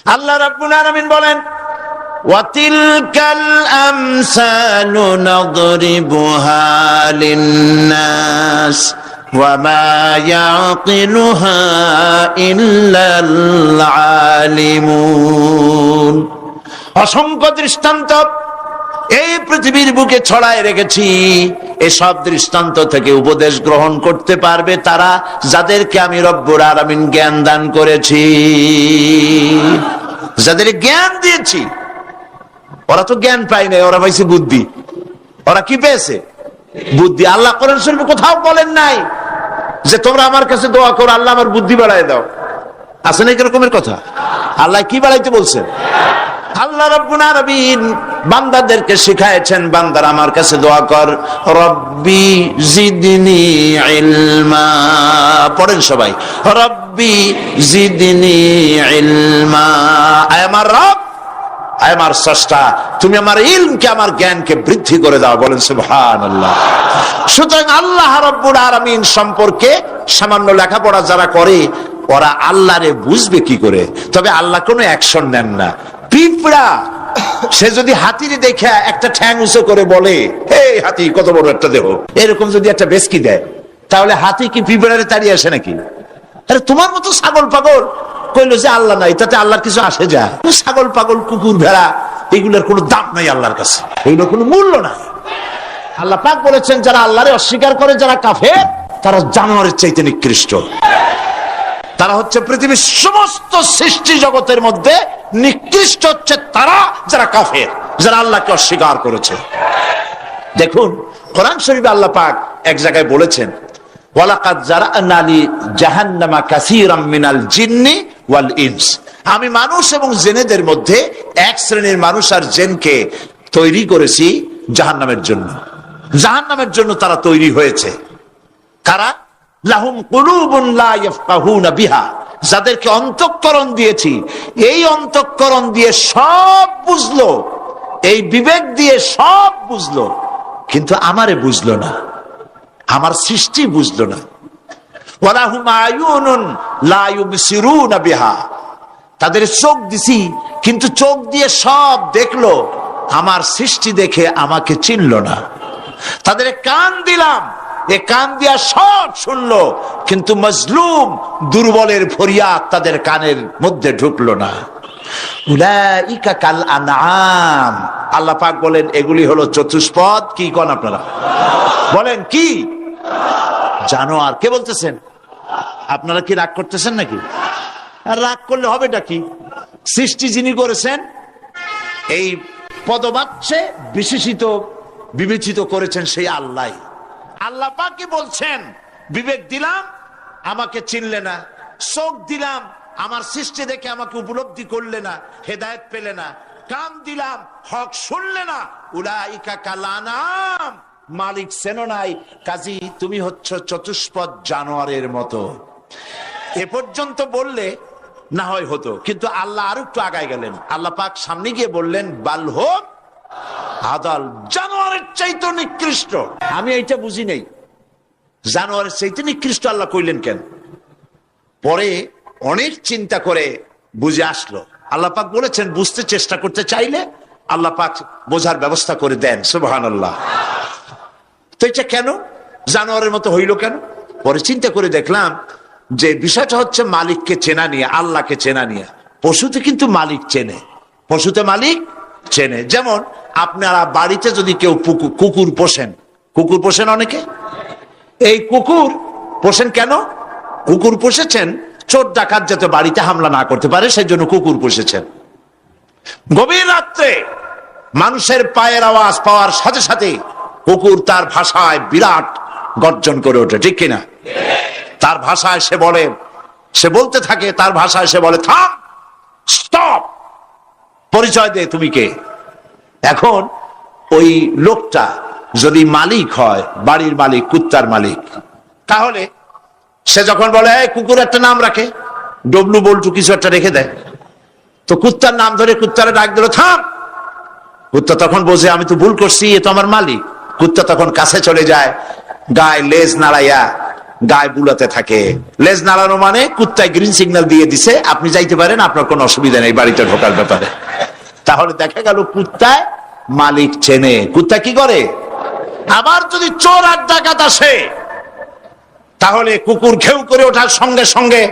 আল্লাহ রাব্বুল আলামিন বলেন, ওয়াতিলকাল আমসালু নাদরিবুহা লিন্নাস ওয়ামা ইয়াকিলুহা ইল্লাল আলিমুন। অসংখ্য দৃষ্টান্ত এই পৃথিবীর বুকে ছড়ায় রেখেছি। এসব দৃষ্টান্ত থেকে উপদেশ গ্রহণ করতে পারবে তারা, যাদেরকে আমি রব্বুল আলামিন জ্ঞান দান করেছি, যাদের জ্ঞান দিয়েছি। ওরা তো জ্ঞান পায় নাই, ওরা পাইছে বুদ্ধি। ওরা কি পেয়েছে? বুদ্ধি। আল্লাহ কোরআন শরীফে কোথাও বলেন নাই যে তোমরা আমার কাছে দোয়া করো, আল্লাহ আমার বুদ্ধি বাড়ায় দাও। আছে না এরকমের কথা? আল্লাহ কি বাড়াইতে বলছেন? আল্লাহ রাব্বুল আলামিন বান্দাদেরকে শিখায়েছেন, বান্দারা আমার কাছে দোয়া কর, রব্বি জিদনি ইলমা। পড়েন সবাই, রব্বি জিদনি ইলমা। আয় আমার রব, আয় আমার স্রষ্টা, তুমি আমার ইলমকে, আমার জ্ঞানকে বৃদ্ধি করে দাও। বলেন সুবহানাল্লাহ। সুতরাং আল্লাহ রাব্বুল আলামিন সম্পর্কে সামান্য লেখাপড়া যারা করে, ওরা আল্লাহরে বুঝবে কি করে? তবে আল্লাহ কোনো অ্যাকশন নেন না। পিঁপড়া সে যদি হাতির দেখে একটা ঠ্যাং উঁচু করে বলে, হে হাতি কত বড় একটা দেহ, এরকম যদি একটা বেসকি দেয়, তাহলে হাতি কি পিঁপড়ারে তাড়িয়ে আসে নাকি? আরে তোমার মতো ছাগল পাগল কইলো যে আল্লাহ নাই, তাতে আল্লাহর কিছু আসে যায়? ছাগল পাগল, কুকুর, ভেড়া, এগুলোর কোনো দাম নাই আল্লাহর কাছে, এগুলোর কোনো মূল্য নাই। আল্লাহ পাক বলেছেন, যারা আল্লাহরে অস্বীকার করে, যারা কাফের, তারা জানোয়ারের চাইতে নিকৃষ্ট। তারা হচ্ছে পৃথিবীর সমস্ত সৃষ্টি জগতের মধ্যে নিকৃষ্ট হচ্ছে তারা, যারা কাফের, যারা আল্লাহকে অস্বীকার করেছে। দেখুন কোরআন শরীফে আল্লাহ পাক এক জায়গায় বলেছেন, ওয়ালাকাদ জারা'না লি জাহান্নামা কাসীরাম মিনাল জিন্নি ওয়াল ইনস। আমি মানুষ এবং জিনেদের মধ্যে এক শ্রেণীর মানুষ আর জিনকে তৈরি করেছি জাহান্নামের জন্য। জাহান্নামের জন্য তারা তৈরি হয়েছে। কারা? লাহুম কুলুবুন লা ইয়াফকাহুনা বিহা, যাদেরকে অন্তঃকরণ দিয়েছি, এই অন্তঃকরণ দিয়ে সব বুঝলো, এই বিবেক দিয়ে সব বুঝলো, কিন্তু আমারে বুঝলো না, আমার সৃষ্টি বুঝলো না। ওয়ালাহুম আয়ুনুন লা ইউবসিরুনা বিহা, তাদের চোখ দিছি, কিন্তু চোখ দিয়ে সব দেখলো, আমার সৃষ্টি দেখে আমাকে চিনলো না। তাদের কান দিলাম, এ কান দিয়া সব শুনলো, কিন্তু মজলুম দুর্বলের ফরিয়াদ তাদের কানের মধ্যে ঢুকলো না। উলাইকা কাল আনআম, আল্লাহ পাক বলেন এগুলি হলো চতুষ্পদ। কি কোন আপনারা বলেন? কি জানোয়ার? কে বলতেছেন? আপনারা কি রাগ করতেছেন নাকি? আর রাগ করলে হবেটা কি? সৃষ্টি যিনি করেছেন, এই পদবাচ্যে বিশেষিত বিবেচিত করেছেন সেই আল্লাহ। আল্লাহ পাকই বলছেন, বিবেক দিলাম, আমাকে চিনলে না, চোখ দিলাম, আমার সৃষ্টি দেখে আমাকে উপলব্ধি করলে না, হেদায়েত পেলে না, কান দিলাম, হক শুনলে না, উলাইকা কাল আনআম, মালিক চেনো নাই, কাজী তুমি হচ্ছ চতুষ্পদ জানোয়ারের মতো। এ পর্যন্ত বললে না হয় হতো, কিন্তু আল্লাহ আর একটু আগায় গেলেন। আল্লাহ পাক সামনে গিয়ে বললেন, বালহুম আদাল, জানোয়ারের চাইতে নিকৃষ্ট। আমি এইটা বুঝি নাই, জানোয়ারের চাইতে নিকৃষ্ট আল্লাহ কইলেন কেন? পরে অনেক চিন্তা করে বুঝে আসলো। আল্লাহ পাক বলেছেন, বুঝতে চেষ্টা করতে চাইলে আল্লাহ পাক বোঝার ব্যবস্থা করে দেন। সুবহানাল্লাহ। তো এটা কেন জানোয়ারের মতো হইল কেন? পরে চিন্তা করে দেখলাম যে বিষয়টা হচ্ছে মালিককে চেনা নিয়ে, আল্লাহকে চেনা নিয়ে। পশুতে কিন্তু মালিক চেনে, পশুতে মালিক চেনে। যেমন আপনারা বাড়িতে যদি কেউ কুকুর পোষেন, কুকুর পোষেন অনেকে, এই কুকুর পোষেন কেন? কুকুর পোষেছেন চোর ডাকাত যাতে বাড়িতে হামলা না করতে পারে, সেই জন্য কুকুর পোষেছেন। গভীর রাত্রে মানুষের পায়ের আওয়াজ পাওয়ার সাথে সাথে কুকুর তার ভাষায় বিরাট গর্জন করে ওঠে, ঠিক কিনা? তার ভাষায় সে বলে, সে বলতে থাকে, তার ভাষায় সে বলে, থাম, স্টপ, পরিচয় দে, তুমি কে? এখন ওই লোকটা যদি মালিক হয়, বাড়ির মালিক, কুত্তার মালিক, তাহলে সে যখন বলে কুকুর একটা নাম রাখে, ডবলু বল্টু কিছু একটা রেখে দেয়, তো কুত্তার নাম ধরে কুত্তারে ডাক দিল, থাম। কুত্তা তখন বোঝে আমি তো ভুল করছি, এ তো আমার মালিক। কুত্তা তখন কাছে চলে যায়, গায়ে লেজ নাড়াইয়া গায়ে বুলাতে থাকে। লেজ নাড়ানো মানে কুত্তায় গ্রিন সিগন্যাল দিয়ে দিছে, আপনি যাইতে পারেন, আপনার কোনো অসুবিধা নেই বাড়িতে ঢোকার ব্যাপারে। তাহলে দেখা গেল কুত্তায় মালিক চেনে। কুত্তা কি করে? আবার যদি চোর আর ডাকাত আসে, তাহলে কুকুর ঘেউ করে ওঠার সঙ্গে সঙ্গে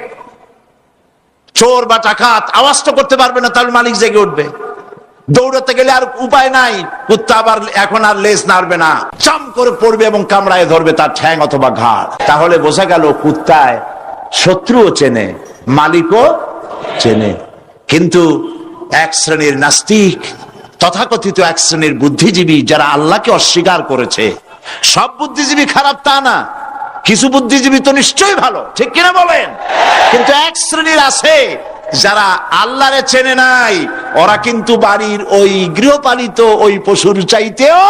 চোর বা ডাকাত আওয়াজ তো করতে পারবে না, তাহলে মালিক জেগে উঠবে। দৌড়াতে গেলে আর উপায় নাই, কুত্তা আবার এখন আর লেজ নাড়বে না, চাম করে পড়বে এবং কামড়ায় ধরবে তার ঠ্যাং অথবা ঘাড়। তাহলে বোঝা গেল কুত্তায় শত্রুও চেনে, মালিকও চেনে। কিন্তু এক শ্রেণীর নাস্তিক, তথাকথিত এক শ্রেণীর বুদ্ধিজীবী যারা আল্লাহকে অস্বীকার করেছে, সব বুদ্ধিজীবী খারাপ তা না, কিছু বুদ্ধিজীবী তো নিশ্চয়ই ভালো, ঠিক কিনা বলেন? কিন্তু এক শ্রেণীর আছে যারা আল্লাহরে চেনে নাই, ওরা কিন্তু বাড়ির ওই গৃহপালিত ওই পশুর চাইতেও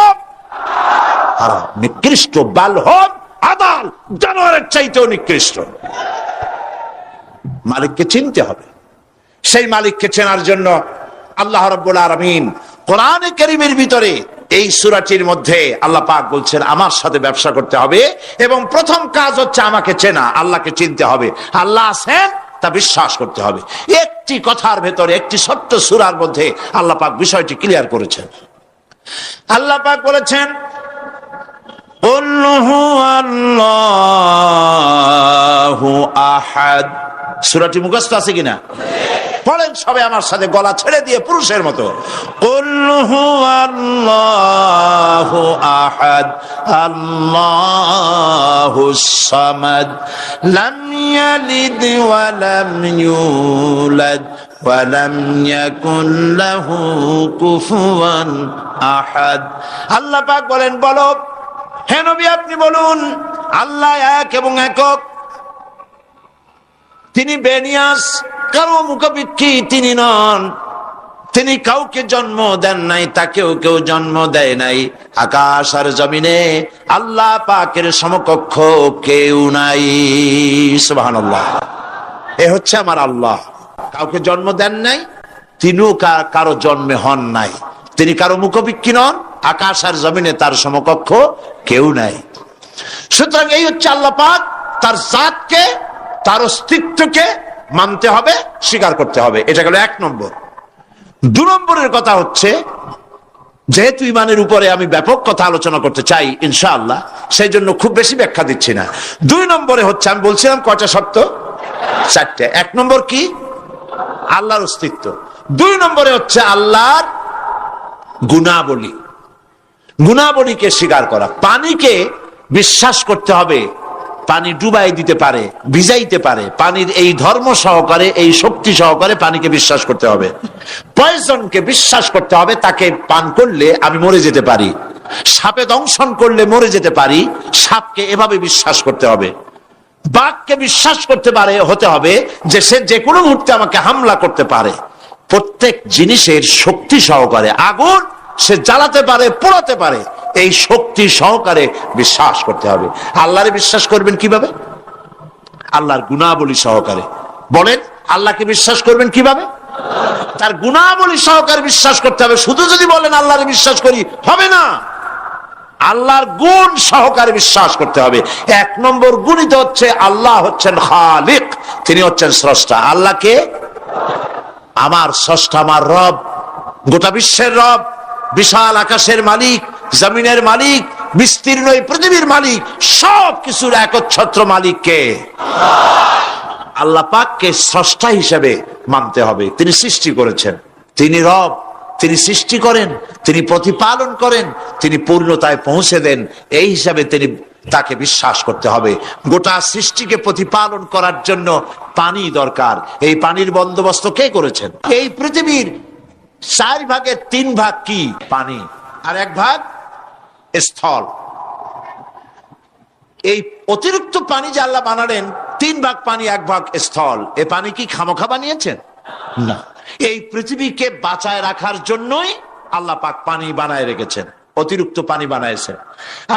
নিকৃষ্ট, বালহন আদাল জানোয়ারের চাইতেও নিকৃষ্ট। মালিককে চিনতে হবে। সেই মালিককে চেনার জন্য আল্লাহ রাব্বুল আলামিন কোরআনে কারীমের ভিতরে এই সূরাটির মধ্যে আল্লাহ পাক বলছেন আমার সাথে ব্যবসা করতে হবে, এবং প্রথম কাজ হচ্ছে আমাকে চেনা, আল্লাহকে চিনতে হবে। আল্লাহ আছেন তা বিশ্বাস করতে হবে। একটি কথার ভেতরে, একটি ছোট্ট সূরার মধ্যে আল্লাহ পাক বিষয়টি ক্লিয়ার করেছেন। আল্লাহ পাক বলেছেন কুল হুয়াল্লাহু আহাদ। সূরাটি মুখস্থ আছে কিনা? পড়েন সবাই আমার সাথে, গলা ছেড়ে দিয়ে পুরুষের মতো। কুল হুয়াল্লাহু আহাদ আল্লাহুস সামাদ লাম ইয়ালিদ ওয়া লাম ইউলাদ ওয়া লাম ইয়াকুন লাহু কুফুয়ান আহাদ। আল্লাহ পাক বলেন, বলো হে নবী আপনি বলুন, আল্লাহ এক এবং একক, তিনি বেনিয়াস, কারো মুখাপেক্ষী তিনি নন, তিনি কাউকে জন্ম দেন নাই, তাকেও কেউ জন্ম দেয় নাই। আকাশ আর জমিনে আল্লাহ পাকের সমকক্ষ কেউ নাই। সুবহানাল্লাহ। এ হচ্ছে আমার আল্লাহ, কাউকে জন্ম দেন নাই, তিনিও কারো জন্মে হন নাই, তিনি কারো মুখাপেক্ষী নন, আকাশ আর জমিনে তার সমকক্ষ কেউ নাই। সুতরাং এই হচ্ছে আল্লাহ পাক, তার জাতকে, তার অস্তিত্বকে মানতে হবে, স্বীকার করতে হবে। এটা গেল এক নম্বর। দুই নম্বরের কথা হচ্ছে, যেহেতু ইমানের উপরে আমি ব্যাপক কথা আলোচনা করতে চাই ইনশাআল্লাহ, সেই জন্য খুব বেশি ব্যাখ্যা দিচ্ছি না। দুই নম্বরে হচ্ছে, আমি বলছিলাম কয়টা শর্ত? চারটে। এক নম্বর কি? আল্লাহর অস্তিত্ব। দুই নম্বরে হচ্ছে আল্লাহর গুণাবলী, গুণাবলীকে স্বীকার করা। পানিকে বিশ্বাস করতে হবে, পানি ডুবাই দিতে পারে, ভিজাইতে পারে, পানির এই ধর্ম সহকারে, এই শক্তি সহকারে পানিকে বিশ্বাস করতে হবে। পয়জনকে বিশ্বাস করতে হবে, তাকে পান করলে আমি মরে যেতে পারি। সাপে দংশন করলে মরে যেতে পারি, সাপকে এভাবে বিশ্বাস করতে হবে। বাঘকে বিশ্বাস করতে পারে, হতে হবে যে সে যে কোনো মুহূর্তে আমাকে হামলা করতে পারে। প্রত্যেক জিনিসের শক্তি সহকারে, আগুন সে জ্বালাতে পারে, পোড়াতে পারে, এই শক্তি সহকারে বিশ্বাস করতে হবে। আল্লাহরে বিশ্বাস করবেন কিভাবে? আল্লাহর গুণাবলী সহকারে। বলেন, আল্লাহকে বিশ্বাস করবেন কিভাবে? তার গুণাবলী সহকারে বিশ্বাস করতে হবে। শুধু যদি বলেন আল্লাহরে বিশ্বাস করি, হবে না, আল্লাহর গুণ সহকারে বিশ্বাস করতে হবে। এক নম্বর গুণিত হচ্ছে আল্লাহ হচ্ছেন খালিক, তিনি হচ্ছেন স্রষ্টা। আল্লাহকে আমার স্রষ্টা, আমার রব, গোটা বিশ্বের রব, বিশাল আকাশের মালিক, জমিনের মালিক, বিস্তীর্ণ এই পৃথিবীর মালিক, সব কিছুর একচ্ছত্র মালিককে, আল্লাহ পাককে স্রষ্টা হিসেবে মানতে হবে। তিনি সৃষ্টি করেছেন, তিনি রব, তিনি সৃষ্টি করেন, তিনি প্রতিপালন করেন, তিনি পূর্ণতায় পৌঁছে দেন, এই হিসাবে তিনি তাকে বিশ্বাস করতে হবে। গোটা সৃষ্টিকে প্রতিপালন করার জন্য পানি দরকার। এই পানির বন্দোবস্ত কে করেছেন? এই পৃথিবীর 4 ভাগের 3 ভাগ কি? পানি, আর 1 ভাগ স্থল। এই অতিরিক্ত পানি যে আল্লাহ বানালেন, 3 ভাগ পানি 1 ভাগ স্থল, এ পানি কি খামোখা বানিয়েছেন? না, এই পৃথিবীকে বাঁচায় রাখার জন্যই আল্লাহ পাক পানি বানায় রেখেছেন, অতিরিক্ত পানি বানাইছেন।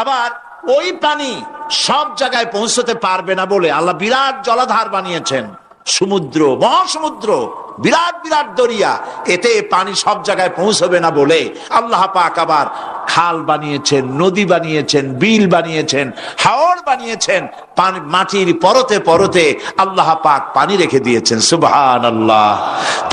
আবার ওই পানি সব জায়গায় পৌঁছতে পারবে না বলে আল্লাহ বিরাট জলাধার বানিয়েছেন, সমুদ্র, মহাসমুদ্র, বিরাট বিরাট দরিয়া, এতে পানি সব জায়গায় পৌঁছবে না বলে আল্লাহ পাক আবার খাল বানিয়েছেন, নদী বানিয়েছেন, বিল বানিয়েছেন, হাওর বানিয়েছেন, মাটির পরতে পরতে আল্লাহ পাক পানি রেখে দিয়েছেন। সুবহানাল্লাহ।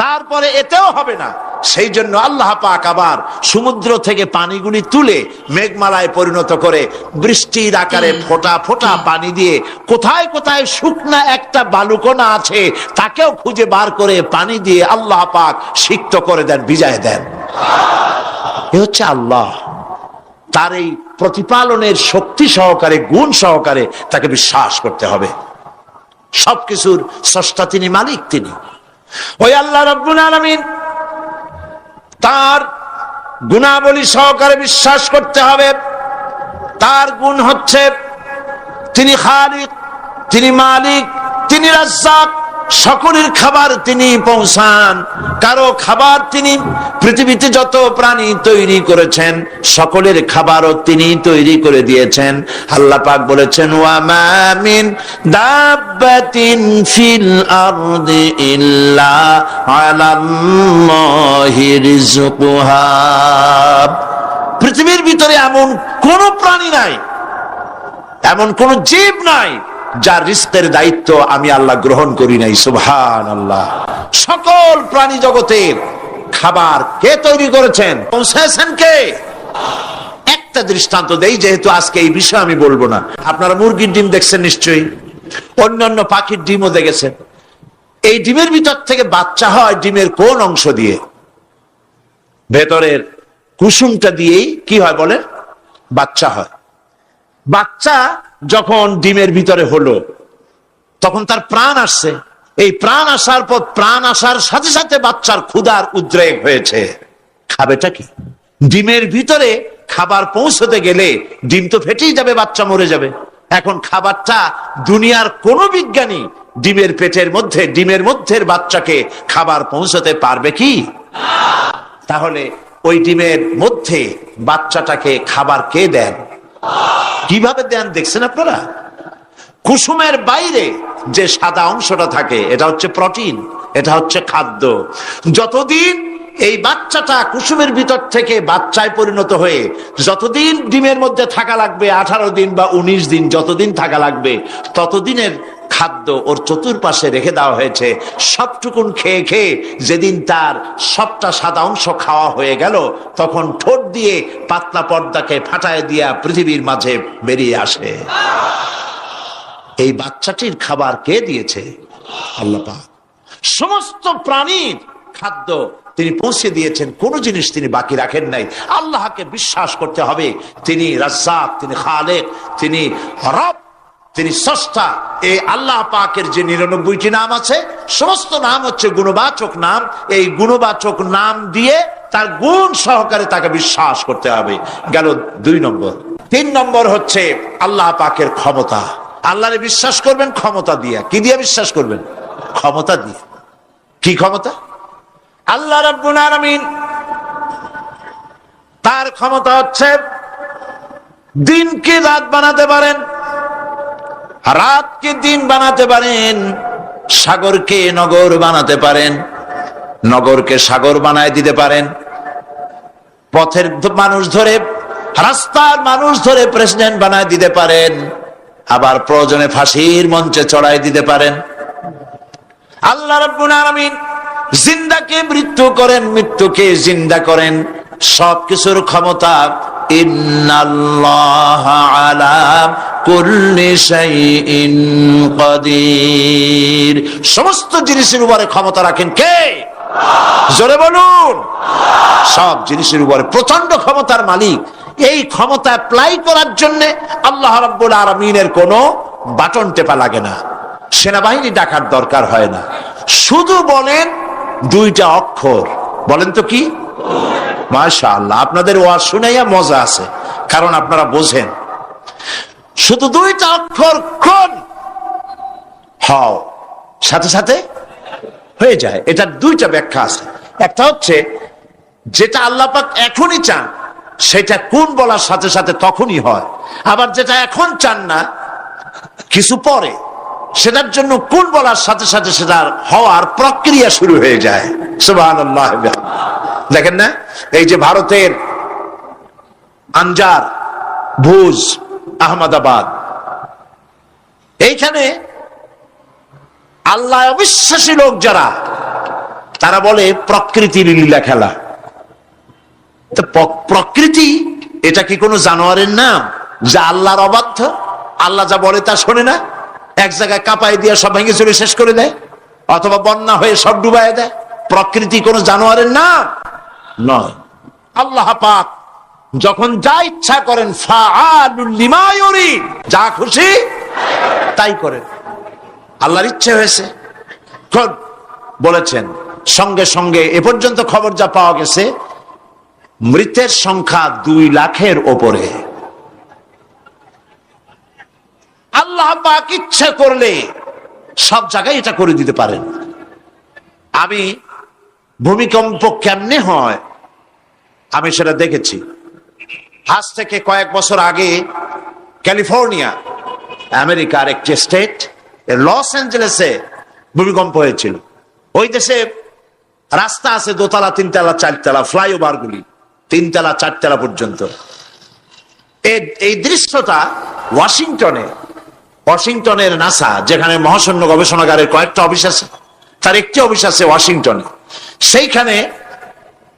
তারপরে এতেও হবে না, সেই জন্য আল্লাহ পাক আবার সমুদ্র থেকে পানিগুলি তুলে মেঘমালায় পরিণত করে বৃষ্টির আকারে ফোঁটা ফোঁটা পানি দিয়ে কোথায় কোথায় শুকনা একটা বালুকণা আছে তাকেও খুঁজে বার করে পানি দিয়ে আল্লাহ পাক সিক্ত করে দেন, ভিজায় দেন। এ হচ্ছে আল্লাহ। তার এই প্রতিপালনের শক্তি সহকারে, গুণ সহকারে তাকে বিশ্বাস করতে হবে। সবকিছুর স্রষ্টা তিনি, মালিক তিনি। ওই আল্লাহ রাব্বুল আলামিন, তার গুণাবলী সহকারে বিশ্বাস করতে হবে। তার গুণ হচ্ছে তিনি খালিক, তিনি মালিক, তিনি রাজ্জাক। সকলের খাবার তিনি পৌঁছান, কারো খাবার তিনি, পৃথিবীতে যত প্রাণী তৈরি করেছেন সকলের খাবারও তিনি তৈরি করে দিয়েছেন। আল্লাহ পাক বলেছেন, ওয়া মা মিন দাব্বাতিন ফিল আরদি ইল্লা আলাল্লাহি রিজকুহা। পৃথিবীর ভিতরে এমন কোন প্রাণী নাই, এমন কোন জীব নাই যার রিস্কের দায়িত্ব আমি আল্লাহ গ্রহণ করি নাই। সুবহানাল্লাহ। সকল প্রাণী জগতের খাবার কে তৈরি করেছেন, পৌঁছেছেন কে? একটা দৃষ্টান্ত দেই, যেহেতু আজকে এই বিষয়ে আমি বলবো না। আপনারা মুরগির ডিম দেখছেন নিশ্চয়ই, অন্যান্য পাখির ডিমও দেখেছেন। এই ডিমের ভিতর থেকে বাচ্চা হয় ডিমের কোন অংশ দিয়ে? ভেতরের কুসুমটা দিয়েই কি হয় বলে? বাচ্চা হয়। বাচ্চা যখন ডিমের ভিতরে হলো তখন তার প্রাণ আসছে। এই প্রাণ আসার পর, প্রাণ আসার সাথে সাথে বাচ্চার ক্ষুধার উদ্রেক হয়েছে। খাবেটা কি? ডিমের ভিতরে খাবার পৌঁছতে গেলে ডিম তো ফেটেই যাবে, বাচ্চা মরে যাবে। এখন খাবারটা দুনিয়ার কোন বিজ্ঞানী ডিমের পেটের মধ্যে, ডিমের মধ্যের বাচ্চাকে খাবার পৌঁছতে পারবে কি? তাহলে ওই ডিমের মধ্যে বাচ্চাটাকে খাবার কে দেন, কিভাবে দেন দেখছেন আপনারা? কুসুমের বাইরে যে সাদা অংশটা থাকে এটা হচ্ছে প্রোটিন, এটা হচ্ছে খাদ্য। যতদিন এই বাচ্চাটা কুসুমের ভিতর থেকে বাচ্চায় পরিণত হয়ে যতদিন ডিমের মধ্যে থাকা লাগবে, 18 দিন বা 19 দিন যতদিন থাকা লাগবে, ততদিনের খাদ্য ওর চতুর্পাশে রেখে দেওয়া হয়েছে। সবটুকুন খেয়ে খেয়ে যেদিন তার সবটা সাদা অংশ খাওয়া হয়ে গেল, তখন ঠোঁট দিয়ে পাতলা পর্দাকে ফাটায় দিয়া পৃথিবীর মাঝে বেরিয়ে আসে। এই বাচ্চাটির খাবার কে দিয়েছে? আল্লাহ পাক। সমস্ত প্রাণীর খাদ্য তিনি পৌঁছে দিয়েছেন, কোন জিনিস তিনি বাকি রাখেন নাই। আল্লাহকে বিশ্বাস করতে হবে, তিনি রাজ্জাক, তিনি খালেক, তিনি রব, তিনি স্রষ্টা। এই আল্লাহ পাকের যে 99টি নাম আছে, সমস্ত নাম হচ্ছে গুণবাচক নাম। এই গুণবাচক নাম দিয়ে তার গুণ সহকারে তাকে বিশ্বাস করতে হবে। গেল 2 নম্বর। 3 নম্বর হচ্ছে আল্লাহ পাকের ক্ষমতা। আল্লাহরে বিশ্বাস করবেন ক্ষমতা দিয়ে। কি দিয়ে বিশ্বাস করবেন? ক্ষমতা দিয়ে। কি ক্ষমতা? আল্লাহ রাব্বুল আলামিন, তার ক্ষমতা হচ্ছে দিনকে রাত বানাতে পারেন, রাতকে দিন বানাতে পারেন, সাগরকে নগর বানাতে পারেন, নগরকে সাগর বানায় দিতে পারেন, পথের মানুষ ধরে, রাস্তার মানুষ ধরে প্রেসিডেন্ট বানায় দিতে পারেন, আবার প্রয়োজনে ফাঁসির মঞ্চে চড়াই দিতে পারেন। আল্লাহ রাব্বুল আলামিন জিন্দাকে মৃত্যু করেন, মৃত্যুকে জিন্দা করেন। সবকিছুর ক্ষমতা। ইন্নাল্লাহা আলা কুল্লি শাইইন কাদির। সমস্ত জিনিসের উপরে ক্ষমতা রাখেন কে? জোরে বলুন। সব জিনিসের উপরে প্রচন্ড ক্ষমতার মালিক। এই ক্ষমতা অ্যাপ্লাই করার জন্য আল্লাহ রাব্বুল আলামিনের কোনো বাটন টেপা লাগে না, সেনাবাহিনী ডাকার দরকার হয় না। শুধু বলেন 2টা অক্ষর। বলেন তো কি? মাশাআল্লাহ, আপনাদের ওয়াজ শুনাইয়া মজা আছে, কারণ আপনারা বোঝেন। শুধু 2টা অক্ষর, কোন হও, সাথে সাথে হয়ে যায়। এটার 2টা ব্যাখ্যা আছে। একটা হচ্ছে যেটা আল্লাহ পাক এখনই চান সেটা কোন বলার সাথে সাথে তখনই হয়। আবার যেটা এখন চান না, কিছু পরে, সেটার জন্য কুল বলার সাথে সাথে সেটার হওয়ার প্রক্রিয়া শুরু হয়ে যায়। সুবহানাল্লাহ। দেখেন না, এই যে ভারতের আনজার, ভুজ, আহমদাবাদ, এইখানে আল্লাহ অবিশ্বাসী লোক যারা, তারা বলে প্রকৃতির লীলা খেলা। তো প্রকৃতি এটা কি কোনো জানোয়ারের নাম যা আল্লাহর অবাধ্য? আল্লাহ যা বলে তা শোনে না, এক জায়গায় কাঁপাই দিয়ে সব ভেঙে চুরে শেষ করে দেয়, অথবা বন্যা হয়ে সব ডুবাই দেয়। প্রকৃতি কোন জানোয়ারের নাম নয়। আল্লাহ পাক যখন যা ইচ্ছা করেন, ফাআলুল লিমা ইউরিদ, যা খুশি তাই করেন। আল্লাহর ইচ্ছে হয়েছে বলেছেন। সঙ্গে সঙ্গে এ পর্যন্ত খবর যা পাওয়া গেছে, মৃতের সংখ্যা 2 লাখের ওপরে। আল্লাহ পাক ইচ্ছে করলে সব জায়গায় এটা করে দিতে পারেন। আমি ভূমিকম্প কেমনে হয় আমি সেটা দেখেছি। আজ থেকে কয়েক বছর আগে ক্যালিফোর্নিয়া, আমেরিকার একটি স্টেট, লস অ্যাঞ্জেলেসে ভূমিকম্প হয়েছিল। ওই দেশে রাস্তা আছে 2 তলা, 3 তলা, 4 তলা, ফ্লাইওভার গুলি 3 তলা, 4 তলা পর্যন্ত। এই দৃশ্যটা ওয়াশিংটনের নাসা, যেখানে মহাশূন্য গবেষণাগারের কয়েকটা অফিস আছে, তার একটি অফিস আছে ওয়াশিংটনে। সেইখানে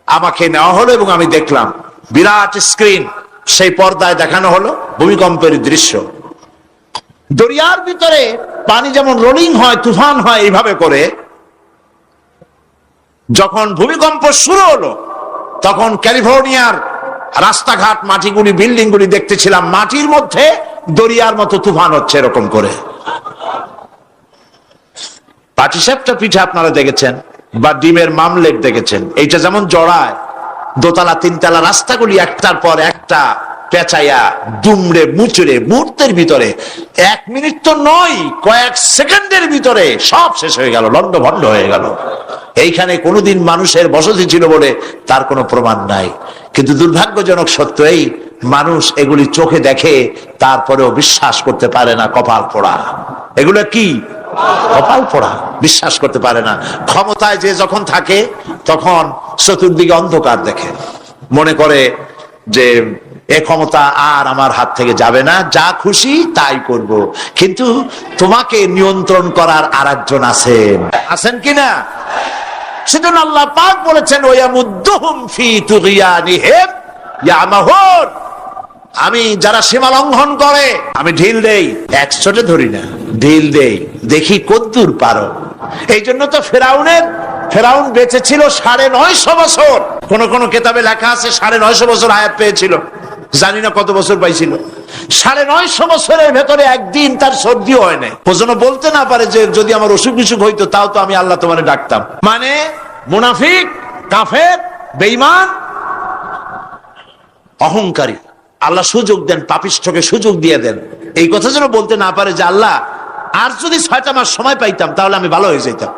আমাকে নেওয়া হলো এবং আমি দেখলাম বিরাট স্ক্রিন, সেই পর্দায় দেখানো হলো ভূমিকম্পের দৃশ্য। দরিয়ার ভিতরে পানি যেমন রোলিং হয়, তুফান হয়, এইভাবে করে যখন ভূমিকম্প শুরু হলো, তখন ক্যালিফোর্নিয়ার রাস্তাঘাট, মাটিগুলি, বিল্ডিং গুলি দেখতেছিলাম মাটির মধ্যে দরিয়ার মতো তুফান হচ্ছে এরকম করে। পাটিসাপটা পিঠা আপনারা দেখেছেন, বা ডিমের মামলেট দেখেছেন। এইটা যেমন জড়ায়, 2 তলা 3 তলা রাস্তাগুলি একটার পর একটা পেঁচাইয়া, দুমড়ে মুচড়ে, মুহূর্তের ভিতরে, 1 মিনিট তো নয়, কয়েক সেকেন্ডের ভিতরে সব শেষ হয়ে গেল, লন্ডভন্ড হয়ে গেল। এইখানে কোনোদিন মানুষের বসতি ছিল বলে তার কোনো প্রমাণ নাই। কিন্তু দুর্ভাগ্যজনক সত্য এই, মানুষ এগুলি চোখে দেখে, তারপরেও বিশ্বাস করতে পারে না। কপাল পোড়া। এগুলো কি? কপাল পোড়া, বিশ্বাস করতে পারে না। ক্ষমতায় যে যখন থাকে তখন চতুর্দিকে অন্ধকার দেখে, মনে করে যে এ ক্ষমতা আর আমার হাত থেকে যাবে না, যা খুশি তাই করব। কিন্তু তোমাকে নিয়ন্ত্রণ করার আরেকজন আছেন কিনা? সেজন্য আল্লাহ পাক বলেছেন, ওয়ামুদ্দুহুম ফি তুগয়ানিহিম ইয়ামাহুন, আমি যারা সীমা লঙ্ঘন করে আমি ঢিল দেই, একশোটে ধরি না, ঢিল দেই, দেখি কদ্দূর পারো। এই জন্য তো ফেরাউন বেঁচে ছিল 950 বছর। কোন কোন কেতাবে লেখা আছে 950 বছর হায়াত পেয়েছিল, জানি না কত বছর পাইছিল। 950 বছরের ভেতরে একদিন তার সর্দিও হয় নাই। প্রজন্য বলতে না পারে যে যদি আমার অসুখ বিসুখ হইতো তাও তো আমি আল্লাহ তোমারে ডাকতাম। মানে মুনাফিক, কাফের, বেঈমান, অহংকারী। আল্লাহ সুযোগ দেন, পাপিষ্ঠকে সুযোগ দিয়ে দেন। এই কথা যেন বলতে না পারে যে আল্লাহ আর যদি 6টা মাস সময় পাইতাম তাহলে আমি ভালো হয়ে যেতাম।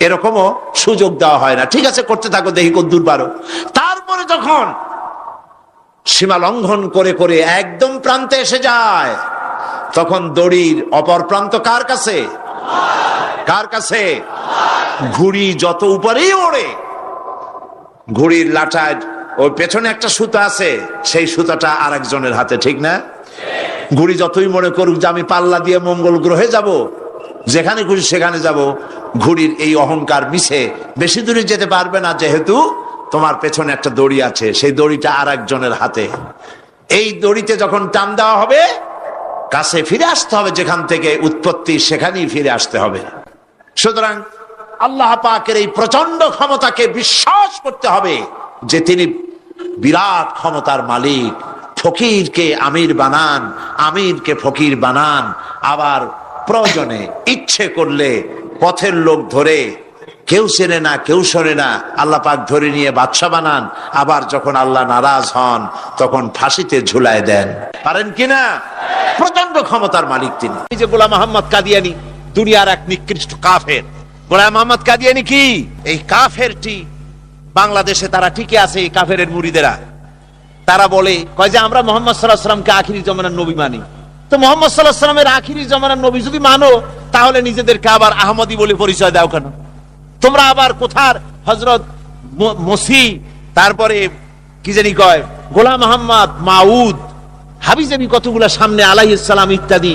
এরকমও সুযোগ দেওয়া হয় না। ঠিক আছে, করতে থাকো, দেখি কদ্দূর পারো। তারপরে যখন সীমা লঙ্ঘন করে করে একদম প্রান্তে এসে যায়, তখন দড়ির অপর প্রান্ত কার কাছে? কার কাছে? ঘুড়ি যত উপরেই ওড়ে, ঘুড়ির লাটায় ওই পেছনে একটা সুতা আছে, সেই সুতাটা আরেকজনের হাতে, ঠিক না? ঘুড়ি যতই মনে করুক যে আমি পাল্লা দিয়ে মঙ্গল গ্রহে যাব, যেখানে খুশি সেখানে যাব, ঘুড়ির এই অহংকার মিশে বেশি দূরে যেতে পারবে না, যেহেতু তোমার পেছনে একটা দড়ি আছে, সেই দড়িটা আরেকজনের হাতে। এই দড়িতে যখন টান দেওয়া হবে, কাছে ফিরে আসতে হবে, যেখান থেকে উৎপত্তি সেখানেই ফিরে আসতে হবে। সুতরাং আল্লাহ পাকের এই প্রচন্ড ক্ষমতাকে বিশ্বাস করতে হবে যে তিনি বিরাট ক্ষমতার মালিক। ফকিরকে আমির বানান, আমিরকে ফকির বানান, আবার প্রয়োজনে ইচ্ছে করলে পথের লোক ধরে, কেউ চেনে না, কেউ শোনে না, আল্লাহ পাক ধরে নিয়ে বাদশা বানান। আবার যখন আল্লাহ নারাজ হন তখন ফাঁসিতে ঝুলায় দেন। পারেন কিনা? প্রচন্ড ক্ষমতার মালিক তিনি। এই যে গোলাম মোহাম্মদ কাদিয়ানি, দুনিয়ার এক নিকৃষ্ট কাফের। গোলাম মোহাম্মদ কাদিয়ানি কি? এই কাফেরটি বাংলাদেশে তারা টিকে আছে, এই কাফেরের মুরিদেরা। তারা বলে, কয় যে আমরা মুহাম্মদ সাল্লাল্লাহু আলাইহি ওয়াসাল্লামকে আখিরি জামানার নবী মানি। তো মুহাম্মদ সাল্লাল্লাহু আলাইহি সাল্লামের আখিরি জামানার নবী যদি মানো, তাহলে নিজেদেরকে আবার আহমদী বলে পরিচয় দাও কেন? তোমরা আবার কোথার হযরত মসি, তারপরে কি জানি কয় গোলাম মোহাম্মদ, মাউদ, হাবিজাবি কতগুলা সামনে আলাইহিস সালাম ইত্যাদি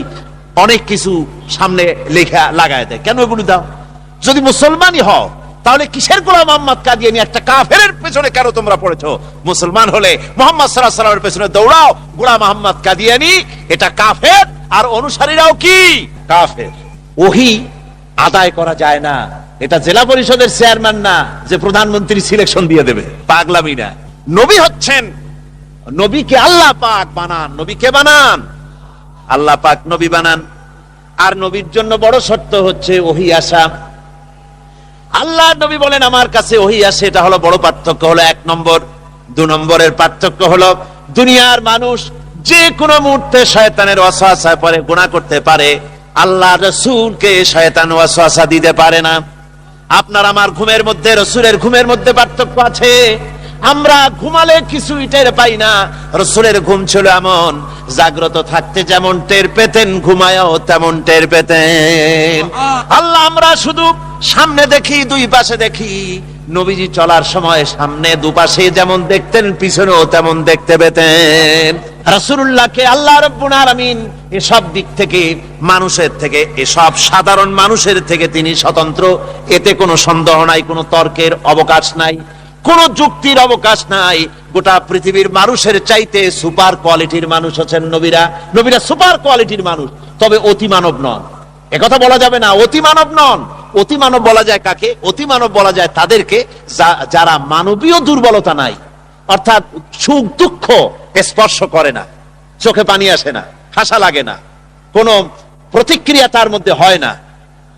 অনেক কিছু সামনে লেখা লাগায় দেয়। কেন এগুলো দাও? যদি মুসলমানই হও তাহলে কিসের গোলাম মোহাম্মদ কাদিয়ানী একটা কাফেরের পেছনে কেন তোমরা পড়েছো? মুসলমান হলে মুহাম্মদ সাল্লাল্লাহু আলাইহি ওয়াসাল্লামের পেছনে দৌড়াও। গোলাম মোহাম্মদ কাদিয়ানী এটা কাফের, আর অনুসারীরাও কি কাফের। ওহী আদায় করা যায় না। এটা জেলা পরিষদের চেয়ারম্যান না যে প্রধানমন্ত্রী সিলেকশন দিয়ে দেবে, পাগলামি না। নবী হচ্ছেন, নবীকে আল্লাহ পাক বানান। নবীকে বানান আল্লাহ পাক, নবী বানান। আর নবীর জন্য বড় শর্ত হচ্ছে ওহী আসা। আল্লাহ নবী বলেন আমার কাছে ওহী আসে, এটা হলো বড় পার্থক্য। হলো 1 নম্বর। 2 নম্বরের পার্থক্য হলো দুনিয়ার মানুষ যে কোনো মুহূর্তে শয়তানের ওয়াসওয়াসায় পড়ে গুনাহ করতে পারে, আল্লাহ রাসূলকে শয়তান ওয়াসওয়াসা দিতে পারে না। আপনার আমার ঘুমের মধ্যে, রাসূলের ঘুমের মধ্যে পার্থক্য আছে। আমরা ঘুমালে কিছুই টের পাই না, রাসূলের ঘুম ছিল এমন, জাগ্রত থাকতে যেমন টের পেতেন, ঘুমায়ও তেমন টের পেতেন। আল্লাহ আমরা শুধু সামনে দেখি, দুই পাশে দেখি। নবীজি চলার সময় সামনে দুপাশে যেমন দেখতেন, পিছনেও তেমন দেখতে পেতেন। রাসূলুল্লাহকে আল্লাহ রাব্বুল আলামিন এসব দিক থেকে, মানুষের থেকে, এসব সাধারণ মানুষের থেকে তিনি স্বতন্ত্র। এতে কোনো সন্দেহ নাই, কোনো তর্কের অবকাশ নাই, কোন যুক্তির অবকাশ নাই। গোটা পৃথিবীর মানুষের চাইতে সুপার কোয়ালিটির মানুষ হচ্ছেন নবীরা। নবীরা সুপার কোয়ালিটির মানুষ, তবে অতি মানব নন। একথা বলা যাবে না, অতি মানব নন। অতি মানব বলা যায় কাকে? অতি মানব বলা যায় তাদেরকে যারা মানবীয় দুর্বলতা নাই, অর্থাৎ সুখ দুঃখ স্পর্শ করে না, চোখে পানি আসে না, হাসা লাগে না, কোনো প্রতিক্রিয়া তার মধ্যে হয় না,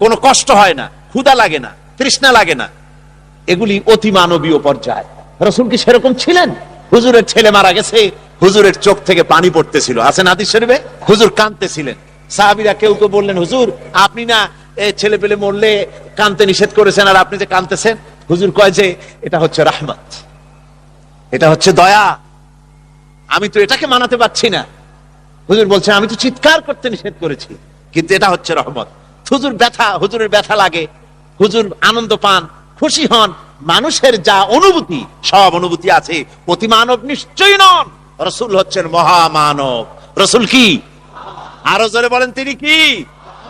কোনো কষ্ট হয় না, ক্ষুধা লাগে না, তৃষ্ণা লাগে না। এগুলি অতি মানবীয় পর্যায়। রাসূল কি সেরকম ছিলেন? হুজুরের ছেলে মারা গেছে, হুজুরের চোখ থেকে পানি পড়তেছিল, আছেন হাদিস শরীফে। হুজুর কাঁদতেছিলেন। সাহাবীরা কেউ কেউ বললেন, হুজুর আপনি না ছেলে পেলে মরলে কাঁদতে নিষেধ করেছেন, আর আপনি যে কাঁদতেছেন। হুজুর কয় যে এটা হচ্ছে রাহমাত, এটা হচ্ছে দয়া, আমি তো এটাকে মানাতে পারছি না। হুজুর বলছেন আমি তো চিৎকার করতে নিষেধ করেছি, কিন্তু এটা হচ্ছে রহমত। হুজুরের ব্যথা লাগে, হুজুর আনন্দ পান, খুশি হন। মানুষের যা অনুভূতি, সব অনুভূতি আছে। অতি মানব নিশ্চয়ই নন। রাসূল হচ্ছেন মহামানব। রাসূল কি? আরো জোরে বলেন, তিনি কি?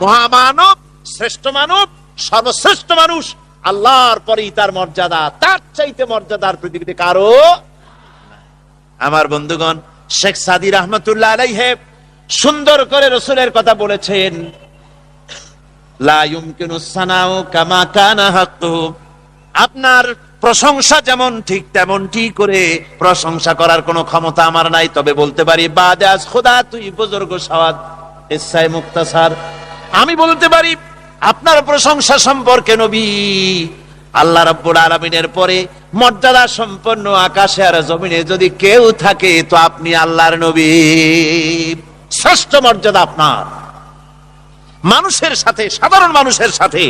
মহামানব, শ্রেষ্ঠ মানব, সর্বশ্রেষ্ঠ মানুষ। আল্লাহর পরেই তার মর্যাদা, তার চাইতে মর্যাদার পৃথিবীতে কারো। আমার বন্ধুগণ, শেখ সাদী রাহমাতুল্লাহ আলাইহি সুন্দর করে রাসূলের কথা বলেছেন, লা ইউমকিনুস সানাউ কামা কানা হাক্কুহু। আপনার প্রশংসা যেমন ঠিক তেমনটি করে প্রশংসা করার কোনো ক্ষমতা আমার নাই, তবে বলতে পারি বাদে আজ খোদা তুই বুজুর্গ সাওয়াদ ইসাই মুক্তাসার, আমি বলতে পারি আপনার প্রশংসা সম্পর্কে নবী, আল্লাহ রাব্বুল আলামিনের পরে মর্যাদা সম্পন্ন আকাশে আর জমিনে যদি কেউ থাকে তো আপনি আল্লাহর নবী। শ্রেষ্ঠ মর্যাদা আপনার। মানুষের সাথে, সাধারণ মানুষের সাথে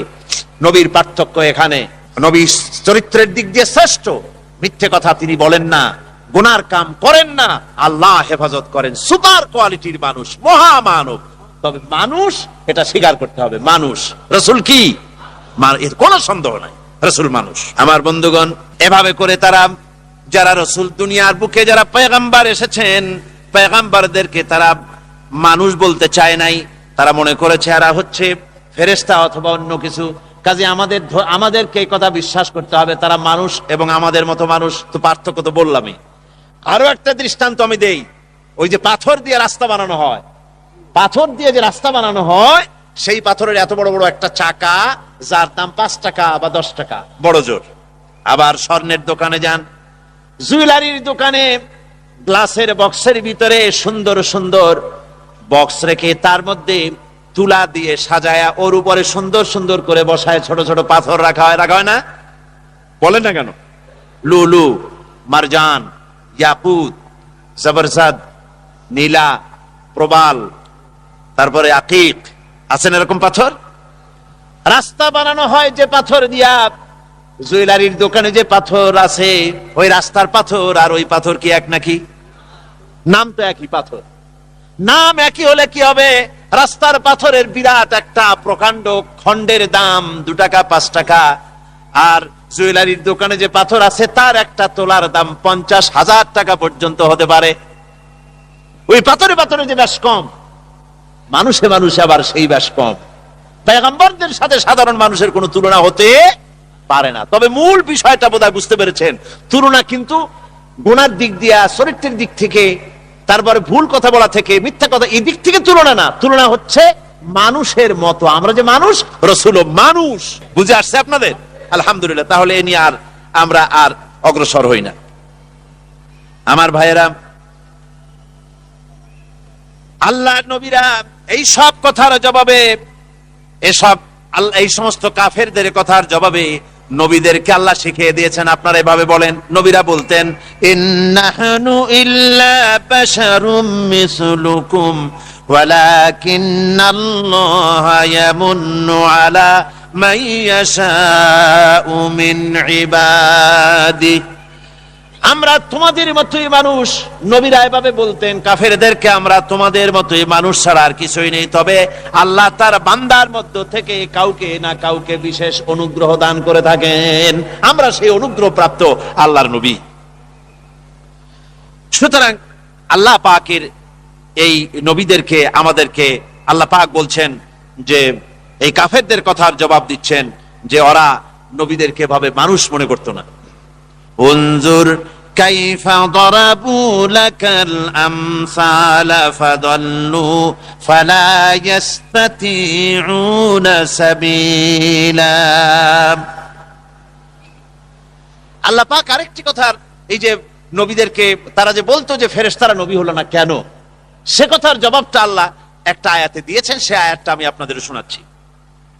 নবীর পার্থক্য এখানে। নবী চরিত্রের দিক দিয়ে শ্রেষ্ঠ, মিথ্যে কথা তিনি বলেন না, গুনার কাম করেন না, আল্লাহ হেফাজত করেন। সুপার কোয়ালিটির মানুষ, মহামানব। তবে মানুষ, এটা স্বীকার করতে হবে, মানুষ। রাসূল কি? এর কোনো সন্দেহ নাই, রাসূল মানুষ। আমার বন্ধুগণ, এভাবে করে তারা, যারা রাসূল দুনিয়ার বুকে যারা পয়গম্বর এসেছেন, পয়গম্বরদেরকে তারা মানুষ বলতে চায় নাই। তারা মনে করেছে এরা হচ্ছে ফেরেশতা অথবা অন্য কিছু। কাজে আমাদেরকে এই কথা বিশ্বাস করতে হবে, তারা মানুষ এবং আমাদের মতো মানুষ। তো পার্থক্য তো বললামই। আরো একটা দৃষ্টান্ত আমি দেই। ওই যে পাথর দিয়ে রাস্তা বানানো হয়, পাথর দিয়ে যে রাস্তা বানানো হয়, সেই পাথরের এত বড় বড় একটা চাকা, যার দাম 5 টাকা বা 10 টাকা, বড় জোর। আবার স্বর্ণের দোকানে যান, জুয়েলারির দোকানে গ্লাসের বক্সের ভিতরে সুন্দর সুন্দর বক্স রেখে তার মধ্যে তুলা দিয়ে সাজায়া ওর উপরে সুন্দর সুন্দর করে বসায় ছোট ছোট পাথর রাখা হয় না? বলেন না কেন? লুলু, মারজান, ইয়াকুত, জবরজাদ, নীলা, প্রবাল, তারপরে আকিক, আছেন এরকম পাথর। রাস্তা বানানো হয় যে পাথর দিয়া, জুয়েলারির দোকানে যে পাথর আছে, ওই রাস্তার পাথর আর ওই পাথর কি এক নাকি? নাম তো একই পাথর। নাম একই হলে কি হবে? রাস্তার পাথরের বিরাট একটা প্রকাণ্ড খণ্ডের দাম 2 টাকা 5 টাকা, আর জুয়েলারির দোকানে যে পাথর আছে তার একটা তোলার দাম 50,000 টাকা পর্যন্ত হতে পারে। ওই পাথরে পাথরে যে বেশ কম, মানুষে মানুষে আবার সেই বেশ কম। পয়গম্বরদের সাথে সাধারণ মানুষের কোনো তুলনা হতে পারে না। তবে মূল বিষয়টা বোধহয় বুঝতে পেরেছেন, তুলনা কিন্তু গুনার দিক দিয়ে, চরিত্রের দিক থেকে, তারপরে ভুল কথা বলা থেকে, মিথ্যা কথা, এই দিক থেকে তুলনা না। তুলনা হচ্ছে মানুষের মতো। আমরা যে মানুষ, রাসূলও মানুষ। বুঝে আসছে আপনাদের? আলহামদুলিল্লাহ। তাহলে এ নিয়ে আমরা আর অগ্রসর হই না। আমার ভাইয়েরা, আল্লাহর নবীরা এই সব কথার জবাবে, এই সমস্ত কাফেরদের কথার জবাবে নবীদেরকে আল্লাহ শিখিয়ে দিয়েছেন, আপনারা এভাবে বলেন। নবীরা বলতেন, ইন্নাহানু ইল্লা বাশারুম মিসলুকুম ওয়ালাকিন্নাল্লাহা ইয়ামুন্নু আলা মান ইয়াশাউ মিন ইবাদিহি। আমরা তোমাদের মতোই মানুষ। নবীরা এভাবে বলতেন কাফেরদেরকে, আমরা তোমাদের মতোই মানুষ ছাড়া আর কিছুই নেই। তবে আল্লাহ তার বান্দার মধ্য থেকে কাউকে না কাউকে বিশেষ অনুগ্রহ দান করে থাকেন। আমরা সেই অনুগ্রহ প্রাপ্ত আল্লাহর নবী। সুতরাং আল্লাহ পাকের এই নবীদেরকে, আমাদেরকে আল্লাহ পাক বলছেন যে এই কাফেরদের কথার জবাব দিচ্ছেন যে ওরা নবীদেরকে ভাবে মানুষ মনে করতো না। উনজুর কাইফা দরাবু লাকাল আমসালা ফাদাল্লু ফালা ইস্তাতিউনা সাবিলা। আল্লাহ পাক আরেকটি কথার, এই যে নবীদেরকে তারা যে বলতো যে ফেরেশতারা নবী হলো না কেন, সে কথার জবাবটা আল্লাহ একটা আয়াতে দিয়েছেন। সে আয়াতটা আমি আপনাদের শোনাচ্ছি।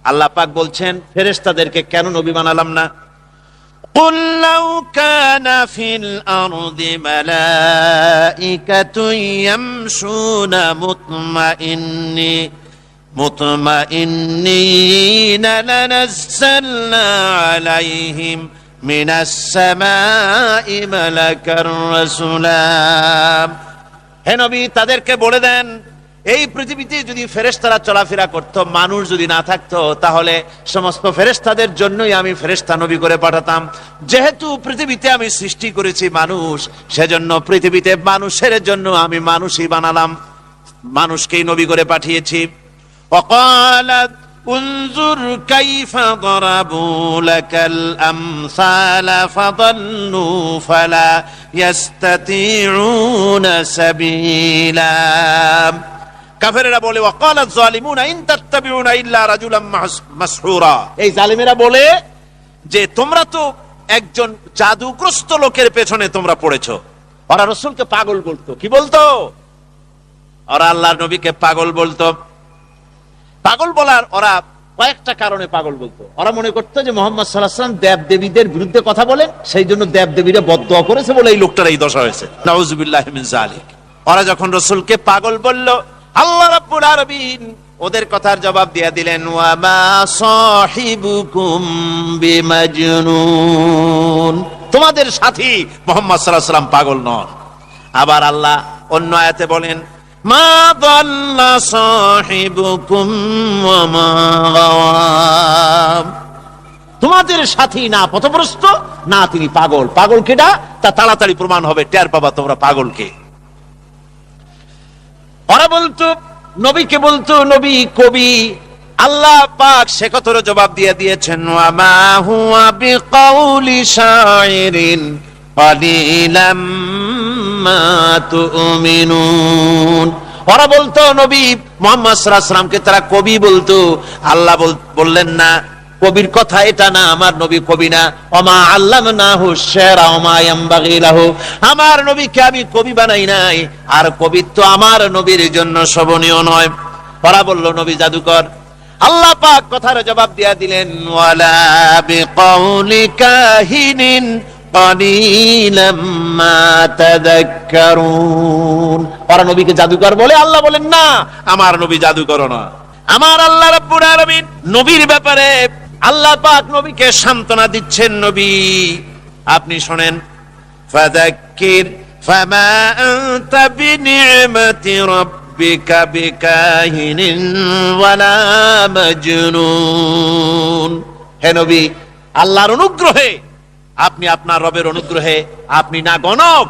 আল্লাহ পাক বলছেন ফেরেশতাদেরকে কেন নবী বানালাম না? قل لو كان في الأرض ملائكة يمشون مطمئنين لنزلنا عليهم من السماء ملكا رسولا। হে নবী, তাদেরকে বলে দেন, এই পৃথিবীতে যদি ফেরেশতারা চলাফেরা করত, মানুষ যদি না থাকতো, তাহলে সমস্ত ফেরেশতাদের জন্যই আমি ফেরেশতা নবী করে পাঠাতাম। যেহেতু পৃথিবীতে আমি সৃষ্টি করেছি মানুষ, সেজন্য পৃথিবীতে মানুষের জন্য আমি মানুষই বানালাম, মানুষকেই নবী করে পাঠিয়েছি। وقالت انظر كيف ضربوا لك الأمثال فضلوا فلا يستطيعون سبيلا। কাফেরেরা বলে, ওয়াকালাত যালিমুনা ইন তাত্তাবিউনা ইল্লা রাজুলাম মাসহুরা। এই জালিমেরা বলে যে তোমরা তো একজন জাদুগ্রস্ত লোকের পেছনে তোমরা পড়েছো। ওরা রাসূলকে পাগল বলতো। কি বলতো? ওরা আল্লাহর নবীকে পাগল বলতো। পাগল বলার ওরা কয়েকটা কারণে পাগল বলতো। ওরা মনে করতো যে মুহাম্মদ সাল্লাল্লাহু আলাইহি ওয়াসাল্লাম দেব দেবীদের বিরুদ্ধে কথা বলেন, সেই জন্য দেব দেবীরা বদদোয়া করেছে বলে এই লোকটার এই দশা হয়েছে। নাউযুবিল্লাহি মিন যালিক। ওরা যখন রাসূলকে পাগল বলল, আল্লাহ রাব্বুল আলামিন ওদের কথার জবাব দিয়ে দিলেন, ওয়া মা সাহিবুকুম বিমাজনুন। তোমাদের সাথী মুহাম্মদ সাল্লাল্লাহু আলাইহি ওয়াসাল্লাম পাগল নন। আবার আল্লাহ অন্য আয়াতে বলেন, মা দাল্লা সাহিবুকুম ওয়া মা গাওয়া। তোমাদের সাথী না পথভ্রষ্ট, না তিনি পাগল। পাগল কেডা তা তাড়াতাড়ি প্রমাণ হবে, টের পাবা তোমরা পাগলকে। ওরা বলতো, নবীকে বলতো নবী কবি। আল্লাহ পাক সে কথার জবাব দিয়ে দিয়েছেন, ওয়া মা হুয়া বিকাউলি শাইরিন কালিলাম মা তুমিনুন। ওরা বলতো নবী মুহাম্মদ সাল্লাল্লাহু আলাইহি ওয়াসাল্লামকে তারা কবি বলতো। আল্লাহ বললেন না, কবির কথা এটা না, আমার নবী কবি না। ওমা আল্লামনাহু শি'রা ওমা ইয়ামবাগি লাহু। আমার নবীকে আমি কবি বানাই নাই, আর কবিত্ব আমার নবীর জন্য শোভনীয় নয়। ওরা বলল নবী জাদুকর। আল্লাহ পাক কথার জবাব দিয়া দিলেন, ওয়ালা বিকাউলি কাহিনিন কালিলাম মা তাযাক্কারুন। ওরা নবীকে জাদুকর বলে, আল্লাহ বলেন না, আমার নবী জাদুকর না। আমার আল্লাহ রাব্বুল আলামিন নবীর ব্যাপারে আল্লাহ পাক নবীকে সান্ত্বনা দিচ্ছেন, নবী আপনি শুনেন, ফাযাক্কির ফামা আনতা বিনি'মাতি রাব্বিকা বিকাহিনিন ওয়ালা মাজনুন। হে নবী, আল্লাহর অনুগ্রহে, আপনি আপনার রবের অনুগ্রহে আপনি না গণক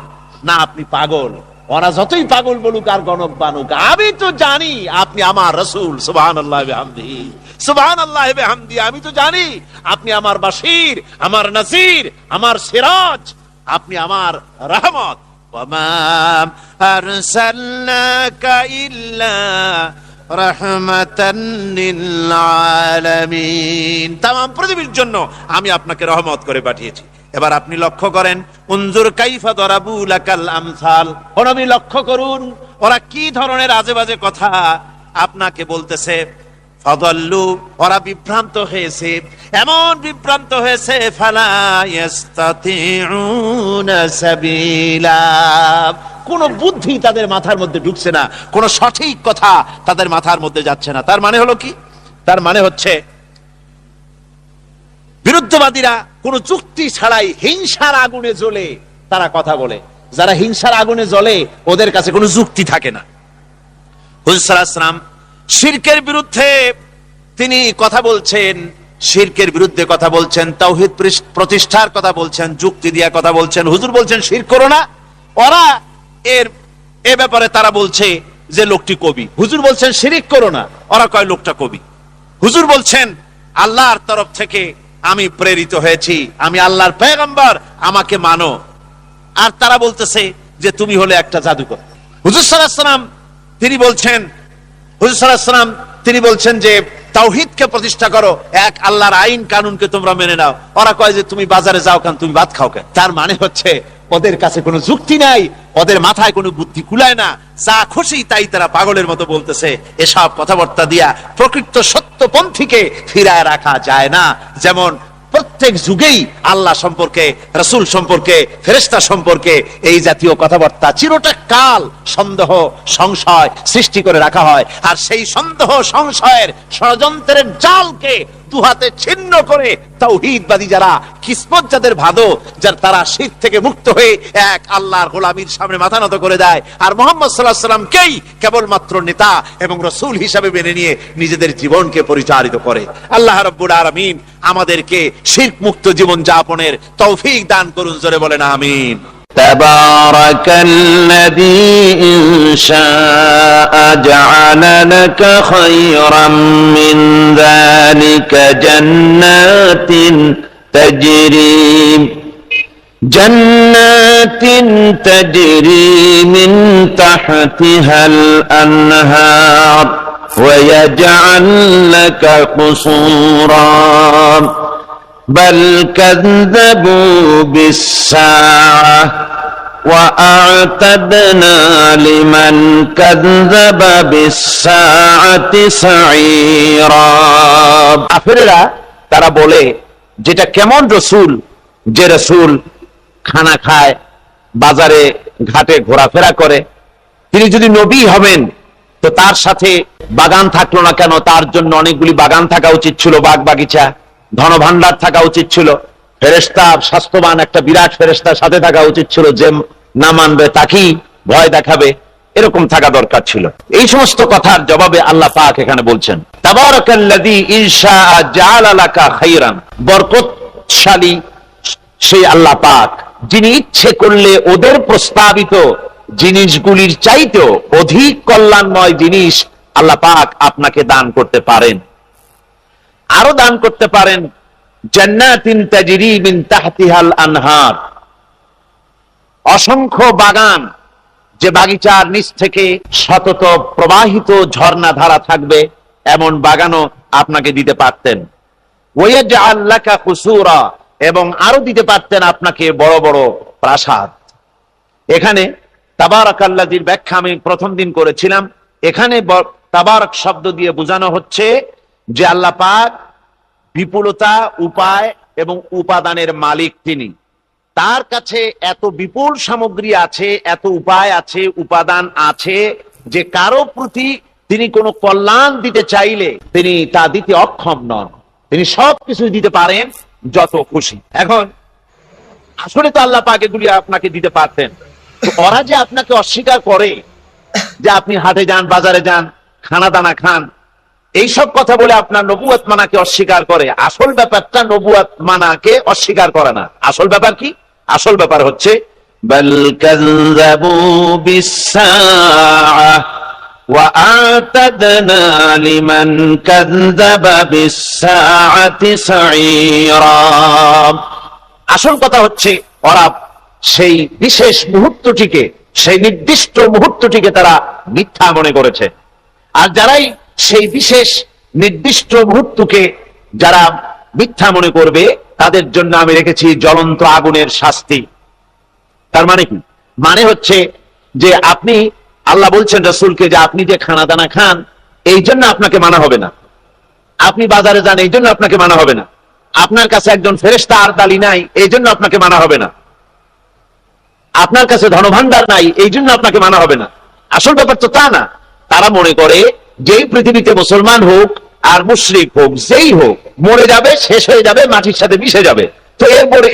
না আপনি পাগল। ওরা যতই পাগল বলুক আর গণক বানুক, আমি তো জানি আপনি আমার রাসূল। সুবহানাল্লাহি ওয়া বিহামদিহি, সুবহানাল্লাহি ওয়া বিহামদিহি। আমি তো জানি আপনি আমার বাশীর, আমার নাযীর, আমার সিরাজ, আপনি আমার রহমত। ওয়ামা আরসালনাকা ইল্লা রাহমাতান লিল আলামিন। তামাম পৃথিবীর জন্য আমি আপনাকে রহমত করে পাঠিয়েছি। এবার আপনি লক্ষ্য করেন, উনজুর কাইফা দরাবু লাকাল আমসাল। ও নবী, লক্ষ্য করুন ওরা কি ধরনের আজে বাজে কথা আপনাকে বলতেছে। ফাদাল্লু, ওরা বিভ্রান্ত হয়েছে, এমন বিভ্রান্ত হয়েছে, ফালা ইস্তাতিউনা সাবিলা, কোন বুদ্ধি তাদের মাথার মধ্যে ঢুকছে না, কোন সঠিক কথা তাদের মাথার মধ্যে যাচ্ছে না। তার মানে হলো কি? তার মানে হচ্ছে বিরুদ্ধবাদীরা কোন যুক্তি ছাড়াই হিংসার আগুনে জ্বলে তারা কথা বলে। যারা হিংসার আগুনে জ্বলে ওদের কাছে কোনো যুক্তি থাকে না। হুজুর সাল্লাল্লাহু আলাইহি ওয়াসাল্লাম শিরকের বিরুদ্ধে তিনি কথা বলছেন, শিরকের বিরুদ্ধে কথা বলছেন, তাওহীদ প্রতিষ্ঠার কথা বলছেন, যুক্তি দিয়া কথা বলছেন। হুজুর বলছেন শিরক করো না, ওরা এ ব্যাপারে তারা বলছে যে লোকটি কবি। হুজুর বলছেন শিরক করো না, ওরা কয় লোকটা কবি। হুজুর বলছেন আল্লাহর তরফ থেকে আমি প্রেরিত হয়েছি, আমি আল্লাহর পয়গম্বর, আমাকে মানো। আর তারা বলতেছে যে তুমি হলে একটা জাদুকর। হুজুর সাল্লাল্লাহু আলাইহি ওয়াসাল্লাম তিনি বলছেন, হুজুর সাল্লাল্লাহু আলাইহি ওয়াসাল্লাম তিনি বলছেন যে তাওহীদকে প্রতিষ্ঠা করো, এক আল্লাহর আইন কানুনকে তোমরা মেনে নাও। ওরা কয় যে তুমি বাজারে যাও কেন, তুমি ভাত খাও কেন। তার মানে হচ্ছে ওদের কাছে কোনো যুক্তি নাই, ওদের মাথায় কোনো বুদ্ধি কুলায় না, যা খুশি তাই তারা পাগলের মতো বলতেছে। এসব কথাবার্তা দিয়া প্রকৃত সত্যপন্থীকে ফিরায় রাখা যায় না। যেমন প্রত্যেক যুগেই আল্লাহ সম্পর্কে, রাসূল সম্পর্কে, ফেরেশতা সম্পর্কে এই জাতীয় কথাবার্তা চিরটা কাল সন্দেহ সংশয় সৃষ্টি করে রাখা হয়। আর সেই সন্দেহ সংশয়ের ষড়যন্ত্রের জালকে দুহাতে ছিন্ন করে তাওহীদবাদী যারা, কিসমত যাদের ভাদো, যার তারা শিরক থেকে মুক্ত হয়ে এক আল্লাহর গোলামীর সামনে মাথা নত করে দেয়, আর মুহাম্মদ সাল্লাল্লাহু আলাইহি ওয়াসাল্লামকেই কেবলমাত্র নেতা এবং রাসূল হিসাবে মেনে নিয়ে নিজেদের জীবনকে পরিচালিত করে। আল্লাহ রাব্বুল আলামিন আমাদেরকে শিরক মুক্ত জীবন যাপনের তৌফিক দান করুন। জোরে বলেন আমিন। تبارك الذي إن شاء جعل لك خيرا من ذلك جنات تجري من تحتها الأنهار ويجعل لك قصورا بل كذبوا بالساعة وأعتدنا لمن كذب بالساعة سعيرا। কাফেররা তারা বলে যেটা কেমন রসুল, যে রসুল খানা খায়, বাজারে ঘাটে ঘোরাফেরা করে, তিনি যদি নবী হবেন তো তার সাথে বাগান থাকলো না কেন? তার জন্য অনেকগুলি বাগান থাকা উচিত ছিল, বাগ বাগিচা, ধনভাণ্ডার থাকা উচিত ছিল, ফেরেশতা, স্বাস্থ্যবান একটা বিরাট ফেরেশতার সাথে থাকা উচিত ছিল, যে না মানবে তাকেই ভয় দেখাবে, এরকম থাকা দরকার ছিল। এই সমস্ত কথার জবাবে আল্লাহ পাক এখানে বলছেন তাবারাকাল্লাযী ইনশাআ জাআলা লাকা খায়রান, বরকতশালী সেই আল্লাহ পাক, যিনি ইচ্ছে করলে ওদের প্রস্তাবিত জিনিসগুলির চাইতেও অধিক কল্যাণময় জিনিস আল্লাহ পাক আপনাকে দান করতে পারেন। আরো দান করতে পারেন জান্নাতিন তাজরি মিন তাহতিহাল আনহার, অসংখ্য বাগান, যে বাগিচার নিচ থেকে সতত প্রবাহিত ঝর্ণা ধারা থাকবে, এমন বাগানও আপনাকে দিতে পারতেন। ওয়াজআল লাকা কুসুরা, এবং আরো দিতে পারতেন আপনাকে বড় বড় প্রাসাদ। এখানে তাবারাকাল্লাযীর ব্যাখ্যা আমি প্রথম দিন করেছিলাম। এখানে তাবারাক শব্দ দিয়ে বোঝানো হচ্ছে যে আল্লাহ পাক বিপুলতা, উপায় এবং উপাদানের মালিক তিনি। তার কাছে এত বিপুল সামগ্রী আছে, এত উপায় আছে, উপাদান আছে, যে কারো প্রতি তিনি কোনো কল্যাণ দিতে চাইলে তিনি তা দিতে অক্ষম নন। তিনি সবকিছু দিতে পারেন যত খুশি। এখন আসলে তো আল্লাহ পাক এগুলি আপনাকে দিতে পারতেন। ওরা যে আপনাকে অস্বীকার করে, যে আপনি হাটে যান, বাজারে যান, খানা দানা খান, এইসব কথা বলে আপনার নবুয়ত মানাকে অস্বীকার করে। আসল ব্যাপারটা নবুয়ত মানাকে অস্বীকার করে না। আসল ব্যাপার কি? আসল ব্যাপার হচ্ছে বাল কাযযাবু বিস-সাআহ ওয়া আ'তাদনা লিমান কাযযাবা বিস-সাআতি সাঈরা। আসল কথা হচ্ছে ওরা সেই বিশেষ মুহূর্তটিকে, সেই নির্দিষ্ট মুহূর্তটিকে তারা মিথ্যা মনে করেছে। আর যারাই সেই বিশেষ নির্দিষ্ট মুহূর্তকে যারা মিথ্যা মনে করবে, তাদের জন্য আমি রেখেছি জ্বলন্ত আগুনের শাস্তি। তার মানে কি? মানে হচ্ছে যে আপনি, আল্লাহ বলছেন রাসূলকে যে আপনি যে খানা দানা খান এই জন্য আপনাকে মানা হবে না, আপনি বাজারে যান এই জন্য আপনাকে মানা হবে না, আপনার কাছে একজন ফেরেশতা আর দালি নাই এই জন্য আপনাকে মানা হবে না, আপনার কাছে ধনভাণ্ডার নাই এই জন্য আপনাকে মানা হবে না। আসল ব্যাপার তো তা না। তারা মনে করে যেই পৃথিবীতে মুসলমান হোক আর মুশরিক হোক, যেই হোক, মরে যাবে, শেষ হয়ে যাবে, মাটির সাথে মিশে যাবে। তো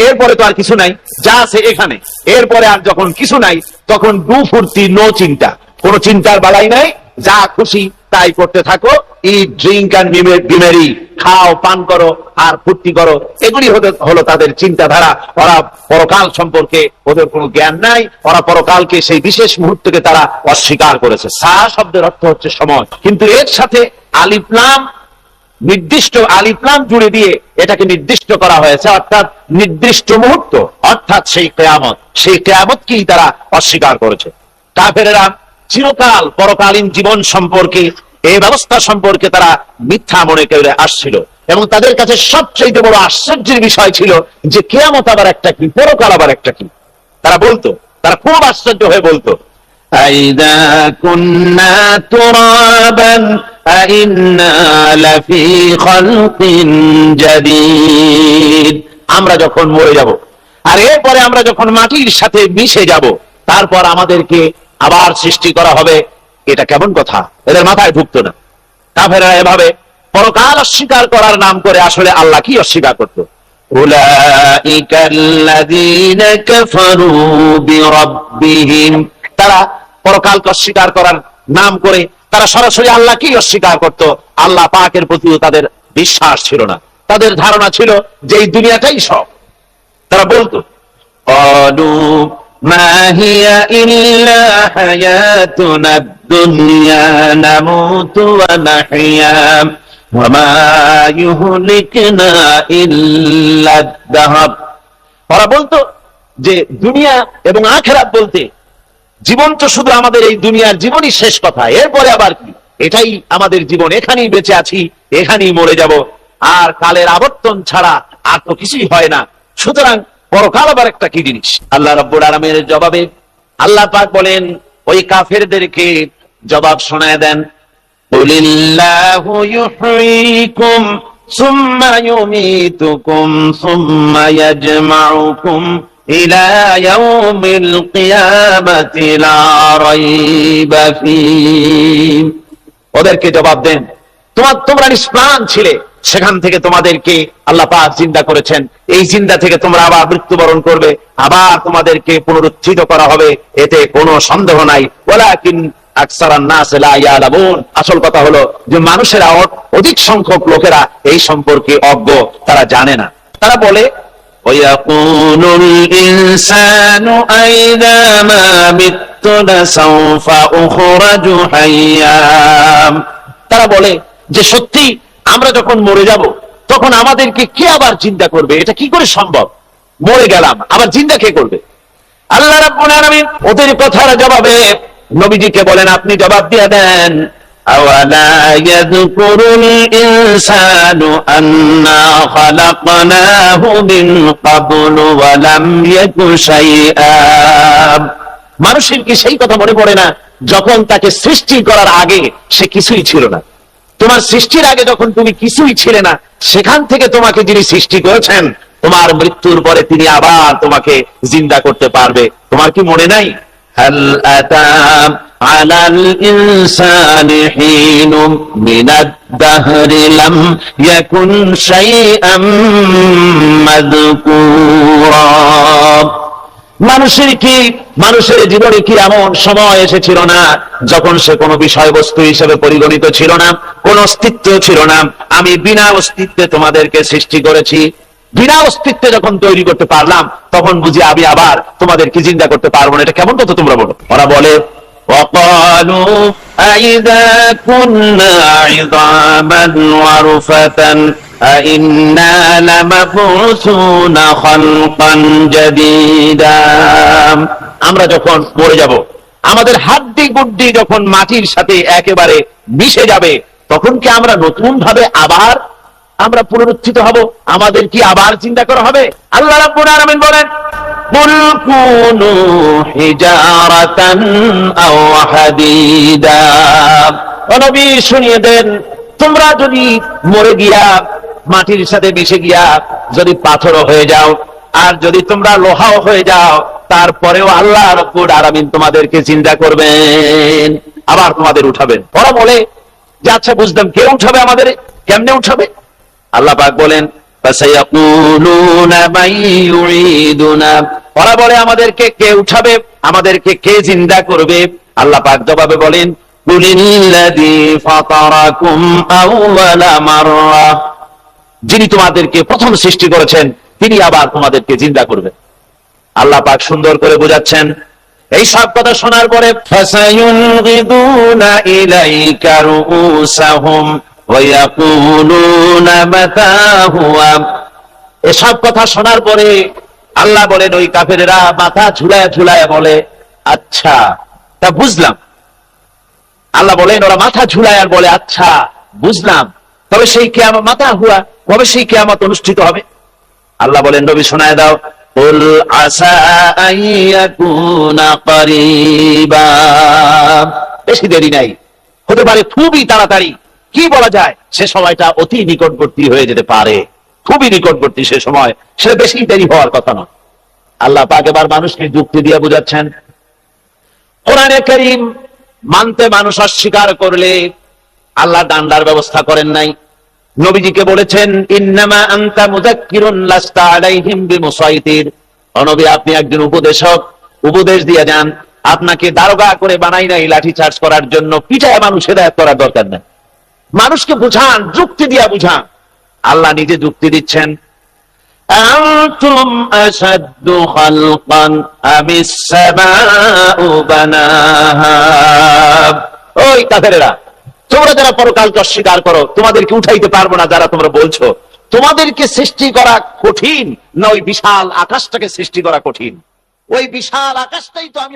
এরপরে তো আর কিছু নাই, যা আছে এখানে। এরপরে আর যখন কিছু নাই তখন ডু ফুর্তি, নো চিন্তা, কোনো চিন্তার বালাই নাই, যা খুশি তাই করতে থাকো। ইট, ড্রিঙ্ক অ্যান্ড বি মেরি, খাও, পান করো আর ফুর্তি করো। এগুলি হলো তাদের চিন্তাধারা। ওরা পরকাল সম্পর্কে ওদের কোনো জ্ঞান নাই। ওরা পরকালকে, সেই বিশেষ মুহূর্তকে তারা অস্বীকার করেছে। সা শব্দের অর্থ হচ্ছে সময়, কিন্তু এর সাথে আলিফ লাম, নির্দিষ্ট আলিফ লাম জুড়ে দিয়ে এটাকে নির্দিষ্ট করা হয়েছে, অর্থাৎ নির্দিষ্ট মুহূর্ত, অর্থাৎ সেই কিয়ামত। সেই কিয়ামতকেই তারা অস্বীকার করেছে। কাফেরেরা চিরকাল পরকালীন জীবন সম্পর্কে, এই ব্যবস্থা সম্পর্কে তারা মিথ্যা মনে করে আসছিল, এবং তাদের কাছে সবচেয়ে বড় আশ্চর্যের বিষয় ছিল যে কিয়ামত আবার একটা কি, পরকাল আবার একটা কি। তারা বলতো, তারা খুব আশ্চর্য হয়ে বলতো, আইদা কুন্না তুরাবান আইন্না লাফি খালকিন জাদীদ। আমরা যখন মরে যাব আর এরপরে আমরা যখন মাটির সাথে মিশে যাব, তারপর আমাদেরকে আবার সৃষ্টি করা হবে, এটা কেমন কথা? এদের মাথায় ঢুকতো না। কাফেররা এভাবে পরকাল অস্বীকার করার নাম করে আসলে আল্লাহ কি অস্বীকার করতো? উলাইকাল্লাযীনা কাফারু বিরাব্বিহিম। তারা পরকালকে অস্বীকার করার নাম করে তারা সরাসরি আল্লাহ কি অস্বীকার করত? আল্লাহ পাকের প্রতিও তাদের বিশ্বাস ছিল না। তাদের ধারণা ছিল যে এই দুনিয়াটাই সব। তারা বলতো, ক্বালু মা হিয়া ইল্লা হায়াতুনাদ দুনিয়া নামুতু ওয়া নাহইয়া ওয়া মা ইউহলিকুনা ইল্লা আদ-দাহর। ওরা বলতো যে দুনিয়া এবং আখিরাত বলতে জীবন তো শুধু আমাদের এই দুনিয়ার জীবনই শেষ কথা, এরপরে আবার কি? এটাই আমাদের জীবন, এখানেই বেঁচে আছি, এখানেই মরে যাব, আর কালের আবর্তন ছাড়া আর তো কিছুই হয় না। সুতরাং পরকাল আবার একটা কি জিনিস? আল্লাহ রাব্বুল আলামিনের জবাবে আল্লাহ পাক বলেন, ওই কাফেরদেরকে জবাব শোনায় দেন, কুলিল্লাহু ইউহয়িকুম সুম্মা ইউমীতুকুম সুম্মা ইয়াজমাউকুম ইলা ইয়াউমিল কিয়ামাতি লা রাইবা ফীহ। ওদেরকে জবাব দেন, তোমরা নিষ্প্রাণ ছিলে, সেখান থেকে তোমাদেরকে আল্লাহ পাক জিন্দা করেছেন, এই জিন্দা থেকে তোমরা আবার মৃত্যুবরণ করবে, আবার তোমাদেরকে পুনরুত্থিত করা হবে, এতে কোনো সন্দেহ নাই। ওয়ালাকিন আকসারান নাস লা ইয়ালামুন। আসল কথা হলো যে মানুষেরা, অধিক সংখ্যক লোকেরা এই সম্পর্কে অজ্ঞ, তারা জানে না। তারা বলে, ওয়ায়াকুলুল ইনসানু আইযা মা মিততু লাসাউফা উখরাজু হাইয়্যা। তারা বলে যে সত্যি আমরা যখন মরে যাব তখন আমাদেরকে কে আবার জিন্দা করবে? এটা কি করে সম্ভব? মরে গেলাম, আবার জিন্দা কে করবে? আল্লাহ রাব্বুল আলামিন ওদের কথার জবাবে নবীজিকে বলেন, আপনি জবাব দিয়ে দেন, আওয়ালা ইয়াযকুরুল ইনসানু আন্না খালাকনাহু মিন ক্বাবলু ওয়া লাম ইয়াকু শাইআ। মানুষের কি সেই কথা মনে পড়ে না যখন তাকে সৃষ্টি করার আগে সে কিছুই ছিল না? তোমার সৃষ্টির আগে যখন তুমি কিছুই ছিলে না, সেখান থেকে তোমাকে যিনি সৃষ্টি করেছেন, তোমার মৃত্যুর পরে তিনি আবার তোমাকে জিন্দা করতে পারবে। তোমার কি মনে নাই? হাল আতা আলাল ইনসানি হিনুম মিনাদ দাহরি লাম ইয়াকুন শাইআম মাযকুরা। মানুষের জীবনে কি এমন সময় এসেছিল না যখন সে কোনো বিষয়বস্তু হিসেবে পরিগণিত ছিল না, কোন অস্তিত্ব ছিল না? আমি বিনা অস্তিত্বে তোমাদেরকে সৃষ্টি করেছি। বিনা অস্তিত্বে যখন তৈরি করতে পারলাম, তখন বুঝি আমি আবার তোমাদেরকে জিন্দা করতে পারবো না। এটা কেমন কথা তোমরা বলো? ওরা বলে وقالوا أئذا كنا عظاما ورفتا أئنا لمبعوثون خلقا جديدا। আমরা যখন মরে যাব, আমাদের হাড্ডি গুড্ডি যখন মাটির সাথে একেবারে মিশে যাবে, তখন কি আমরা নতুন ভাবে আবার আমরা পুনরুত্থিত হব? আমাদের কি আবার চিন্তা করা হবে? আল্লাহ রাব্বুল আলামিন বলেন قل كونوا حجارة أو حديدا। নবী শুনিয়ে দেন, তোমরা যদি মরে গিয়া মাটির সাথে মিশে গিয়া যদি পাথরও হয়ে যাও, আর যদি তোমরা লোহাও হয়ে যাও, তারপরেও আল্লাহ রাব্বুল আলামিন তোমাদেরকে চিন্তা করবেন, আবার তোমাদের উঠাবেন। ওরা বলে যে আচ্ছা বুঝলাম, কে উঠাবে আমাদের? কেমনে উঠাবে? আল্লাহ পাক বলেন ফাসায়াকুলুনা মান ইউঈদুনা। ওরা বলে আমাদেরকে কে উঠাবে, আমাদেরকে কে জিন্দা করবে? আল্লাহ পাক জবাবে বলেন কুলিল্লাযী ফাতারাকুম আউওয়ালা মাররা। যিনি তোমাদেরকে প্রথম সৃষ্টি করেছেন, তিনি আবার তোমাদেরকে জিন্দা করবেন। আল্লাহ পাক সুন্দর করে বোঝাচ্ছেন। এই সব কথা শোনার পরে ফাসায়ুনগিদুনা ইলাইকা রুউসাহুম ওয়ায়াকুলুনা মাতা হুয়া। এসব কথা শোনার পরে আল্লাহ বলেন ওই কাফেরেরা মাথা ঝুলায় ঝুলায় বলে আচ্ছা তা বুঝলাম। আল্লাহ বলেন ওরা মাথা ঝুলায় আর বলে আচ্ছা বুঝলাম, তবে সেই কিয়ামত মাতা হুয়া, কবে সেই কিয়ামত অনুষ্ঠিত হবে? আল্লাহ বলেন নবী শোনায় দাও কুল আসা আইয়াকুনা করিবা। বেশি দেরি নাই, হতে পারে খুবই তাড়াতাড়ি। কি বলা যায়, সে সময়টা অতি নিকটবর্তী হয়ে যেতে পারে, খুবই নিকটবর্তী সে সময়, সে বেশি দেরি হওয়ার কথা নয়। আল্লাহ পাক এবার মানুষকে যুক্তি দিয়ে বুঝাচ্ছেন। কোরআনে কারীম মানতে মানুষ অস্বীকার করলে আল্লাহ ডান্ডার ব্যবস্থা করেন নাই। নবীজিকে বলেছেন ইন্নামা আনতা মুযাক্কিরুন লাস্তা আলাইহিম বিমুসাইতির। ও নবী, আপনি একজন উপদেশক, উপদেশ দিয়ে যান। আপনাকে দারোগা করে বানাই নাই লাঠি চার্জ করার জন্য, পিঠায় মানুষ হেদায়েত করার দরকার নেই। মানুষকে বুঝান, যুক্তি দিয়ে বুঝান। আল্লাহ নিজে যুক্তি দিচ্ছেন আনতুম আশাদ্দু খালকান আমিস সামাউ বানাহা। ওই কাফেরেরা, তোমরা যারা পরকালকে অস্বীকার করো, তোমাদেরকে উঠাইতে পারবো না যারা তোমরা বলছো, তোমাদেরকে সৃষ্টি করা কঠিন না ওই বিশাল আকাশটাকে সৃষ্টি করা কঠিন? ওই বিশাল আকাশটাই তো আমি।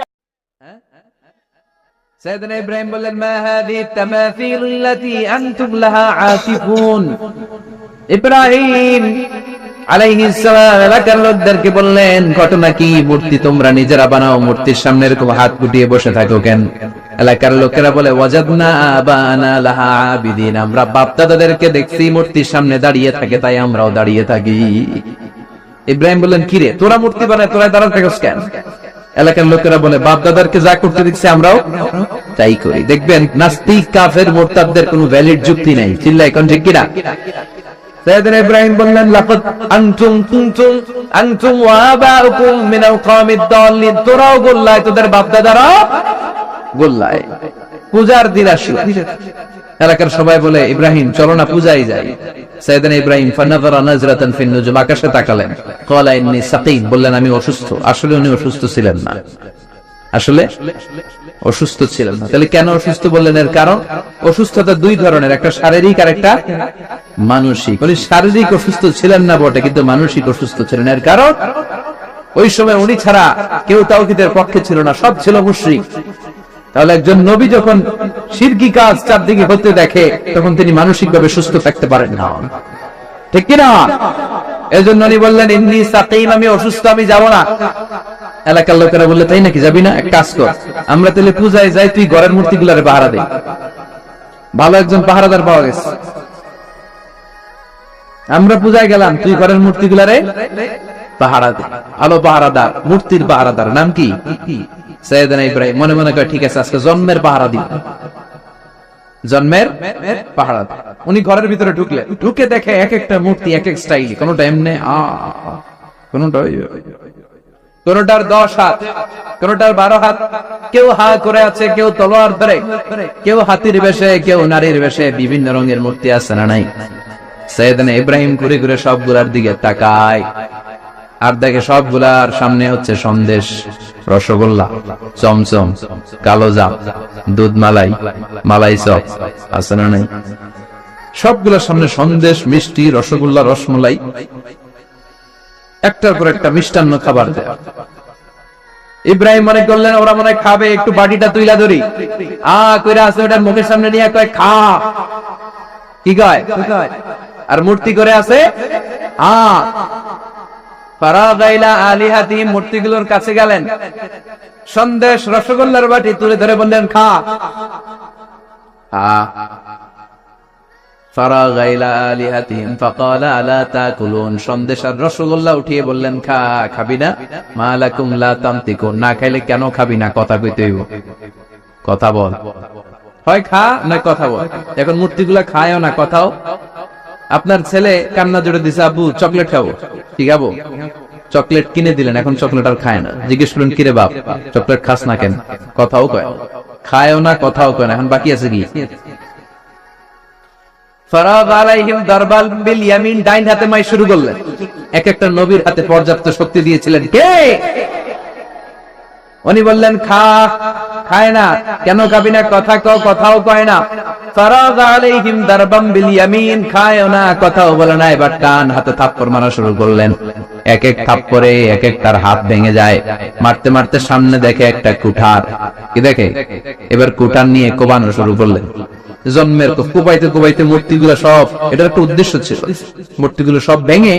সাইয়েদনা ইব্রাহিম বললেন মা হাযিহি তামাথিল আল্লাতী আনতুম লাহা আকিফুন। ইব্রাহিম আলাইহিস সালাম এলাকার লোকদেরকে বললেন ঘটনা কি? মূর্তি তোমরা নিজেরা বানাও, মূর্তির সামনে এরকম হাত গুটিয়ে বসে থাকো কেন? এলাকার লোকেরা বলে ওয়াজাদনা আবানা লাহা আবিদিন। আমরা বাপ দাদাদেরকে দেখছি মূর্তির সামনে দাঁড়িয়ে থাকে, তাই আমরাও দাঁড়িয়ে থাকি। ইব্রাহিম বললেন কি রে, তোরা মূর্তি বানায় তোরা দাঁড়াতে থাকিস কেন? এলাকার লোকেরা বলে বাপ দাদারকে যা করতে দেখছি আমরাও তাই করি। দেখবেন নাস্তিক কাফের মুরতাদদের কোনো ভ্যালিড যুক্তি নাই। চিল্লাই কোন ঠিক কিনা? সাইয়েদনা ইব্রাহিম বললেন লাকাদ আনতুম কুনতুম আনতুম ওয়া আবাউকুম মিনাল কওমিদ দাল্লিন। তোরাও গোল্লায়, তোদের বাপ দাদারাও গোল্লায়। পূজার দিন আসলো, এলাকার সবাই বলে ইব্রাহিম চলো না পূজায় যাই। সাইয়েদনা ইব্রাহিম ফানাযারা নাজরাতান ফিন নুজুম, আকাশে তাকালেন। ক্বালা ইন্নী সাকিম, বললেন আমি অসুস্থ। আসলে উনি অসুস্থ ছিলেন না, আসলে অসুস্থ ছিলেন না। তাহলে কেন অসুস্থ বললেন? এর কারণ অসুস্থতা দুই ধরনের, একটা শারীরিক আর একটা মানসিক। উনি শারীরিক অসুস্থ ছিলেন না বটে, কিন্তু মানসিক অসুস্থ ছিলেন। এর কারণ ওই সময় উনি ছাড়া কেউ তাওহীদের পক্ষে ছিল না, সব ছিল মুশরিক। তাহলে একজন নবী যখন শিরকি কাজ চারদিকে হতে দেখে, তখন তিনি মানসিকভাবে সুস্থ থাকতে পারেন না, ঠিক কিনা? এজন্য উনি বললেন ইন্নী সাকিম, আমি অসুস্থ, আমি যাব না। এলাকার লোকেরা বললে তাই নাকি, যাবি না? এক কাজ কর, আমরা তাহলে পূজায় যাই, তুই ঘরের মূর্তিগুলারে পাহারা দে। ভালো একজন পাহারাদার পাওয়া গেছে, আমরা পূজায় গেলাম, তুই ঘরের মূর্তিগুলারে পাহারা দে। ভালো পাহারাদার, মূর্তির পাহারাদার, নাম কি? সাইয়েদনা ইব্রাহিম মনে মনে করে ঠিক আছে আজকে জন্মের পাহারা দিব, জন্মের পাহারা। উনি ঘরের ভিতরে ঢুকলেন, ঢুকে দেখে এক একটা মূর্তি এক এক স্টাইল, কোনটা এমনি কোনটা কোনটার 10 হাত, কোনটার 12 হাত। কেউ হা করে আছে, কেউ তলোয়ার ধরে, কেউ হাতির বেশে, কেউ নারীর বেশে, বিভিন্ন রঙের মূর্তি আছে না নাই? সাইয়েদনা ইব্রাহিম ঘুরে ঘুরে সবগুলার দিকে তাকায় আর দেখে সবগুলার সামনে হচ্ছে সন্দেশ, রসগোল্লা, চমচম, কালোজাম, দুধ মালাই, মালাই চপ আছে না নাই? সবগুলোর সামনে সন্দেশ, মিষ্টি, রসগোল্লা, রসমলাই, একটার পর একটা মিষ্টান্ন খাবার দেয়। ইব্রাহিম মনে করলেন ওরা মনে খাবে, একটু বাটিটা তুইলা ধরি, কইরা আছে ওটা মুখের সামনে নিয়ে কয় খা, কি কয়, আর মূর্তি করে আছে ফারাগাইলা আলিহাতিহিম, মূর্তিগুলোর কাছে গেলেন, সন্দেশ, রসগোল্লার বাটি তুলে ধরে বললেন খা। ফারাগাইলা আলিহাতিহিম ফাকালা আলা তাকুলুন, সন্দেশ আর রসগোল্লা উঠিয়ে বললেন খা, খাবি না? মালাকুম লা তামতিকুন, না খাইলে কেন খাবি না? কথা কইতে হইব, কথা বল, হয় খা না কথা বল। এখন মূর্তিগুলা খায়ও না, কথাও। আপনার ছেলে কান্না জোরে দিছে, আব্বু চকলেট খাবো, কি খাবো? চকলেট কিনে দিলেন, এখন চকলেট আর খায় না। জিজ্ঞেস করলেন কিরে বাপ, চকলেট খাস না কেন? কথাও কয়, খায়ও না, কথাও কয় না। এখন বাকি আছে কি? ফারাগ আলাইহিম দারবাল বিল ইয়ামিন, ডাইন হাতে মাই শুরু করলেন। এক একটা নবীর হাতে পর্যাপ্ত শক্তি দিয়েছিলেন কে? উনি বললেন খা, খায় না। কেন খাবি না? কথা কও, কথাও কয় না। ফারাগ আলাইহিম দারবাম বিল ইয়ামিন, খায়ও না, কথাও বলে না। এবার ডান হাতে থাপ্পড় মারা শুরু করলেন। এক এক থাপ্পড়ে এক একটার হাত ভেঙে যায়। মারতে মারতে সামনে দেখে একটা কুঠার, কি দেখে? এবার কুঠার নিয়ে কোবানো শুরু করলেন। জন্মের কুবাইতে কুবাইতে মূর্তিগুলো সব, এটার একটা উদ্দেশ্য ছিল, মূর্তিগুলো সব ভেঙে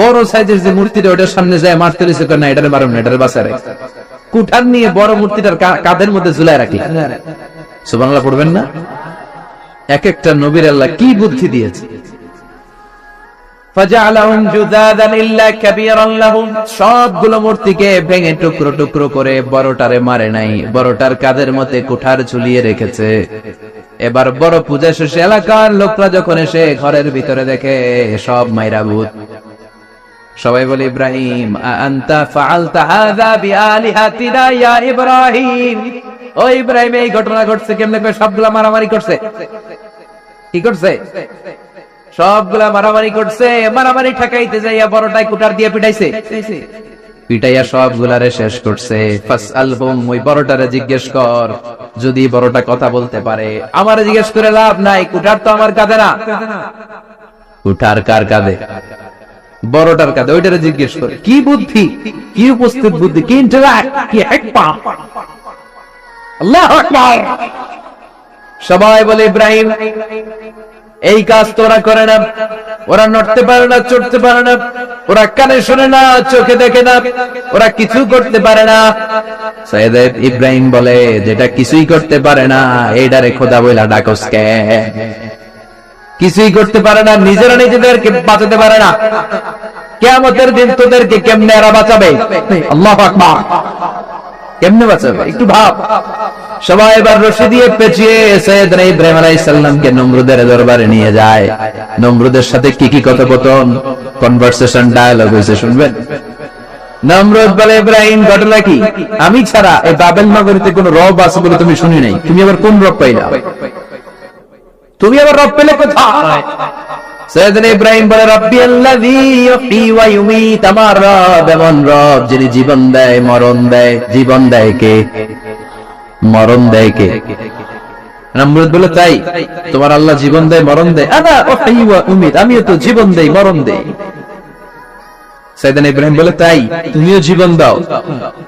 বড় সাইজের যে মূর্তিটা ওটার সামনে যায় মারতে রয়েছে, না এটারে মারুন, এটারে বাঁচারে। কুঠার নিয়ে বড় মূর্তিটার কাঁধের মধ্যে ঝুলায় রাখি। সুবহানাল্লাহ পড়বেন না? এক একটা নবীর আল্লাহ কি বুদ্ধি দিয়েছে। ফাজআলাহুম জুদাদান ইল্লা কাবীরান লাহুম, সবগুলো মূর্তিকে ভেঙে টুকরো টুকরো করে বড়টারে মারে নাই, বড়টার কাঁধের মধ্যে কুঠার ঝুলিয়ে রেখেছে। এবার বড় পূজা শেষে এলাকার লোকরা যখন এসে ঘরের ভিতরে দেখে সব মাইরা ভূত। সবাই বলে ইব্রাহিম আনতা ফাআলতা হাযা বিআলিহাতিনা ইয়া ইব্রাহিম, ও ইব্রাহিম এই ঘটনা ঘটছে কেমনে? করে সবগুলা মারামারি করছে। কি করছে? সবগুলা মারামারি করছে। মারামারি ঠেকাইতে যাইয়া বড়টাই কুঠার দিয়ে পিটাইছে, পিটাইয়া সবগুলারে শেষ করছে। ফাসআলহুম, ওই বড়টারে জিজ্ঞেস কর, যদি বড়টা কথা বলতে পারে। আমারে জিজ্ঞেস করে লাভ নাই, কুঠার তো আমার কাঁধে না। কুঠার কার কাঁধে? বড়টার কাঁধে। ওইটারে জিজ্ঞেস করে। কি বুদ্ধি, কি উপস্থিত বুদ্ধি, কি ইন্টারঅ্যাক্ট, কি হিকমা! আল্লাহু আকবার। সবাই বলে ইব্রাহিম এই কাজ তোরা করে না, ওরা নড়তে পারে না, চড়তে পারে না, ওরা কানে শুনে না, চোখে দেখে না, ওরা কিছু করতে পারে না। সাইয়েদ ইব্রাহিম বলে যেটা কিছুই করতে পারে না এইটারে খোদা বইলা ডাকস কে? কিছুই করতে পারে না, নিজেরা নিজেদেরকে বাঁচাতে পারে না, কিয়ামতের দিন তোদেরকে কেমনে এরা বাঁচাবে? আল্লাহু আকবার। কেমনে বাঁচাবে একটু ভাব। সবাই এবার রশি দিয়ে পেঁচিয়ে সাইয়েদনা ইব্রাহিম আলাইহিস সালামকে নমরুদের দরবারে নিয়ে যায়। নমরুদের সাথে কি কি কথোপকথন, কনভারসেশন, ডায়ালগ হয়েছে শুনবেন। নমরুদ বলে ইব্রাহিম ঘটনা কি? আমি ছাড়া এই বাবেল নগরীতে কোন রব আছে বলে তুমি শুনি নাই, তুমি আবার কোন রব পাইলা? তুমি আবার রব পেলে কোথায়? সাইয়েদনা ইব্রাহিম বলে রব্বি আল্লাযী ইউহয়ী ওয়া ইউমীত, আমার রব এমন রব যিনি জীবন দেয় মরণ দেয়। জীবন দেয় কে? মরণ দেয় কে? নমরুদ বলে তাই তোমার আল্লাহ জীবন দেয় মরণ দেয়? আনা উহয়ী ওয়া উমীত, আমিও তো জীবন দেই মরণ দেই। সাইয়েদনা ইব্রাহিম বলে তাই তুমিও জীবন দাও,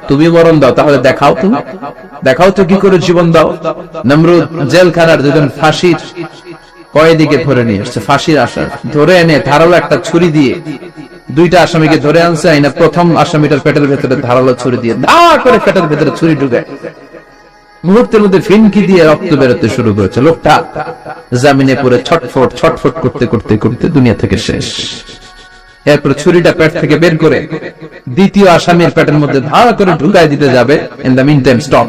তুমি মরণ দাও, তাহলে দেখাও তো, দেখাও তো কি করে জীবন দাও। নমরুদ জেলখানার দুজন ফাঁসির কয়েদিকে ধরে নিয়ে আসছে, ফাঁসির আসার ধরে এনে ধারালো একটা ছুরি দিয়ে দুইটা আসামিকে ধরে আনছে। আইনা প্রথম আসামিটার পেটের ভেতরে ধারালো ছুরি দিয়ে ধা করে পেটের ভেতরে ছুরি ঢুকায়, মুহূর্তের মধ্যে ফিনকি দিয়ে রক্ত বেরোতে শুরু করেছে। লোকটা জামিনে পড়ে ছটফট ছটফট করতে করতে করতে দুনিয়া থেকে শেষ। এরপর ছুরিটা পেট থেকে বের করে দ্বিতীয় আসামির পেটের মধ্যে ধা করে ঢুকায় দিতে যাবে। In the meantime stop,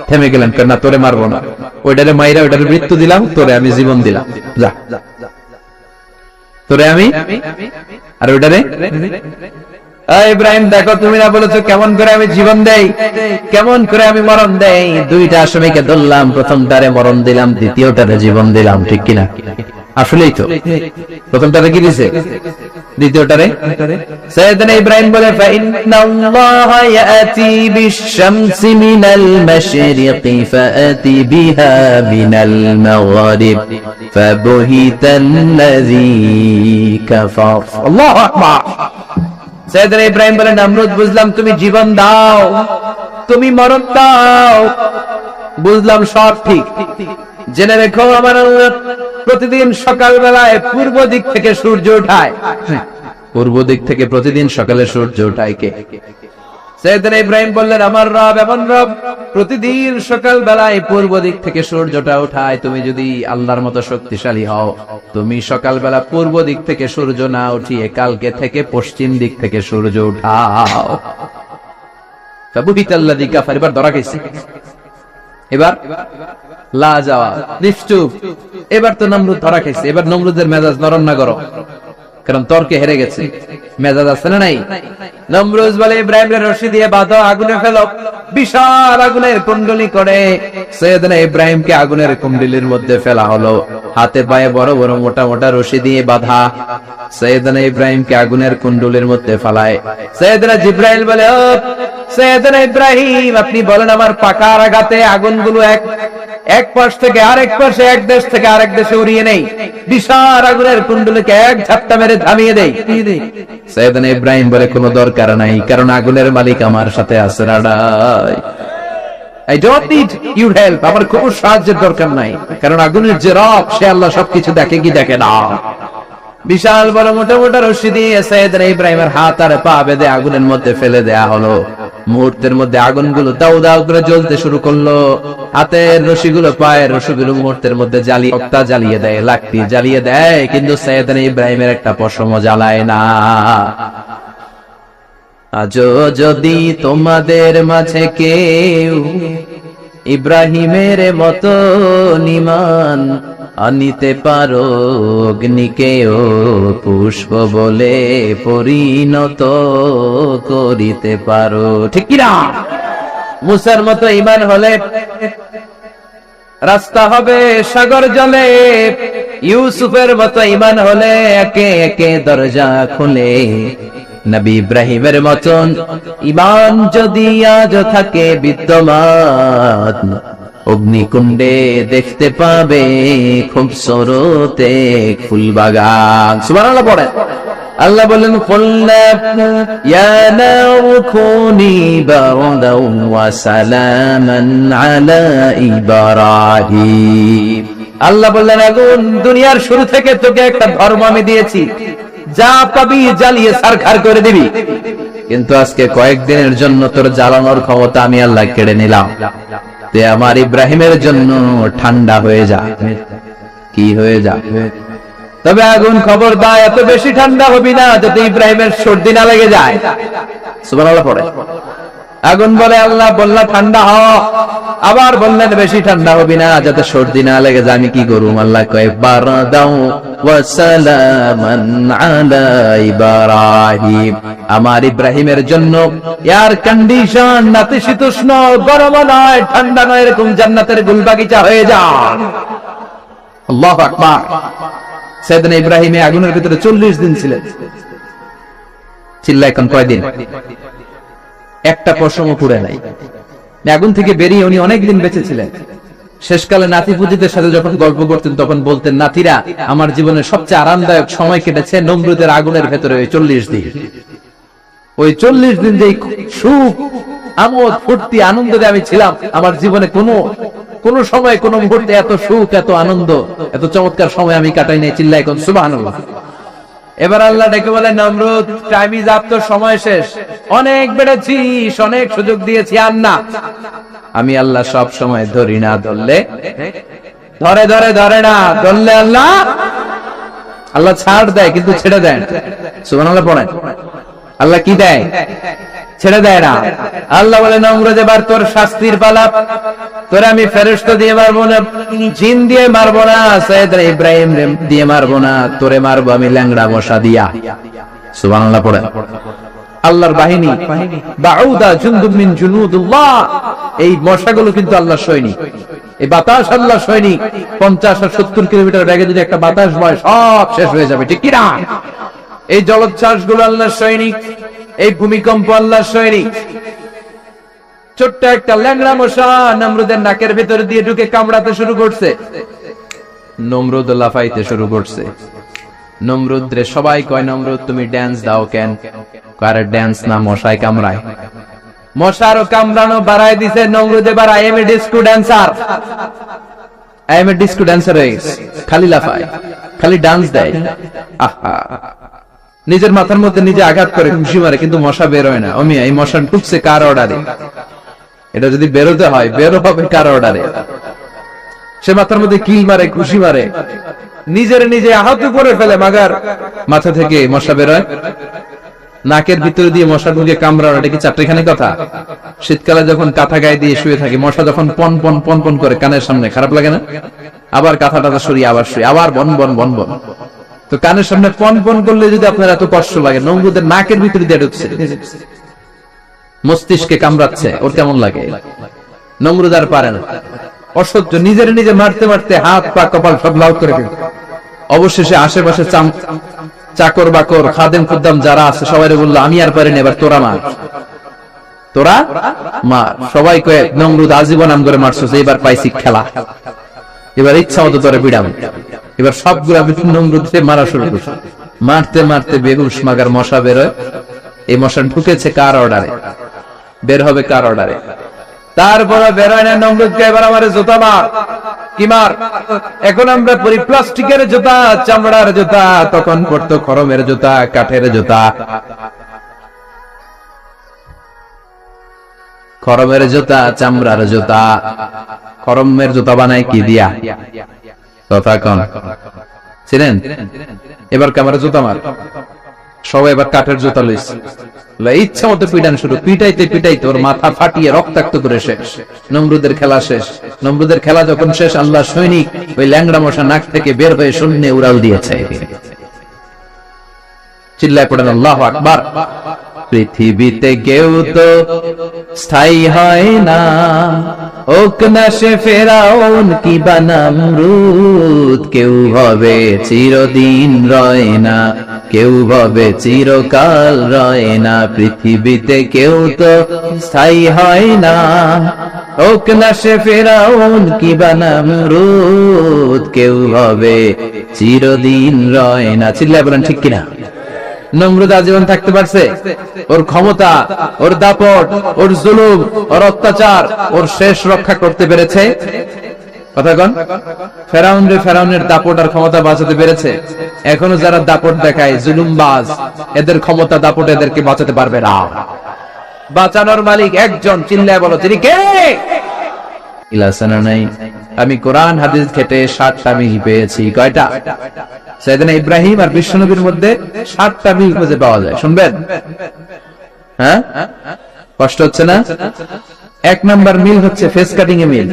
থেমে গেলেন, না তোরে মারবো না, ওইটারে মাইরা ওইটারে মৃত্যু দিলাম, তোরে আমি জীবন দিলাম, যা তোরে আমি, আর ওইটারে ইব্রাহিম দেখো, তুমি না বলেছো কেমন করে আমি জীবন দেই, কেমন করে আমি মরণ দেই? দুইটা আসামিকে ধরলাম, প্রথমটারে মরণ দিলাম, দ্বিতীয়টারে জীবন দিলাম, ঠিক কিনা? আসলেই তো প্রথমটারে কি দিছে, দ্বিতীয়টারে? সাইয়েদনা ইব্রাহিম বলে ফাইন্নাল্লাহা ইয়াতি বিশ-শামসি মিনাল মাশরিকি ফাআতি বিহা মিনাল মাগরিব ফাবুহিতাল্লাযী কাফার। আল্লাহু আকবার। সাইয়েদনা ইব্রাহিম বলে, নমরুদ বুঝলাম তুমি জীবন দাও, তুমি মরণ দাও, বুঝলাম সব ঠিক। জেনে রেখো আমার আল্লাহ প্রতিদিন সকালবেলায় পূর্ব দিক থেকে সূর্য ওঠায়। পূর্ব দিক থেকে প্রতিদিন সকালে সূর্য ওঠায় কে? সাইয়েদনা ইব্রাহিম বললেন, আমার রব এমন রব প্রতিদিন সকাল বেলায় পূর্ব দিক থেকে সূর্যটা ওঠায়। তুমি যদি আল্লাহর মতো শক্তিশালী হও, তুমি সকালবেলা পূর্ব দিক থেকে সূর্য না উঠিয়ে কালকে থেকে পশ্চিম দিক থেকে সূর্য উঠাও। ফাবুহিতাল্লাযী কাফার। এবার ধরা গেছে, এবার লা যাওয়া নিশ্চুপ। এবার তো নমরুদ ধরা খাইছে। এবার নমরুদের মেজাজ নরম না গরম? কারণ তর্কে হেরে গেছে, মেজাজ আছে না নাই? নমরুদ বলে, ইব্রাহিম রে রশি দিয়ে বাঁধো, আগুনে ফেলো। বিশাল আগুনের কুণ্ডলী করে সাইয়েদনা ইব্রাহিমকে আগুনের কুণ্ডলীর মধ্যে ফেলা হলো। হাতে পায়ে বড় বড় মোটা মোটা রশি দিয়ে বাঁধা সাইয়েদনা ইব্রাহিমকে আগুনের কুণ্ডলীর মধ্যে ফেলায়। সাইয়েদনা জিবরাইল বলে, ও সাইয়েদনা ইব্রাহিম, আপনি বলেন আমার পাকার আঘাতে আগুনগুলো এক পাশ থেকে আরেক পাশে, এক দেশ থেকে আরেক দেশে উড়িয়ে নেই, বিশাল আগুনের কুণ্ডলীকে এক ঝাপটা মেরে থামিয়ে দেই। সাইয়েদনা ইব্রাহিম বলে, কোনো দরকার নাই, কারণ আগুনের মালিক আমার সাথে আছে। I don't need your help, আমার কোনো সাহায্যের দরকার নাই, কারণ আগুনের যে রব সে আল্লাহ সবকিছু দেখে কি দেখে না। বিশাল বড় মোটা মোটা রশি দিয়ে সাইয়েদনা ইব্রাহিমের হাত আর পা বেঁধে আগুনের মধ্যে ফেলে দেয়া হলো। মুহূর্তের মধ্যে আগুনগুলো দাউ দাউ করে জ্বলতে শুরু করলো। হাতের রশিগুলো, পায়ের রশিগুলো মুহূর্তের মধ্যে জ্বালিয়ে দেয়, লাকড়ি জ্বালিয়ে দেয়, কিন্তু সাইয়েদনা ইব্রাহিমের একটা পশমও জ্বালায় না। আজও যদি তোমাদের মাঝে কেউ ইব্রাহিমের মতো ঈমান আনিতে পারো, অগ্নিকেও পুষ্প বলে পরিণত করিতে পারো, ঠিক কিনা? মুসার মতো ঈমান হলে রাস্তা হবে সাগর জলে, ইউসুফের মতো ঈমান হলে একে একে দরজা খুলে। নবী ইব্রাহিমের মতন ঈমান যদি আজ থাকে বিদ্যমান, অগ্নিকুণ্ডে দেখতে পাবে খুবসুরত এক ফুলবাগান। সুবহানাল্লাহ পড়েন। আল্লাহ বলেন, কুল্লা ইয়া নারু কুনি বারদান ওয়া সালামান আলা ইব্রাহিম। আল্লাহ বললেন, আগুন, দুনিয়ার শুরু থেকে তোকে একটা ধর্ম আমি দিয়েছি, যা পাবি জ্বালিয়ে ছারখার করে দিবি, কিন্তু আজকে কয়েকদিনের জন্য তোর জ্বালানোর ক্ষমতা আমি আল্লাহ কেড়ে নিলাম। তে আমার ইব্রাহিমের জন্য ঠান্ডা হয়ে যা। কি হয়ে যা? তবে আগুন খবরদার এত বেশি ঠান্ডা হবি না যাতে ইব্রাহিমের সর্দি না লেগে যায়। সুবহানাল্লাহ পড়ে। আগুন বলে, আল্লাহ বললা ঠান্ডা হ, আবার বললেন বেশি ঠান্ডা হবি না যাতে সর্দি না লেগে যায়। আমি কি করুম? আল্লাহ কয়, বারদাও ওয়া সালামান আলা ইব্রাহিম, আমার ইব্রাহিমের জন্য এয়ার কন্ডিশন, নাতিশীতোষ্ণ, গরম নয় ঠান্ডা নয়, এরকম জান্নাতের গুলবাগিচা হয়ে যান। আল্লাহু আকবার। সাইয়েদনা ইব্রাহিম আগুনের ভিতরে 40 দিন ছিলেন। চিল্লায় কোন কয়দিন? একটা পশমও পুড়ে নাই। আগুন থেকে বেরিয়ে উনি অনেকদিন বেঁচে ছিলেন। শেষকালে নাতি পুতিদের সাথে যখন গল্প করতেন তখন বলতেন, নাতিরা, আমার জীবনের সবচেয়ে আরামদায়ক সময় কেটেছে নমরুদের আগুনের ভেতরে ওই 40 দিন। ওই 40 দিন যে সুখ, আমোদ, ফুর্তি, আনন্দে আমি ছিলাম, আমার জীবনে কোনো সময়, কোনো মুহূর্তে এত সুখ, এত আনন্দ, এত চমৎকার সময় আমি কাটাই নাই। চিল্লায় কোন সুবহানাল্লাহ। এবার আল্লাহ ডেকে বলে, নমরুদ, টাইম ইজ আপ, তোর সময় শেষ, অনেক বেড়েছিস, অনেক সুযোগ দিয়েছি, আর না। আমি আল্লাহ সব সময় ধরি না, ধরলে ধরে না, ধরলে আল্লাহ ছাড় দেয় কিন্তু ছেড়ে দেয় না। সুবহানাল্লাহ পড়েন। আল্লাহ কি দেয়? ছেড়ে দেয় না। আল্লাহ বলে, নমরুদ, এবার তোর শাস্তির পালা, তোরে আমি ফেরেশতা দিয়ে মারবো না, জিন দিয়ে মারবো না, সাইয়েদনা ইব্রাহিম দিয়ে মারবো না, তোরে মারবো আমি ল্যাংড়া মশা দিয়া। সুবহানাল্লাহ পড়ে। আল্লাহর বাহিনী, বাউদা জুনদুম মিন জুনুদুল্লাহ, এই মশাগুলো কিন্তু আল্লাহর সৈনিক। এই বাতাস আল্লাহর সৈনিক। 50 আর 70 কিলোমিটার বেগে যদি একটা বাতাস বয় সব শেষ হয়ে যাবে, ঠিক কি না? এই জলোচ্ছ্বাস গুলো আল্লাহর সৈনিক, এই ভূমিকম্প আল্লাহর সৈনিক। ছোট্ট একটা ল্যাংড়া মশা নমরুদের নাকের ভিতর দিয়ে ঢুকে কামড়াতে শুরু করছে। নমরুদ লাফাইতে শুরু করছে। নমরুদ রে সবাই কয়, নমরুদ তুমি ড্যান্স দাও কেন? কারে ড্যান্স না, মশায় কামড়ায়। মশারও কামড়ানো বাড়াই দিছে নমরুদ। এবার I M A disco dancer, I M A disco dancer হয়ে গেছে। খালি লাফায়, খালি ডান্স দেয়। আহা, নিজের মাথার মধ্যে নিজে আঘাত করে খুশি মারে, কিন্তু মশা বের হয় না। অমিয়া, এই মশা ঢুকছে কার অর্ডারে? এটা যদি বেরোতে হয়, বেরো হবে কার অর্ডারে? সে মাথার মধ্যে কিল মারে, খুশি মারে, নিজের নিজে আহত করে ফেলে, মাগার মাথা থেকে মশা বেরোয়। নাকের ভিতরে দিয়ে মশা ঢুকে কামড়ানো, এটা কি চারটেখানি কথা? শীতকালে যখন কাঁথা গায়ে দিয়ে শুয়ে থাকি, মশা যখন পন পন পন পন করে কানের সামনে, খারাপ লাগে না? আবার কাঁথা টাথা সরিয়ে আবার শুয়ে, আবার বন বন বন বন। তো কানের সামনে পন পন করলে যদি আপনার এত কষ্ট লাগে, নমরুদের নাকের ভিতরে দিয়ে ঢুকছে, মস্তিষ্কে কামড়াচ্ছে, ওর কেমন লাগে? নমরুদ আর পারে না, অসহ্য। নিজের নিজে মারতে মারতে হাত পা কপাল সব লাল করে ফেলে। অবশেষে আশেপাশে চাকর বাকর খাদেম খুদ্দাম যারা আছে সবাই বললো, আমি আর পারিনি, এবার তোরা মার, তোরা মার। সবাই কয়ে, নমরুদ আজীবন নাম করে মারছো, এবার পাইছি খেলা, এবার ইচ্ছা মতো তোরে বিড়াম। এবার সবগুলা নমরুদকে মারা শুরু করছে। মারতে মারতে বেহুশ মাগার মশা বেরোয়। এই মশা ঢুকেছে কার অর্ডারে? বের হবে কার অর্ডারে? তারপরে বেরোয় না নমরুদকে, এবার আমার জুতা মার। কি মার? এখন আমরা পরি প্লাস্টিকের জুতা, চামড়ার জুতা, তখন পড়তো খরমের জুতা, কাঠের জুতা। খরমের জুতা, চামড়ার জুতা। খরমের জুতা বানায় কি দিয়া? কথা কন, ছিলেন? এবার কামার জুতা মার। সবাই এবার কাঠের জুতা লইছে, ইচ্ছা মতো পিটান শুরু। পিটাইতে পিটাইতে ওর মাথা ফাটিয়ে রক্তাক্ত করে শেষ। নমরুদের খেলা শেষ। নমরুদের খেলা যখন শেষ, আল্লাহ সৈনিক ওই ল্যাংড়া মশা নাক থেকে বের হয়ে শূন্যে উড়াল দিয়েছে। চিল্লায় পড়েন আল্লাহু আকবার। পৃথিবীতে কেউ তো স্থায়ী হয় না, ওক না সে ফেরাউন কিবা নমরুদ। কেউ ভাবে চিরদিন রয় না, কেউ ভাবে চিরকাল রয় না। পৃথিবীতে কেউ তো স্থায়ী হয় না, ওক না সে ফেরাউন কিবা নমরুদ। কেউ ভাবে চিরদিন রয় না। চিল্লায় বলেন ঠিক কিনা? নমরুদ আজীবন থাকতে পারছে? ওর ক্ষমতা, ওর দাপট, ওর জুলুম, ওর অত্যাচার, ওর শেষ রক্ষা করতে পেরেছে? কথা কন। ফেরাউন রে ফেরাউনের দাপট আর ক্ষমতা বাঁচাতে পেরেছে? এখনো যারা দাপট দেখায়, জুলুমবাজ, এদের ক্ষমতা দাপট এদেরকে বাঁচাতে পারবে না। বাঁচানোর মালিক একজন। চিল্লায় বলো, তিনি কে? ইলাসানা নাই। আমি কোরআন হাদিস ঘেটে 60টা মিল পেয়েছি। কয়টা? সাইয়েদনা ইব্রাহিম আর বিশ্বনবীর মধ্যে 60টা মিল খুঁজে পাওয়া যায়। শুনবেন? হ্যাঁ, কষ্ট হচ্ছে না? 1 নাম্বার মিল হচ্ছে ফেস কাটিং এ মিল।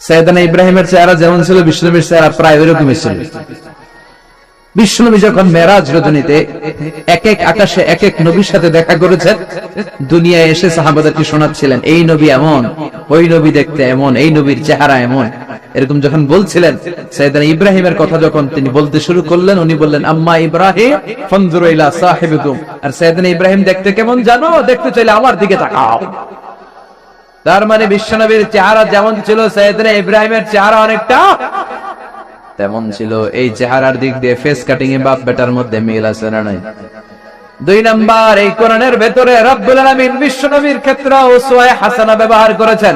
সাইয়েদনা ইব্রাহিমের চেহারা যেমন ছিল, বিশ্বনবীর চেহারা প্রায় ওইরকমই ছিল। বিশ্বনবী যখন মেরাজ রজনীতে এক এক আকাশে এক এক নবীর সাথে দেখা করেছেন, দুনিয়ায় এসে সাহাবাদেরকে শোনাচ্ছিলেন, এই নবী এমন, ওই নবী দেখতে এমন, এই নবীর চেহারা এমন। এরকম যখন বলছিলেন, সাইয়েদনা ইব্রাহিমের কথা যখন তিনি বলতে শুরু করলেন, উনি বললেন, আম্মা ইব্রাহিম ফানজুরু ইলা সাহিবিকুম। আর সাইয়েদনা ইব্রাহিম দেখতে কেমন জানো? দেখতে চাইলে আমার দিকে তাকাও। তার মানে বিশ্বনবীর চেহারা যেমন ছিল, সাইয়েদনা ইব্রাহিমের চেহারা অনেকটা তেমন ছিল। এই চেহারার দিক দিয়ে ফেস কাটিং এ বাপ বেটার মধ্যে মিল আছে না নাই? 2 নাম্বার, এই কোরআনের ভেতরে রব্বুল আলামিন বিশ্বনবীর ক্ষেত্রে উসওয়ায়ে হাসানা ব্যবহার করেছেন।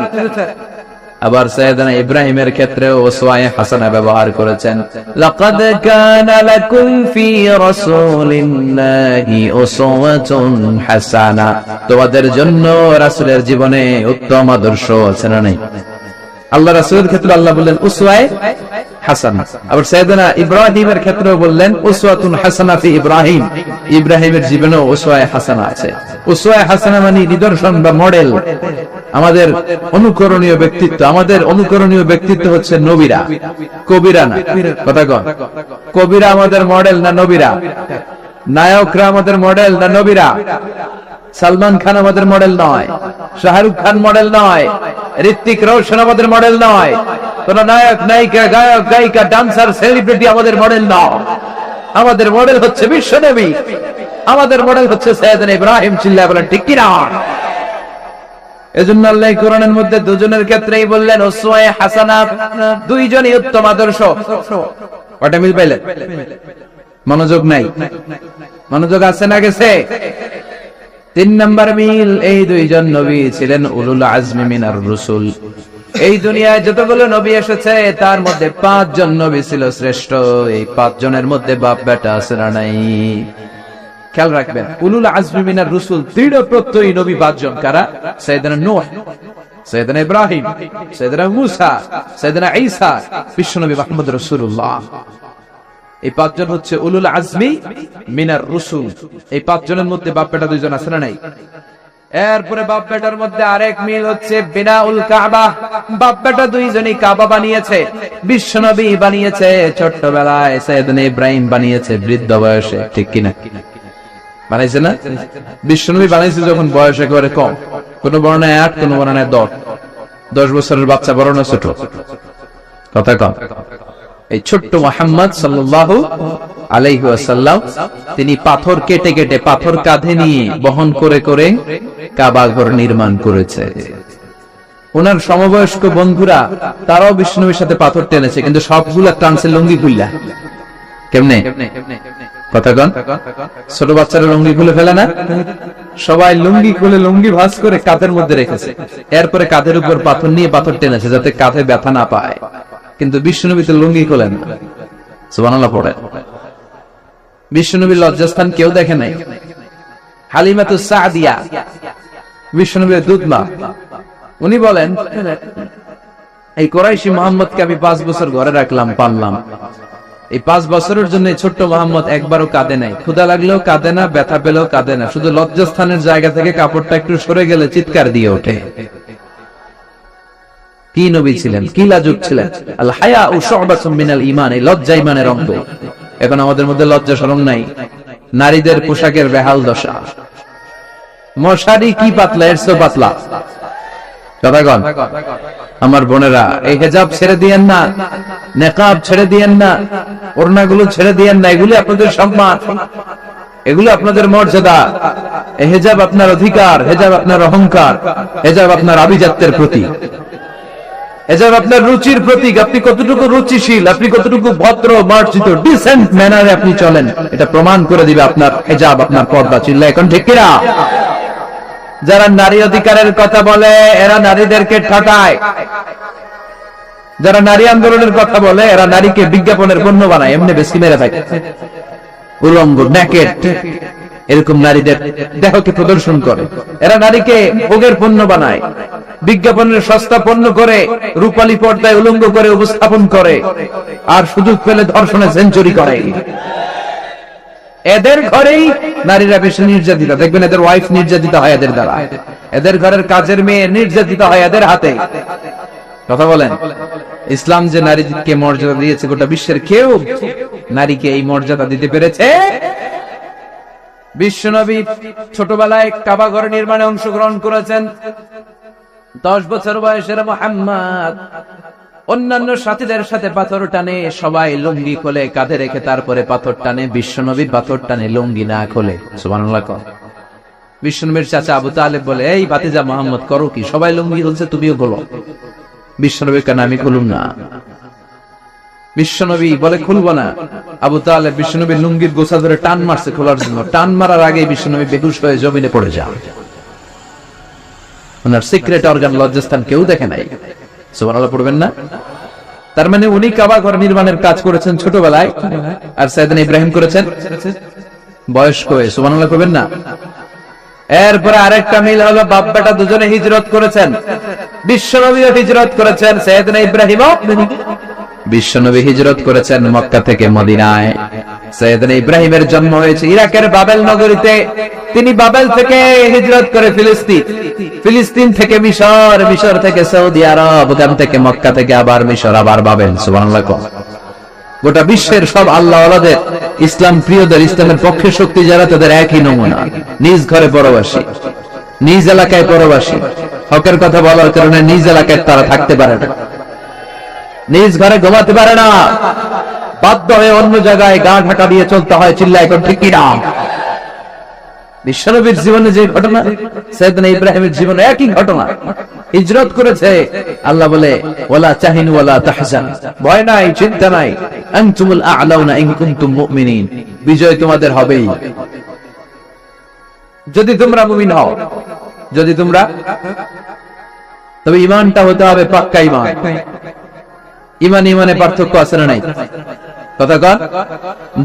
আবার সাইয়েদনা ইব্রাহিমের ক্ষেত্রে উসওয়ায়ে হাসানা ব্যবহার করেছেন। লাকাদ কানা লাকুম ফি রাসূলিল্লাহি উসওয়াতুন হাসানা। তোমাদের জন্য রাসূলের জীবনে উত্তম আদর্শ আছে না নাই? আল্লাহ রাসূলের ক্ষেত্রে আল্লাহ বললেন উসওয়ায়ে হাসানা। আবার সাইয়েদনা ইব্রাহিমের ক্ষেত্রেও বললেন উসওয়াতুন হাসানা ফি ইব্রাহিম। ইব্রাহিমের জীবনেও উসওয়ায়ে হাসানা আছে। উসওয়ায়ে হাসানা মানে নিদর্শন বা মডেল, আমাদের অনুকরণীয় ব্যক্তিত্ব। আমাদের অনুকরণীয় ব্যক্তিত্ব হচ্ছে নবীরা, কবিরা না। কথা কন, কবিরা আমাদের মডেল না নবীরা? নায়করা আমাদের মডেল না নবীরা? সালমান খান আমাদের মডেল নয়, শাহরুখ খান মডেল নয়, ঋত্বিক রোশন আমাদের মডেল নয়, কোন নায়ক নায়িকা গায়ক গায়িকা ডান্সার সেলিব্রিটি আমাদের মডেল নয়। আমাদের মডেল হচ্ছে বিশ্বনবী, আমাদের মডেল হচ্ছে সাইয়েদনা ইব্রাহিম। চিল্লায় বলেন ঠিক কি না? এজন্য আল্লাহ কোরআনের মধ্যে দুজনের ক্ষেত্রেই বললেন উসওয়ায়ে হাসানা, দুইজনই উত্তম আদর্শ। কয়টা মিল পাইলেন? মনোযোগ নাই, মনোযোগ আছে না গেছে? 3 নাম্বার মিল, এই দুইজন নবী ছিলেন উলুল আজমি মিনার রাসূল। এই দুনিয়ায় যতগুলো নবী এসেছে তার মধ্যে 5 জন নবী ছিল শ্রেষ্ঠ। এই 5 জনের মধ্যে বাপ বেটা আছে না নাই? খেয়াল রাখবেন, উলুল আজমি মিনার রাসূল দৃঢ় প্রত্যয়ী নবী 5 জন। কারা? সাইয়েদনা নূহ, সাইয়েদনা ইব্রাহিম, সাইয়েদনা মূসা, সাইয়েদনা ঈসা, বিশ্বনবী মুহাম্মদ রাসূলুল্লাহ। এই 5 জন হচ্ছে উলুল আজমি মিনার রাসূল। এই 5 জনের মধ্যে বাপ বেটা 2 জন আছে না নাই? এরপরে বাপ বেটার মধ্যে আরেক মিল হচ্ছে বিনাউল কাবা। বাপ বেটা 2 জনই কাবা বানিয়েছে। বিশ্বনবী বানিয়েছে ছোট্টবেলায়, সাইয়েদনা ইব্রাহিম বানিয়েছে বৃদ্ধ বয়সে। ঠিক কিনা? বানাইছে না? বিশ্বনবী বানাইছে যখন বয়স একেবারে কম, কোন বর্ণনায় 8, কোন বর্ণনায় 10 বছরের বাচ্চা, বড় না ছোট? কথা কম। এই ছোট্ট মুহাম্মদ সাল্লাল্লাহু আলাইহি ওয়াসাল্লাম তিনি পাথর কেটে কেটে, পাথর কাঁধে নিয়ে বহন করে করে কাবা ঘর নির্মাণ করেছে। ওনার সমবয়স্ক বন্ধুরা তারাও বিশ্বনবীর সাথে পাথর টেনেছে, কিন্তু সবগুলা টানছে লুঙ্গি খুললা। কেমনে? কথা কন। ছোট বাচ্চারা লুঙ্গি খুলে ফেলে না? সবাই লুঙ্গি খুলে লুঙ্গি ভাঁজ করে কাঁধের মধ্যে রেখেছে। এরপরে কাঁধের উপর পাথর নিয়ে পাথর টেনেছে যাতে কাঁধে ব্যথা না পায়। কিন্তু বিশ্বনবী তো লুঙ্গি খোলেন। সুবহানাল্লাহ পড়ে। বিশ্বনবীর লজ্জাস্থান কেউ দেখে নাই। হালিমাতুস সাদিয়া বিশ্বনবীর দুধমা, উনি বলেন এই কুরাইশি মুহাম্মদকে আমি 5 বছর ঘরে রাখলাম, পাললাম। এই 5 বছরের জন্য ছোট্ট মুহাম্মদ একবারও কাঁদে নাই, ক্ষুধা লাগলেও কাঁদে না, ব্যথা পেলেও কাঁদে না। শুধু লজ্জাস্থানের জায়গা থেকে কাপড়টা একটু সরে গেলে চিৎকার দিয়ে ওঠে। কি নবী ছিলেন, কি লাজুক ছিলেন। আল হায়াউ শু'বাতুম মিনাল ঈমান, এই লজ্জা ঈমানের অঙ্গ। এখন আমাদের মধ্যে লজ্জা শরম নাই। নারীদের পোশাকের বেহাল দশা। মশারি কি পাতলা, এর চেয়ে পাতলা। কথাগণ আমার বোনেরা, এই হিজাব ছেড়ে দিয়েন না, নেকাব ছেড়ে দিয়েন না, ওড়নাগুলো ছেড়ে দিয়েন না। এগুলি আপনাদের সম্মান, এগুলো আপনাদের মর্যাদা। এই হিজাব আপনার অধিকার, হিজাব আপনার অহংকার, হিজাব আপনার আভিজাত্যের প্রতীক, হিজাব আপনার রুচির প্রতীক। আপনি কতটুকু রুচিশীল, আপনি কতটুকু ভদ্র, মার্জিত, ডিসেন্ট ম্যানারে আপনি চলেন, এটা প্রমাণ করে দিবে আপনার হিজাব, আপনার পর্দা। চিল্লা এখন ঠিক কিনা? যারা নারী অধিকারের কথা বলে এরা নারীদেরকে ঠকায়। যারা নারী আন্দোলনের কথা বলে এরা নারীকে বিজ্ঞাপনের পণ্য বানায়, এমনি বেশি মেরে থাকে। উলঙ্গ, নেকেড, এরকম নারীদের দেহকে প্রদর্শন করে। এরা নারীকে ভোগের পণ্য বানায়, বিজ্ঞাপনের সস্তা পণ্য করে রূপালী পর্দায় উলঙ্গ করে উপস্থাপন করে, আর সুযোগ পেলে ধর্ষণে সেঞ্চুরি করে। এদের ঘরেই নারীরা বেশি নির্যাতিত। দেখবেন এদের ওয়াইফ নির্যাতিত হয় এদের দ্বারা, এদের ঘরের কাজের মেয়ে নির্যাতিত হয় এদের হাতে। কথা বলেন, ইসলাম যে নারীকে মর্যাদা দিয়েছে, গোটা বিশ্বের কেউ নারীকে এই মর্যাদা দিতে পেরেছে? বিশ্বনবী ছোটবেলায় কাবা ঘর নির্মাণে অংশগ্রহণ করেছেন। 10 বছর বয়সের মুহাম্মদ অন্যান্য সাথীদের সাথে পাথর টানে, সবাই লুঙ্গি খোলে কাঁধে রেখে, তারপরে পাথর টানে। বিশ্বনবী পাথর টানে লুঙ্গি না খোলে। সুবহানাল্লাহ। বিশ্বনবীর চাচা আবু তালেব বলে, এই ভাতিজা মুহাম্মদ করো কি? সবাই লুঙ্গি খুলছে, তুমিও খোলো। বিশ্বনবী কেন? আমি খুলুম না। বিশ্বনবী বলে খুলবো না। আবু তালেব বিশ্বনবীর লুঙ্গির গোছা ধরে টান মারছে খোলার জন্য। টান মারার আগে বিশ্বনবী বেহুশ হয়ে জমিনে পড়ে যান। ওনার সিক্রেট অর্গান, লজ্জাস্থান কেউ দেখে নাই। সুবহানাল্লাহ পড়বেন না? তার মানে উনি কাবা ঘর নির্মাণের কাজ করেছেন ছোটবেলায়, আর সাইয়েদনা ইব্রাহিম করেছেন বয়স্ক হয়ে। সুবহানাল্লাহ পড়বেন না? এরপরে আরেকটা মিল হলো, বাপ বেটা দুজনে হিজরত করেছেন। বিশ্বনবীও হিজরত করেছেন, সাইয়েদনা ইব্রাহিমও। বিশ্বনবী হিজরত করেছেন মক্কা থেকে মদিনায়। সাইয়েদনা ইব্রাহিমের জন্ম হয়েছে ইরাকের বাবেল নগরীতে। তিনি বাবেল থেকে হিজরত করে ফিলিস্তিন, ফিলিস্তিন থেকে মিশর, মিশর থেকে সৌদি আরব, ওখান থেকে মক্কা থেকে আবার মিশর, আবার বাবেল। সুবহানাল্লাহ। গোটা বিশ্বের সব আল্লাহওয়ালাদের, ইসলাম প্রিয়দের, ইসলামের পক্ষে শক্তি যারা, তাদের একই নমুনা। নিজ ঘরে পরবাসী, নিজ এলাকায় পরবাসী। হকের কথা বলার কারণে নিজ এলাকায় তারা থাকতে পারে না, নিজ ঘরে ঘুমাতে পারে না, বাধ্য হয়ে অন্য জায়গায় গা ঢাকা দিয়ে চলতে হয়। চিল্লায় এখন ঠিক কিনা? বিশ্বনবীর জীবনে যে ঘটনা, সাইয়েদনা ইব্রাহিমের জীবনে একই ঘটনা। হিজরত করেছে, আল্লাহ বলে ওয়ালা তাহিনু ওয়ালা তাহজানু, ভয় নাই, চিন্তা নাই, আনতুমুল আ'লাউনা ইন কুনতুম মুমিনিন, বিজয় তোমাদের হবেই যদি তোমরা মুমিন হও। যদি তোমরা, তবে ঈমানটা হতে হবে পাক্কা ঈমান। ঈমান ঈমানে পার্থক্য আছে না নাই? কথা কন।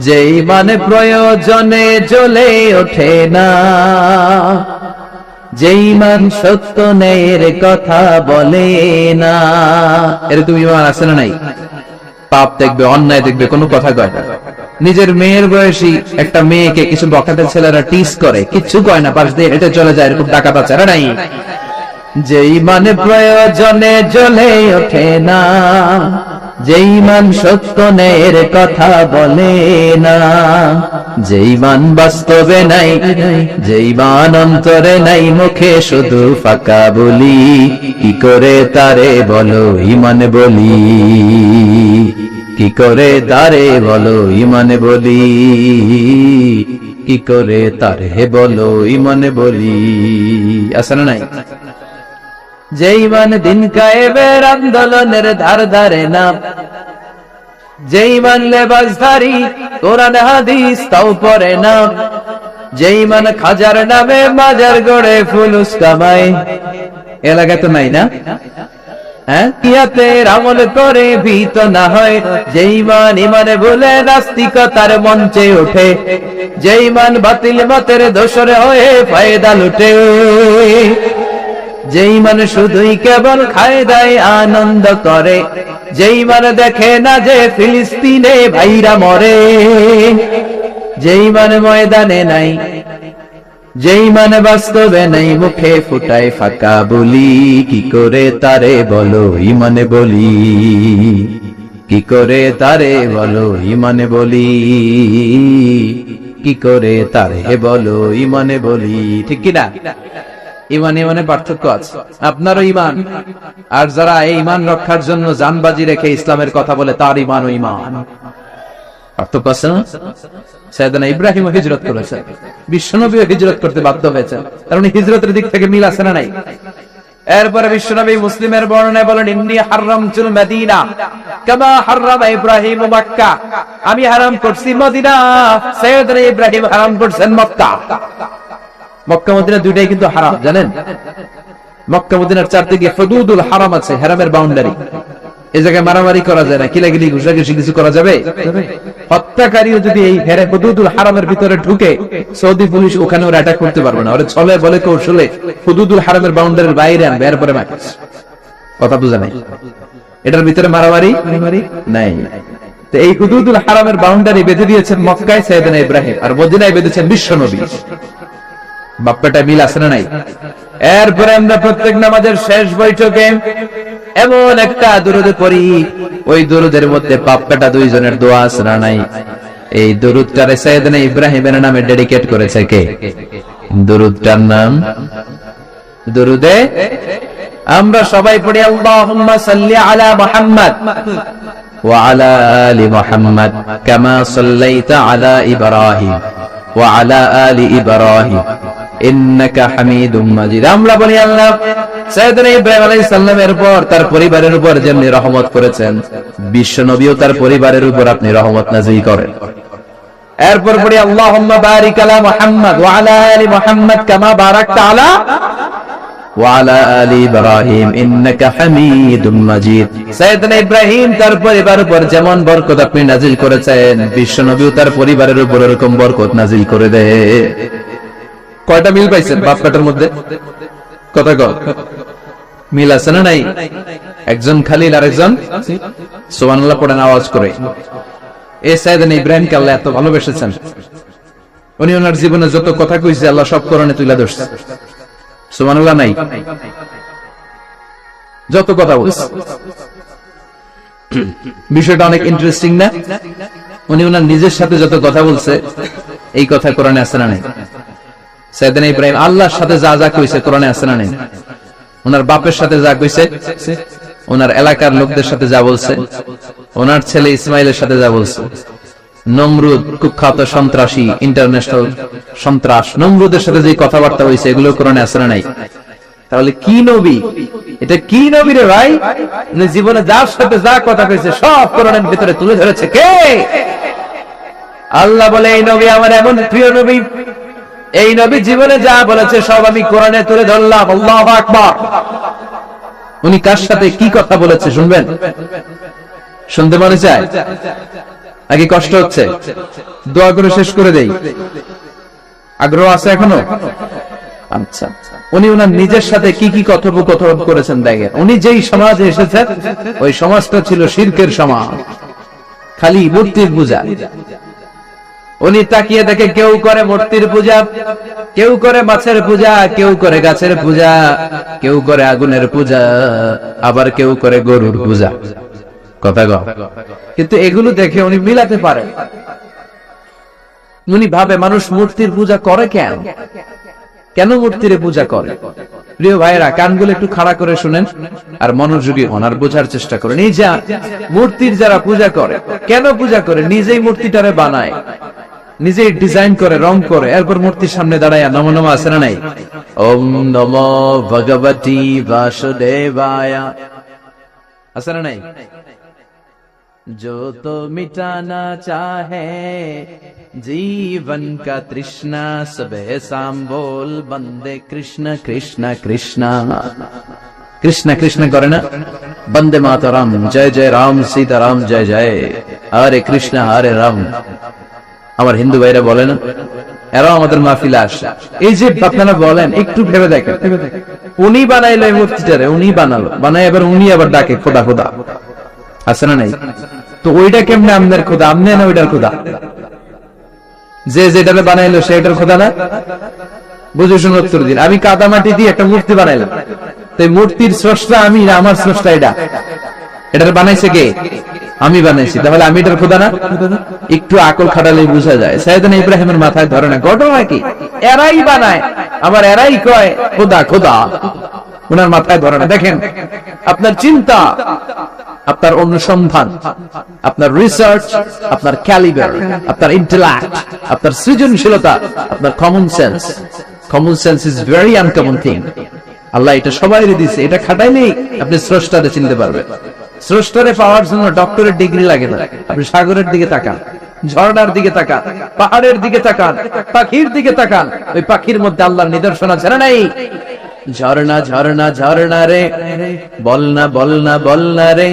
যে ঈমানে প্রয়োজনে জ্বলে ওঠে না, যে ঈমান সত্য ন্যায়ের কথা বলে না, এরকম ঈমান আছে না নাই? পাপ দেখবে, অন্যায় দেখবে, কোনো কথা কয় না। নিজের মেয়ের বয়সী একটা মেয়েকে কিছু বখাটে ছেলেরা টিস করে, কিচ্ছু কয় না, পাশ দিয়ে হেঁটে চলে যায়, এরকম ডাকাত আছে না নাই? যে ঈমানে প্রয়োজনে জ্বলে ওঠে না, যে ঈমান সত্য ন্যায়ের কথা বলে না, যে ঈমান বাস্তবে নাই, যে ঈমান অন্তরে নাই, মুখে শুধু ফাঁকা বলি, কি করে তারে বলো ঈমান বলি, কি করে তারে বলো ঈমান বলি, কি করে তারে বলো ঈমান বলি। আছে না নাই? যে ঈমান দিন কায়েমের আন্দোলনের ধার ধারে না, যে ঈমান লেবাসধারী কোরআন হাদিস তাও পড়ে না, যে ঈমান খাজার নামে মাজার গড়ে ফুলুস কামায়। এলাকা তো নাই না? হ্যাঁ, ইয়াতের আমল করে ভীত না হয়, যে ঈমান ঈমানে ভুলে নাস্তিকতার মঞ্চে ওঠে, যে ঈমান বাতিল মতের দোসরে হয়ে ফায়দা লুটে, যে ঈমান শুধুই কেবল খায় দায় আনন্দ করে, যে ঈমান দেখে না যে ফিলিস্তিনে ভাইরা মরে, যে ঈমান ময়দানে নাই, যে ঈমান বাস্তবে নাই, মুখে ফুটায় ফাঁকা বলি, কি করে তারে বলো ঈমান বলি, কি করে তারে বলো ঈমান বলি, কি করে তারে বলো ঈমান বলি। ঠিক কিনা? ঈমান ঈমানে পার্থক্য আছে। আপনারও ঈমান, আর যারা এই ঈমান রক্ষার জন্য জানবাজি রেখে ইসলামের কথা বলে, তার ঈমান ও ঈমান পার্থক্য আছে না? সাইয়েদনা ইব্রাহিম হিজরত করেছেন, বিশ্বনবীও হিজরত করতে বাধ্য হয়েছেন, কারণ হিজরতের দিক থেকে মিল আছে না নাই? এরপরে বিশ্বনবী মুসলিমের বর্ণনায় বলেন, ইন্নী হারামতুল মদিনা কামা হারামা ইব্রাহিম মক্কা, আমি হারাম করছি মদিনা, সাইয়েদনা ইব্রাহিম হারাম করছেন মক্কা। মক্কা মদিনা দুইটাই কিন্তু হারাম, জানেন? মক্কা মদিনার চারদিকে হুদুদুল হারাম আছে, হারামের বাউন্ডারি। এই জায়গায় মারামারি করা যায় না, কিলাগিলি ঘুষাঘুষি কিছু করা যাবে? হত্যাকারীও যদি এই হুদুদুল হারামের ভিতরে ঢুকে, সৌদি পুলিশ ওখানে ওরা অ্যাটাক করতে পারবে না। ওরা ছলে বলে কৌশলে হুদুদুল হারামের বাউন্ডারির বাইরে আনবে, এরপরে মারিস। কথা বুঝা নাই? এটার ভিতরে মারামারি নাই। তো এই হুদুদুল হারামের বাউন্ডারি বেঁধে দিয়েছেন মক্কায় সাইয়েদনা ইব্রাহিম, আর মদিনায় বেঁধেছেন বিশ্বনবী। বাপ্পাটা মিল আছে না নাই? এরপরে আমরা প্রত্যেক নামাজের শেষ বৈঠকে এমন একটা দুরুদ পড়ি, ওই দুরুদের মধ্যে বাপ্পাটা দুইজনের দোয়া আছে না নাই? এই দুরুদটারে সাইয়েদনা ইব্রাহিমের নামে ডেডিকেট করেছে কে? দুরুদটার নাম দুরুদে আমরা সবাই পড়ি, আল্লাহুম্মা সাল্লি আলা মুহাম্মাদ ওয়া আলা আলি মুহাম্মাদ কামা সাল্লাইতা আলা ইব্রাহিম ওয়া আলা আলি ইব্রাহিম ইন্নাকা হামিদুম মাজিদ। আমরা বলি, আল্লাহ সাইয়েদনা ইব্রাহিম আলাইহিস সালামের উপর, তার পরিবারের উপর যেমনি রহমত করেছেন, বিশ্ব নবীও তার পরিবারের উপর আপনি রহমত নাযিল করেন। এরপর পড়ি, আল্লাহুম্মা বারিক আলা মুহাম্মাদ ওয়া আলা আলি মুহাম্মাদ কামা বারাকতা আলা ওয়া আলা আলি ইব্রাহিম ইন্নাকা হামিদুম মাজিদ। সাইয়েদনা ইব্রাহিম তার পরিবারের উপর যেমন বরকত আপনি নাযিল করেছেন, বিশ্ব নবীও তার পরিবারের উপর এরকম বরকত নাযিল করে দেয়। কয়টা মিল পাইছেন বাপকাটার মধ্যে? কথা কও, মিল আছে না নাই? একজন খালিল আর একজন সুবহানাল্লাহ পড়েন আওয়াজ করে। এই সাইয়েদনা ইব্রাহিমকে আল্লাহ এত ভালোবেসেছেন, উনি ওনার জীবনে যত কথা কইছে আল্লাহ সব কোরআনে তুলে ধরছে। সুবহানাল্লাহ নাই? যত কথা বলছে বিষয়টা অনেক ইন্টারেস্টিং না? উনি ওনার নিজের সাথে যত কথা বলছে এই কথা কোরআনে আছে না নেই? সাইয়েদনা ইব্রাহিম আল্লাহর সাথে যা যা কইছে কোরআনে আছে না নেই? ওনার বাপের সাথে যা কইছে, ওনার এলাকার লোকদের সাথে যা বলছে, ওনার ছেলে ইসমাইলের সাথে যা বলছে, নমরুদ কুখ্যাত সন্ত্রাসী, ইন্টারন্যাশনাল সন্ত্রাস, নমরুদের সাথে যে কথাবার্তা হয়েছে এগুলো কোরআনে আছে না নাই? তাহলে কি নবী? এটা কি নবী রে ভাই? জীবনে যার সাথে যা কথা কইছে সব কোরআনের ভিতরে তুলে ধরেছে কে? আল্লাহ বলে এই নবী আমার এমন প্রিয় নবী, এই নবী জীবনে যা বলেছে সব আমি কোরআনে তুলে ধরলাম। আল্লাহু আকবার। উনি কার সাথে কি কথা বলেছে শুনবেন? শুনতে মনে চায় নাকি কষ্ট হচ্ছে? দোয়া করে শেষ করে দেই। আগ্রহ আছে এখনো? আচ্ছা, উনি ওনার নিজের সাথে কি কি কথোপকথন করেছেন দেখেন। উনি যেই সমাজে এসেছেন ওই সমাজটা ছিল শিরকের সমাজ, খালি মূর্তির পূজা। উনি তাকিয়ে দেখে কেউ করে মূর্তির পূজা, কেউ করে মাছের পূজা, কেউ করে গাছের পূজা, কেউ করে আগুনের পূজা, আবার কেউ করে গরুর পূজা। কথা গো। কিন্তু এগুলো দেখে উনি মিলাতে পারেন। উনি ভাবে মানুষ মূর্তির পূজা করে কেন? কেন মূর্তির পূজা করে? প্রিয় ভাইরা, কানগুলো একটু খাড়া করে শুনেন আর মনোযোগী হন আর বোঝার চেষ্টা করেন। এই যা মূর্তির যারা পূজা করে, কেন পূজা করে? নিজেই মূর্তিটারে বানায়, নিজেই ডিজাইন করে, রং করে, এরপর মূর্তির সামনে দাঁড়ায় নমো নমো আছে না নাই? ওম নমো ভগবতী বাসুদেবায় আছে না নাই? जो तो मिटाना चाहे जीवन का तृष्णा, सुबह शाम बोल बंदे कृष्ण कृष्ण कृष्ण। कृष्ण कृष्ण करे ना, बंदे मातरम, जय जय राम सीताराम जय जय, हरे कृष्ण हरे राम। আমার হিন্দু ভাইরা বলে না, এরাও আমাদের মাহফিলে আসে। এই যে আপনারা বলেন, একটু ভেবে দেখেন, উনি বানাইলো এই মূর্তিটারে, উনি বানালো, বানাই এবার উনি আবার ডাকে খোদা খোদা, আছে না নাই? তো ওইটা কেমনে আমনের খোদা? আমনে না ওইটার খোদা? যে যেটারে বানাইলো সেটার খোদা না? বুঝে শুনে উত্তর দিন। আমি কাদা মাটি দিয়ে একটা মূর্তি বানাইলাম, তো এই মূর্তির স্রষ্টা আমি না আমার স্রষ্টা এটা? এটার বানাইছে কে? আমি বানাইছি, তাহলে আমি এটার খোদা না? একটু আকল খাটালেই বোঝা যায়। সাইয়েদনা ইব্রাহিমের মাথায় ধরে না। ঘটনা কি? এরাই বানায় আবার এরাই কয় খোদা খোদা, ওনার মাথায় ধরে না। দেখেন, আপনার চিন্তা, আপনার অনুসন্ধান, আপনার রিসার্চ, আপনার ক্যালিবার, আপনার ইন্টেলেক্ট, আপনার সৃজনশীলতা, আপনার common sense. Common sense is very uncommon thing. Allah এটা সবাই দিয়েছে, এটা খাটাইলেই আপনি স্রষ্টারে চিনতে পারবেন। স্রষ্টারে পাওয়ার জন্য ডক্টরের ডিগ্রি লাগে না। আপনি সাগরের দিকে তাকান, ঝর্ণার দিকে তাকান, পাহাড়ের দিকে তাকান, পাখির দিকে তাকান, ওই পাখির মধ্যে আল্লাহর নিদর্শন আছে না নাই? ঝর্ণা ঝর্ণা ঝর্ণা রে, বলনা বলনা বলনা রে,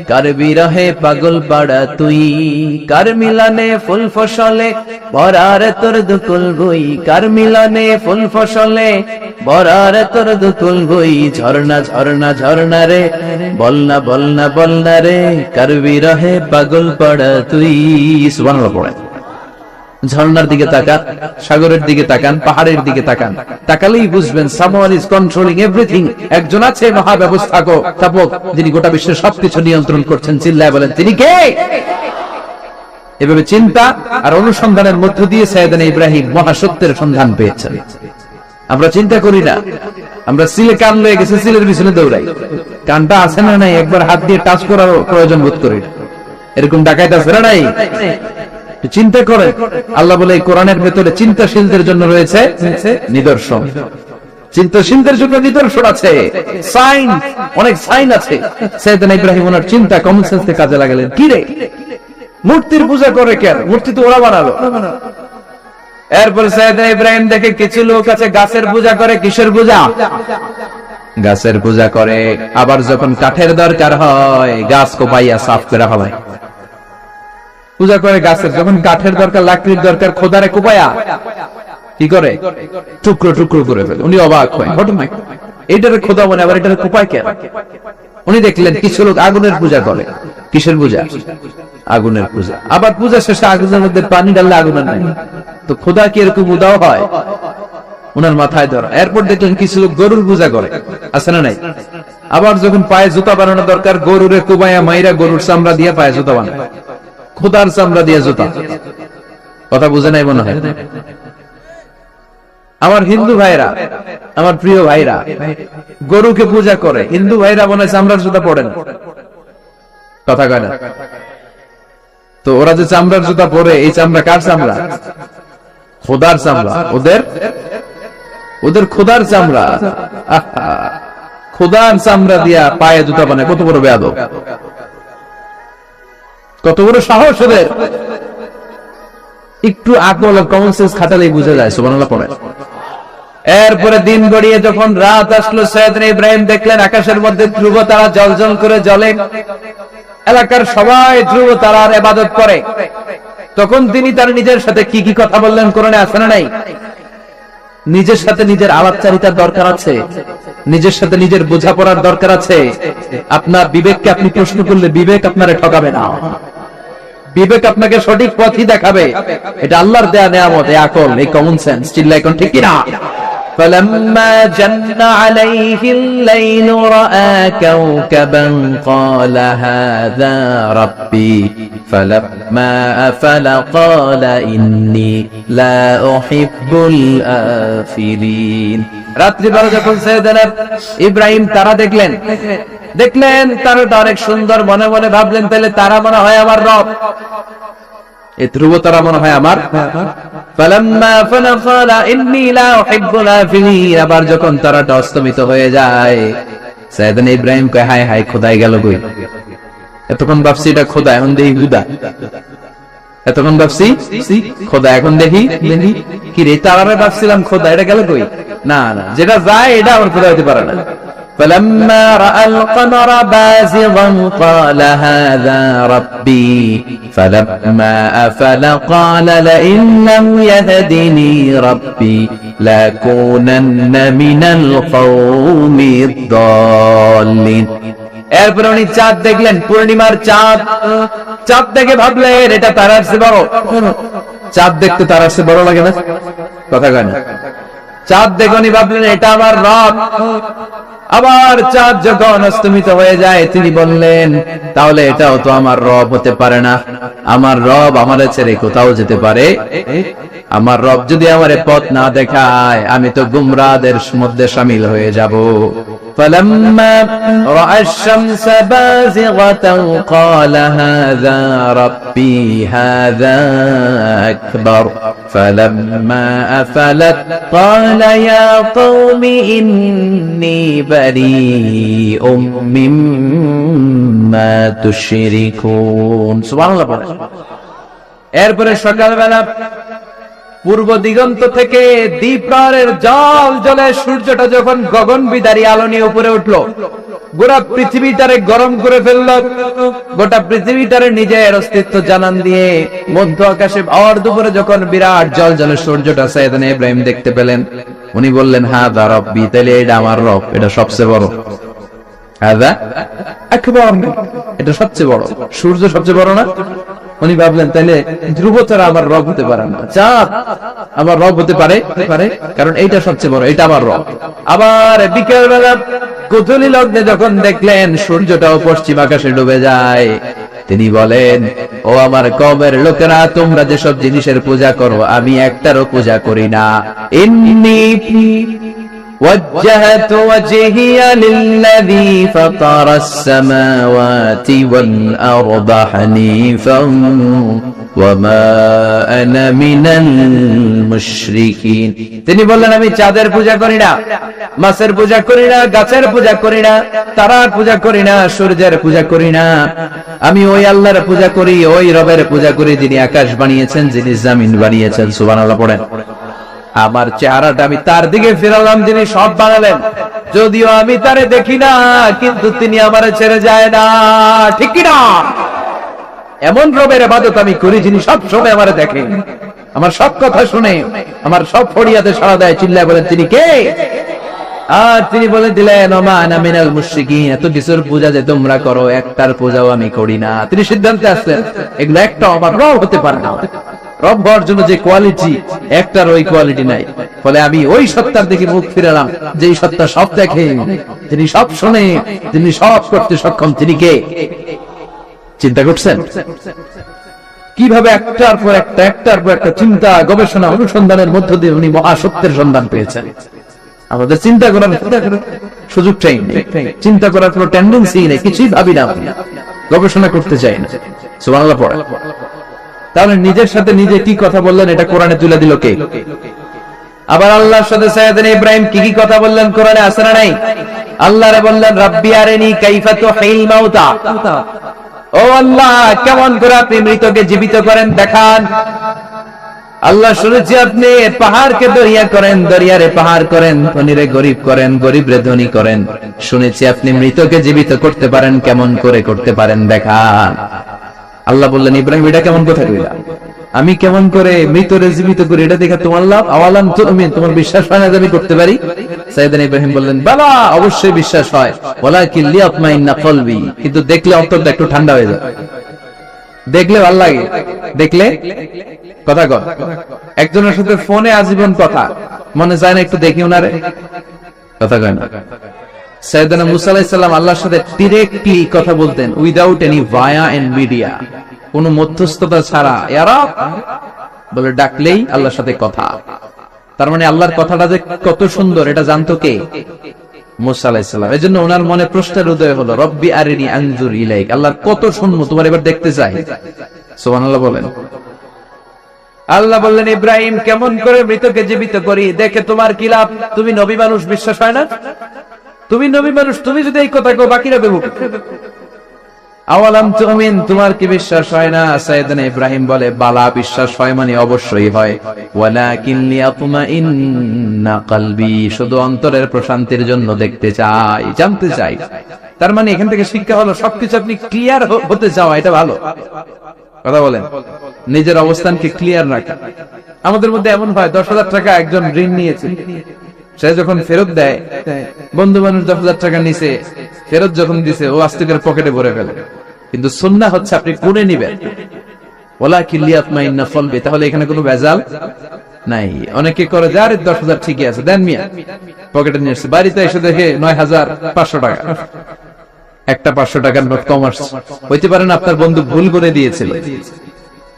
কার বিরহে পাগল পাড়া তুই, কার মিলনে ফুল ফসলে ভরার তোর দুকুল বই, কার মিলনে ফুল ফসলে ভরার তোর দুকুল বই। ঝর্ণা ঝর্ণা ঝর্ণা রে, বলনা বলনা বলনা রে, কার বিরহে পাগল পাড়া তুই। সুবহানাল্লাহ পড়েন। ঝর্ণার দিকে তাকান, সাগরের দিকে তাকান, পাহাড়ের দিকে তাকান, তাকালেই বুঝবেন someone is controlling everything। একজন আছে মহাব্যবস্থাপক, যিনি গোটা বিশ্বের সবকিছু নিয়ন্ত্রণ করছেন। চিল্লায় বলেন তিনি কে? এভাবে চিন্তা আর অনুসন্ধানের মধ্য দিয়ে সাইয়েদনা ইব্রাহিম মহাসত্যের সন্ধান পেয়েছেন। আমরা চিন্তা করি না, আমরা সিলে কান লয়ে গেছে, সিলের পিছনে দৌড়াই। কানটা আছে না নাই একবার হাত দিয়ে টাচ করার প্রয়োজন বোধ করি। এরকম ডাকাইতে আছে না নাই? চিন্তা করে। আল্লাহ বলে এই কোরআনের ভেতরে চিন্তাশীলদের জন্য রয়েছে নিদর্শন। চিন্তাশীলদের জন্য নিদর্শন আছে, সাইন, অনেক সাইন আছে। সাইয়েদনা ইব্রাহিম ওনার চিন্তা কমন সেন্সকে কাজে লাগালেন। কি রে, মূর্তির পূজা করে কেন? মূর্তি তো ওরা বানালো। এরপর সাইয়েদনা ইব্রাহিম দেখে কিছু লোক আছে গাছের পূজা করে। কিসের পূজা? গাছের পূজা করে। আবার যখন কাঠের দরকার হয় গাছ কোপাইয়া সাফ করে হয় পূজা করে গাছের। যখন কাঠের দরকার, লাকড়ির দরকার, খোদারে কোপায়া কি করে? টুকরো টুকরো করে ফেলে। উনি অবাক হয়, ঘটনা এইটারে খোদা মনে, আবার এটারে কোপায় কেন? উনি দেখলেন কিছু লোক আগুনের পূজা করে। কিসের পূজা? আগুনের পূজা। আবার পূজা শেষে আগুনের মধ্যে পানি ঢাললে আগুনের নাই, তো খোদা কি এরকম উদাও হয়? ওনার মাথায় ধরা। এরপর দেখলেন কিছু লোক গরুর পূজা করে। আছে না নাই? আবার যখন পায়ে জুতা বানানো দরকার, গরুরে কুবাইয়া মাইরা গরুর চামড়া দিয়ে পায়ে জুতা বানায়, খোদার চামড়া দিয়ে জুতা। কথা বুঝে নাই মনে হয়। আমার হিন্দু ভাইরা, আমার প্রিয় ভাইরা, গরুকে পূজা করে, হিন্দু ভাইরা মনে হয় চামড়ার জুতা পড়ে না। কথা কয় না? তো ওরা যে চামড়ার জুতা পরে, এই চামড়া কার চামড়া? খোদার চামড়া। ওদের খোদার চামড়া। খোদার চামড়া দিয়া পায়ে জুতা বানায়, কত বড় বেয়াদব, কত বড় সাহস ওদের। একটু আকল আর কমন সেন্স খাটালেই বুঝে যায়। সুবহানাল্লাহ পড়ে। এরপরে দিন গড়িয়ে যখন রাত আসলো, সৈয়দনা ইব্রাহিম দেখলেন আকাশের মধ্যে ধ্রুব তারা জ্বলজ্বল করে জ্বলে। এলাকার সবাই ধ্রুব তারার ইবাদত করে। তখন তিনি তার নিজের সাথে কি কি কথা বললেন, কোরআনে আছে না নাই? নিজের সাথে নিজের আলাপচারিতার দরকার আছে, নিজের সাথে নিজের বোঝাপড়ার দরকার আছে। আপনার বিবেককে আপনি প্রশ্ন করলে বিবেক আপনারে ঠকাবে না, বিবেক আপনাকে সঠিক পথই দেখাবে। এটা আল্লাহর দেয়া নেয়ামত, এই আকল, এই কমন সেন্স। চিল্লাই কোন ঠিক কিনা? فلما جن عليه الليل رأى كوكبا قال هذا ربي فلما أفل قال إني لا أحب الآفلين। রাত্রিবেলা যখন সৈয়দনা ইব্রাহিম তারা দেখলেন তারাটা অনেক সুন্দর, মনে মনে ভাবলেন তাহলে তারা মনে হয় আমার রব, এই ধ্রুব তারা মনে হয় আমার। আবার যখন তারাটা অস্তমিত হয়ে যায়, সৈয়দনা ইব্রাহিম কয় হায় হায়, খোদাই গেল কই? এতক্ষণ ভাবছি এটা খোদা, এখন দেখি হুদা। এতক্ষণ ভাবছি খোদা, এখন দেখি কি রে, তারারে ভাবছিলাম খোদা, এটা গেল কই? না না, যেটা যায় এটা আমার খোদা হতে পারে না। فلما رأى القمر بازغا قال هذا ربي فلما أفل قال لئن لم يهدني ربي لأكونن من القوم الضالين। এরপর উনি চাঁদ দেখলেন, পূর্ণিমার চাঁদ। চাঁদ দেখে ভাবলেন এটা তারার চেয়ে বড়। চাঁদ দেখতে তারার চেয়ে বড় লাগে না? কথা কয় না? চাঁদ দেখে উনি ভাবলেন এটা আমার রব। আবার চাঁদ যখন অস্তমিত হয়ে যায়, তিনি বললেন তাহলে এটাও তো আমার রব হতে পারে না। আমার রব আমারে ছেড়ে কোথাও যেতে পারে? আমার রব যদি আমারে পথ না দেখায়, আমি তো গুমরাহদের মধ্যে শামিল হয়ে যাব। فلما رأى الشمس بازغة قال هذا ربي هذا أكبر فلما أفلت قال يا قوم إني بريء مما تشركون। সুবহানাল্লাহ। এরপরে সকালবেলা পূর্ব দিগন্ত থেকে দ্বীপ্রহরের জল জ্বলে সূর্যটা যখন গগন বিদারী আলো নিয়ে উপরে উঠলো, গোটা পৃথিবীটারে গরম করে ফেললো, গোটা পৃথিবীটারে নিজের অস্তিত্ব জানান দিয়ে মধ্য আকাশে ভর দুপুরে যখন বিরাট জল জ্বলে সূর্যটা সৈয়দনা ইব্রাহিম দেখতে পেলেন, উনি বললেন হাযা রাব্বি, তাহলে এটা আমার রব, এটা সবচেয়ে বড়। হাযা আকবার, এটা সবচেয়ে বড়। সূর্য সবচেয়ে বড় না? উনি ভাবলেন তাহলে ধ্রুব তারা আমার রব হতে পারে না, চাঁদ আমার রব হতে পারে, কারণ এইটা সবচেয়ে বড়, এটা আমার রব। আবার বিকেল বেলা গোধূলি লগ্নে যখন দেখলেন সূর্যটাও পশ্চিম আকাশে ডুবে যায়, তিনি বলেন ও আমার কওমের লোকেরা, তোমরা যেসব জিনিসের পূজা করো আমি একটারও পূজা করি না। ইন্নী وجهت وجهي للذي فطر السماوات والأرض حنيفا وما أنا من المشركين। তিনি বললেন আমি চাঁদের পূজা করি না, মাছের পূজা করি না, গাছের পূজা করি না, তারার পূজা করি না, সূর্যের পূজা করি না। আমি ওই আল্লাহর পূজা করি, ওই রবের পূজা করি যিনি আকাশ বানিয়েছেন, যিনি জমিন বানিয়েছেন। সুবহানাল্লাহ পড়েন। আমার চেহারাটা আমি তার দিকে ফেরালাম যিনি সব বানালেন, যদিও আমি তারে দেখি না, কিন্তু তিনি আমারে ছেড়ে যায় না। ঠিক কি না? এমন রবের ইবাদত আমি করি যিনি সব সময় আমারে দেখে, আমার সব কথা শুনে, আমার সব ফরিয়াদে সাড়া দেয়। চিল্লায় বলেন তিনি কে? আর তিনি বলে দিলেন ওমা আনা মিনাল মুশরিকিন, এত কিছুর পূজা যে তোমরা করো একটার পূজাও আমি করি না। তিনি সিদ্ধান্তে আসলেন এগুলো একটা আমার রব হতে পারে না। রব হওয়ার জন্য যে কোয়ালিটি, একটার ওই কোয়ালিটি নাই। ফলে আমি ওই সত্তার দিকে মুখ ফিরালাম, যেই সত্তা সব দেখে, যিনি সব শোনে, যিনি সব করতে সক্ষম, তিনি কে? চিন্তা করছেন কিভাবে একটার পর একটা চিন্তা, গবেষণা, অনুসন্ধানের মধ্য দিয়ে উনি মহাসত্যের সন্ধান পেয়েছেন। আমাদের চিন্তা করার সুযোগটাই নেই, চিন্তা করার কোনো টেন্ডেন্সি নেই, কিছুই ভাবি না, গবেষণা করতে চাই না। সুবহানাল্লাহ পড়ে। তাহলে নিজের সাথে নিজে কি কথা বললেন, এটা কোরআনে তুলে দিল কে? আবার আল্লাহর সাথে সাইয়েদনা ইব্রাহিম কি কি কথা বললেন কোরআনে আছে না নাই? আল্লাহরে বললেন রাব্বি আরিনি কাইফা তুহিল মাউতা, ও আল্লাহ কেমন করে আপনি মৃতকে জীবিত করেন দেখান। আল্লাহ শুনেছি আপনি পাহাড়কে দরিয়া করেন, দরিয়ারে পাহাড় করেন, ধনীরে গরিব করেন, গরিবরে ধনী করেন। শুনেছি আপনি মৃতকে জীবিত করতে পারেন, কেমন করে করতে পারেন দেখান। আল্লাহ বললেন ইব্রাহিম এটা কেমন কথা কইলা, আমি কেমন করে মৃতরে জীবিত করি এটা দেখা তোমার লাভ? আওয়ালাম তুমিন, তোমার বিশ্বাস হয় না যে আমি করতে পারি? সাইয়েদনা ইব্রাহিম বললেন বালা, অবশ্যই বিশ্বাস হয়, ওয়ালাকিন লিয়াতমাইন্না কলবি, কিন্তু দেখলে অন্তরটা একটু ঠান্ডা হয়ে যায়। দেখলে ভালো লাগে, দেখলে কথা কর। একজনের সাথে ফোনে আজীবন কথা, মনে যায় না একটু দেখি ওনারে? কথা কয় না। সাইয়েদনা মুসা আলাইহিস সালাম আল্লাহর সাথে ডাইরেক্টলি কথা বলতেন, without any via and media, কোন মধ্যস্থতা ছাড়া। ইয়ারা বলে ডাকলেই আল্লাহর সাথে কথা। তার মানে আল্লাহর কথাটা যে কত সুন্দর এটা জানতো কে? মুসা আলাইহিস সালাম। এজন্য ওনার মনে প্রশ্নের উদয় হলো, রব্বি আরিনি আনজুর ইলাইক, আল্লাহর কত শুনবো, তোমার এবার দেখতে চাই। সুবহানাল্লাহ বলেন। আল্লাহ বললেন ইব্রাহিম কেমন করে মৃতকে জীবিত করি, দেখে তোমার কি লাভ? তুমি নবী মানুষ, বিশ্বাস হয় না? তুমি নবী মানুষ, তুমি যদি এই কথা কও বাকিরা বেবুক। আওয়ালাম তুমিন, তোমার কি বিশ্বাস হয় না? সাইয়েদনা ইব্রাহিম বলে বালা, বিশ্বাস হয় মানে অবশ্যই হয়। ওয়ালাকিন লিয়াতমাইন্না কলবি, শুধু অন্তরের প্রশান্তির জন্য দেখতে চাই, জানতে চাই। তার মানে এখান থেকে শিক্ষা হলো সবকিছু আপনি ক্লিয়ার হতে চাও, এটা ভালো কথা বলেন। নিজের অবস্থানকে ক্লিয়ার রাখা। আমাদের মধ্যে এমন হয় 10,000 টাকা একজন ঋণ নিয়েছে, সে যখন ফেরত দেয়, বন্ধু মানুষ 10,000 টাকা নিছে, ফেরত যখন দিছে ও আস্তে করে পকেটে ভরে ফেলে। কিন্তু সুন্নাহ হচ্ছে আপনি গুনে নিবেন, ওয়ালাকিন লিয়াতমাইন্না কলবি, তাহলে এখানে কোনো ভেজাল নাই। অনেকে করে যে আরে 10,000 ঠিকই আছে, দেন মিয়া, পকেটে নিয়ে আসছে, বাড়িতে এসে দেখে 9,500 টাকা, একটা 500 টাকার নোট কম আসছে। হইতে পারে না আপনার বন্ধু ভুল করে দিয়েছিল,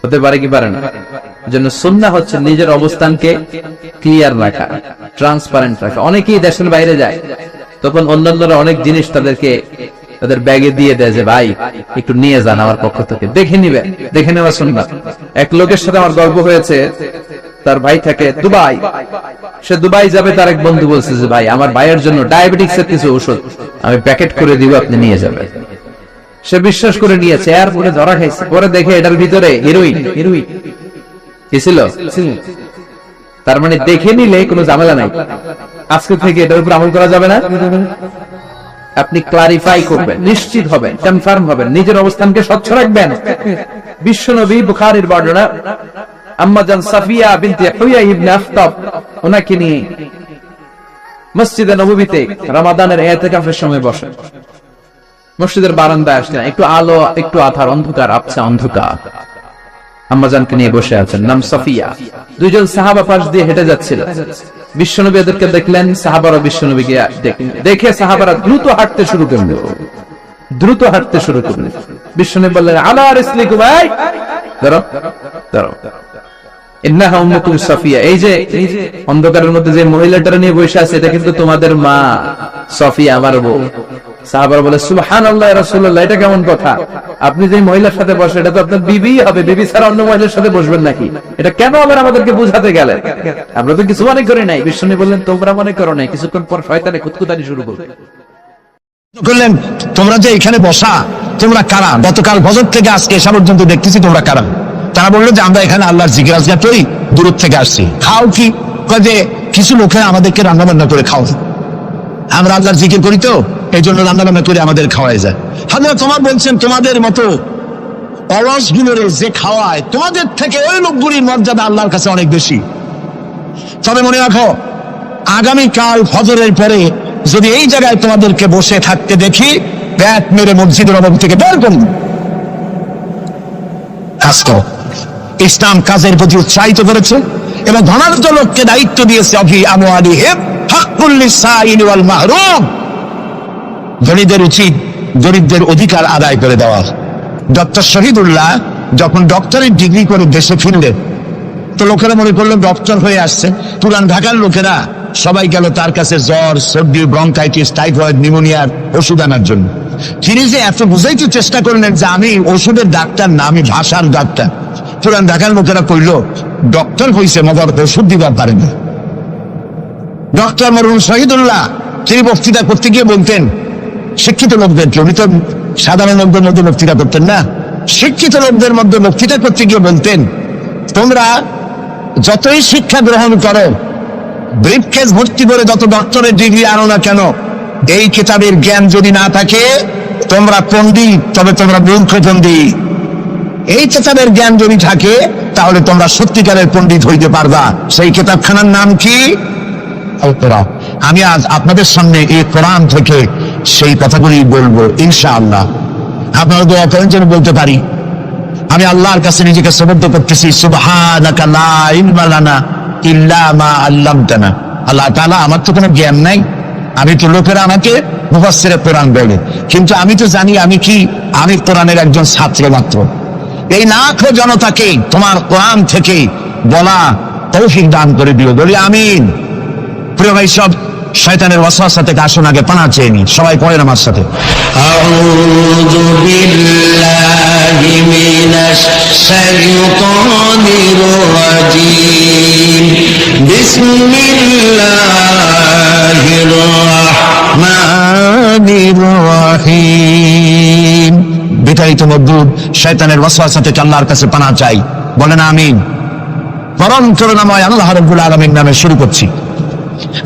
হতে পারে কি পারে না। জন্য সুন্নাহ হচ্ছে নিজের অবস্থানকে ক্লিয়ার রাখা, ট্রান্সপারেন্ট রাখা। অনেকেই দেশের বাইরে যায়, তখন অন্যান্যরা অনেক জিনিস তাদের ব্যাগে দিয়ে দেয় যে ভাই একটু নিয়ে যান আমার পক্ষ থেকে, দেখে নিবে, দেখে নেওয়া সুন্নাহ। এক লোকের সাথে আমার গল্প হয়েছে, তার ভাই থাকে দুবাই, সে দুবাই যাবে, তার এক বন্ধু বলছে যে ভাই আমার ভাইয়ের জন্য ডায়াবেটিক্স এর কিছু ওষুধ আমি প্যাকেট করে দিব, আপনি নিয়ে যাবেন। সে বিশ্বাস করে নিয়েছে, এয়ারপোর্টে ধরা খাইছে, পরে দেখে এটার ভিতরে হিরোইন কি ছিল। তার মানে দেখে নিলে কোনো ঝামেলা নাই, আজকে থেকে এটার উপর আমল করা যাবে না। আপনি ক্লারিফাই করবেন, নিশ্চিত হবেন, কনফার্ম হবেন, নিজের অবস্থানকে স্বচ্ছ রাখবেন। বিশ্বনবী বুখারীর বর্ণনা, আম্মা জান সাফিয়া বিনতে হুয়াই ইবনে আখতাব, ওনাকে নিয়ে মসজিদে নববীতে রমাদানের ইতিকাফের সময় বসে, মসজিদের বারান্দায় আসলেন, একটু আলো, একটু আধার, অন্ধকার, আবছা অন্ধকার। আম্মাজানকে নিয়ে বসে আছেন, নাম সাফিয়া। দুইজন সাহাবা পাশ দিয়ে হেঁটে যাচ্ছিল, বিশ্বনবী এদেরকে দেখলেন, সাহাবারা বিশ্বনবীকে দেখে সাহাবারা দ্রুত হাঁটতে শুরু করলেন, বিশ্বনবী বললেন আলা রিসলিকুম, এই দাঁড়াও, ইন্নাহা উম্মুকুম সাফিয়া, এই যে অন্ধকারের মধ্যে যে মহিলাটা নিয়ে বসে আছে এটা কিন্তু তোমাদের মা সাফিয়া, আমার বউ। সাহাবারা বলে সুবহানাল্লাহ ইয়া রাসূলুল্লাহ, এটা কেমন কথা? আপনি যে মহিলার সাথে বসে এটা তো আপনার বিবি হবে, বিবি ছাড়া অন্য মহিলার সাথে বসবেন নাকি? এটা কেন আবার আমাদেরকে বুঝাতে গেলেন? আমরা তো কিছু মনে করি নাই। বিশ্বনবী বললেন তোমরা মনে করো নাই। কিছুক্ষণ পর শয়তানে খুঁতখুঁতানি শুরু করলো, বললেন তোমরা যে এখানে বসা, তোমরা কারা? গতকাল ফজর থেকে আজকে এসা পর্যন্ত দেখতেছি তোমরা কারা? তারা বললো যে আমরা এখানে আল্লাহর জিকির আজগার করি, দূর থেকে আসছি। খাও কি? কয় যে কিছু লোকেরা আমাদেরকে রান্না বান্না করে খাও, আমরা আল্লাহর জিকির করি তো এই জন্য রান্না বান্না করে আমাদের খাওয়াই যায়। হাজরা তোমার বলছেন তোমাদের মতো অলসগুলোরে যে খাওয়ায়, তোমাদের থেকে ওই লোকগুলির মর্যাদা আল্লাহর কাছে অনেক বেশি। তবে মনে রাখো, আগামীকাল ফজরের পরে যদি এই জায়গায় তোমাদেরকে বসে থাকতে দেখি, ব্যাট মেরে মসজিদের অভাব থেকে বের করুন, কাজ করো। ইসলাম কাজের প্রতি উৎসাহিত করেছে এবং ধনাঢ্য লোককে দায়িত্ব দিয়েছে অফি আমওয়ালিহিম হাক্কুল লিসাইলি ওয়াল মাহরুম, ধনীদের উচিত গরিবদের অধিকার আদায় করে দেওয়া। ডক্টর শহীদুল্লাহ যখন ডক্টরের ডিগ্রি করে দেশে ফিরলেন তো লোকেরা মনে করলো ডক্টর হয়ে আসছে। পুরান ঢাকার লোকেরা সবাই গেল তার কাছে জ্বর, সর্দি, ব্রঙ্কাইটিস, টাইফয়েড, নিউমোনিয়ার ওষুধ আনার জন্য। তিনি যে এত বুঝাইতে চেষ্টা করলেন যে আমি ওষুধের ডাক্তার না, আমি ভাষার ডাক্তার। পুরান ঢাকার লোকেরা কইল ডক্টর হইছে মগর ওষুধ দিবার পারে না। ডক্টর মরহুম শহীদুল্লাহ তিনি বক্তৃতা করতে গিয়ে বলতেন শিক্ষিত লোকদেরকে, উনি তো সাধারণ লোকদের মধ্যে বক্তৃতা করতেন না, শিক্ষিত লোকদের মধ্যে বক্তৃতা করতে গিয়ে বলতেন তোমরা যতই শিক্ষা গ্রহণ করো, ব্রিফকেস ভর্তি করে যত ডক্টরের ডিগ্রি আনো না কেন, এই কিতাবের জ্ঞান যদি না থাকে তোমরা পণ্ডিত, তবে তোমরা মূর্খ পণ্ডিত। এই কিতাবের জ্ঞান যদি থাকে তাহলে তোমরা সত্যিকারের পণ্ডিত হইতে পারবা। সেই কিতাবখানার নাম কি? আল কোরআন। আমি আজ আপনাদের সামনে এই কোরআন থেকে সেই কথাগুলি বলবো ইনশাআল্লাহ। আপনারা দোয়া করেন যেন বলতে পারি। আমি আল্লাহর কাছে নিজেকে সমর্থ করতেছি, সুবহানাকা লা ইলমা লানা ইল্লা মা আল্লামতানা। আল্লাহ তাআলা, আমার তো কোনো জ্ঞান নাই, আমি তো লোকেরা আমাকে মুফাসসিরে কোরআন বলে, কিন্তু আমি তো জানি আমি কি, আমি কোরআনের একজন ছাত্র মাত্র। এই লাখো জনতাকে তোমার কোরআন থেকে বলা তৌফিক দান করে দিও, বলি আমিন। প্রিয় ভাই সব, শয়তানের ওয়াসওয়াসা থেকে আসুন আগে পানা চেয়ে নি। সবাই পড়েন আমার সাথে, আউযু বিল্লাহি মিনাশ শাইতানির রাজীম, বিসমিল্লাহির রাহমানির রাহিম। বিতাড়িত মজদুর শয়তানের ওয়াসওয়াসা থেকে আল্লাহর কাছে পানা চাই, বলেন আমিন। পরম করুণাময় আল্লাহ রাব্বুল আলামিন নামে শুরু করছি।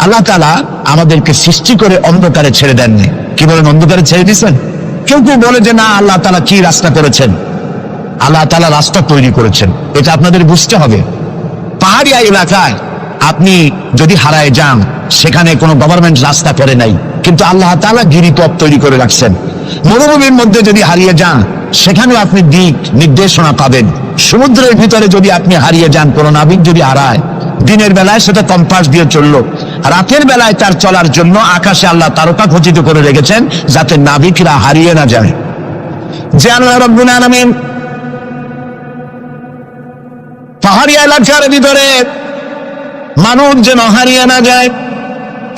আল্লাহ তাআলা আমাদেরকে সৃষ্টি করে অন্ধকারে ছেড়ে দেননি। কি বলেন, অন্ধকারে ছেড়ে দিয়েছেন? কেউ কেউ বলে যে না, আল্লাহ তাআলা কি রাস্তা করেছেন? আল্লাহ তাআলা রাস্তা তৈরি করেছেন, এটা আপনাদের বুঝতে হবে। পাহাড়িয়া এলাকায় আপনি যদি হারায় যান, সেখানে কোনো গভর্নমেন্ট রাস্তা করে নাই, কিন্তু আল্লাহ তাআলা গিরিপথ তৈরি করে রাখছেন। মরুভূমির মধ্যে যদি হারিয়ে যান, সেখানেও আপনি দিক নির্দেশনা পাবেন। সমুদ্রের ভিতরে যদি আপনি হারিয়ে যান, কোনো নাবিক যদি হারায়, দিনের বেলায় সেটা কম্পাস দিয়ে চললো, রাতের বেলায় তার চলার জন্য আকাশে আল্লাহ তারকা খচিত করে রেখেছেন যাতে নাবিকরা হারিয়ে না যায়। যে আল্লাহ রাব্বুল আলামিন পাহাড়ি এলাকার ভিতরে মানুষ যেন হারিয়ে না যায়,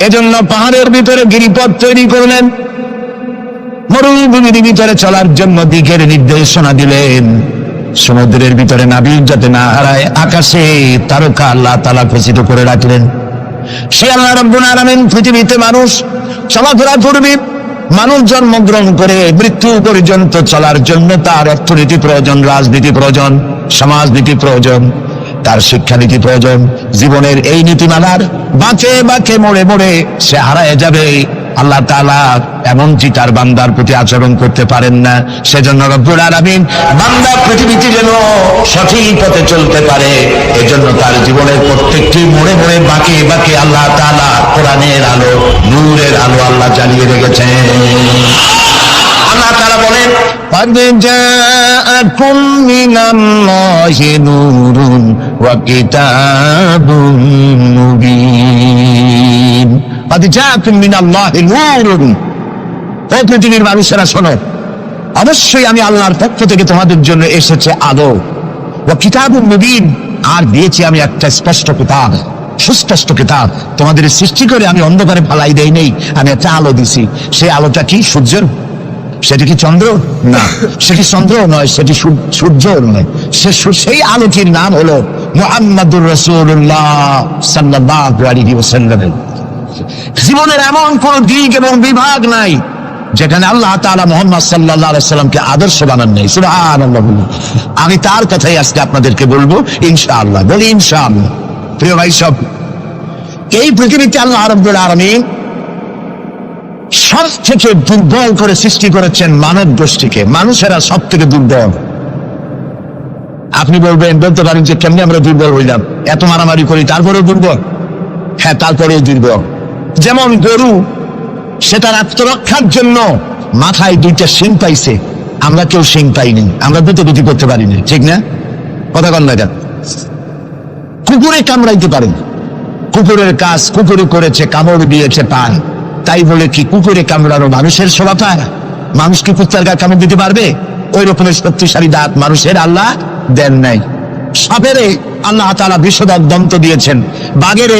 এজন্য পাহাড়ের ভিতরে গিরিপথ তৈরি করলেন। মরুভূমির ভিতরে চলার জন্য দিকের নির্দেশনা দিলেন। সমুদ্রের ভিতরে নাবিক যাতে না হারায়, আকাশে তারকা আল্লাহ তাআলা খচিত করে রাখলেন। সে আল্লাহ রাব্বুল আলামিন পৃথিবীতে মানুষ চলাফেরা করবে, মানুষ জন্মগ্রহণ করে মৃত্যু পর্যন্ত চলার জন্য তার অর্থনীতি প্রয়োজন, রাজনীতি প্রয়োজন, সমাজনীতি প্রয়োজন, তার শিক্ষানীতি প্রয়োজন। জীবনের এই নীতিমালার বাঁকে বাঁকে মোড়ে মোড়ে সে হারায় যাবে। আল্লাহ তাআলা এমনটি তার বান্দার প্রতি আচরণ করতে পারেন না। সেজন্য রব্বুল আলামিন বান্দা পৃথিবীতে যেন সঠিক পথে চলতে পারে, এজন্য তার জীবনের প্রত্যেকটি মোড়ে মোড়ে বাঁকে বাঁকে আল্লাহ তাআলা কোরআনের আলো, নূরের আলো আল্লাহ জ্বালিয়ে রেখেছেন। আল্লাহ তাআলা বলেন, قد جاءكم من الله نور وكتاب مبين। قد جاءكم من الله نور। ও পৃথিবীর মানুষেরা শোনো, অবশ্যই আমি আল্লাহর পক্ষ থেকে তোমাদের জন্য এসেছে আলো, ওয়া কিতাবুম মুবিন, আর দিয়েছি আমি একটা স্পষ্ট কিতাব, সুস্পষ্ট কিতাব। তোমাদের সৃষ্টি করে আমি অন্ধকারে ফালাই দেই নেই, আমি একটা আলো দিছি। সেই আলোটা কি? সূর্যের? সেটি কি চন্দ্র? না, সেটি চন্দ্র নয়, সেটি সূর্য নয়। সেই আলোটির নাম হলো মুহাম্মাদুর রাসূলুল্লাহ সাল্লাল্লাহু আলাইহি ওয়াসাল্লাম। জীবনের এমন কোন দিক এবং বিভাগ নাই যেখানে আল্লাহ তাআলা মুহাম্মদ সাল্লাল্লাহু আলাইহি ওয়াসাল্লামকে আদর্শ বানান নাই। সুবহানাল্লাহ। আমি তার কথাই আজকে আপনাদেরকে বলবো ইনশাআল্লাহ। বলি ইনশাআল্লাহ। প্রিয় ভাই সব, এই পৃথিবীতে আল্লাহ রাব্বুল আলামিন সব থেকে দুর্বল করে সৃষ্টি করেছেন মানব গোষ্ঠীকে। মানুষেরা সব থেকে দুর্বল। আপনি বলবেন, বলতে পারেন যে কেমনে আমরা দুর্বল হইলাম, এত মারামারি করি তারপরেও দুর্বল? হ্যাঁ, তারপরেও দুর্বল। যেমন গরু, সে তার আত্মরক্ষার জন্য মাথায় দুইটা শিং পাইছে, আমরা কেউ শিং পাইনি, আমরা দুটো করতে পারিনি, ঠিক না? কথা কন না কেন? কুকুরে কামড়াইতে পারে, কুকুরের কাজ কুকুরে করেছে, কামড় দিয়েছে পান, তাই বলে কি কুকুরে কামড়ানো মানুষের স্বভাব? মানুষ কি কুত্তার গায়ে কামড় দিতে পারবে? ওই রকমের শক্তিশালী দাঁত মানুষের আল্লাহ দেন নাই। সাপেরে আল্লাহ তাআলা বিষধর দন্ত দিয়েছেন, বাঘের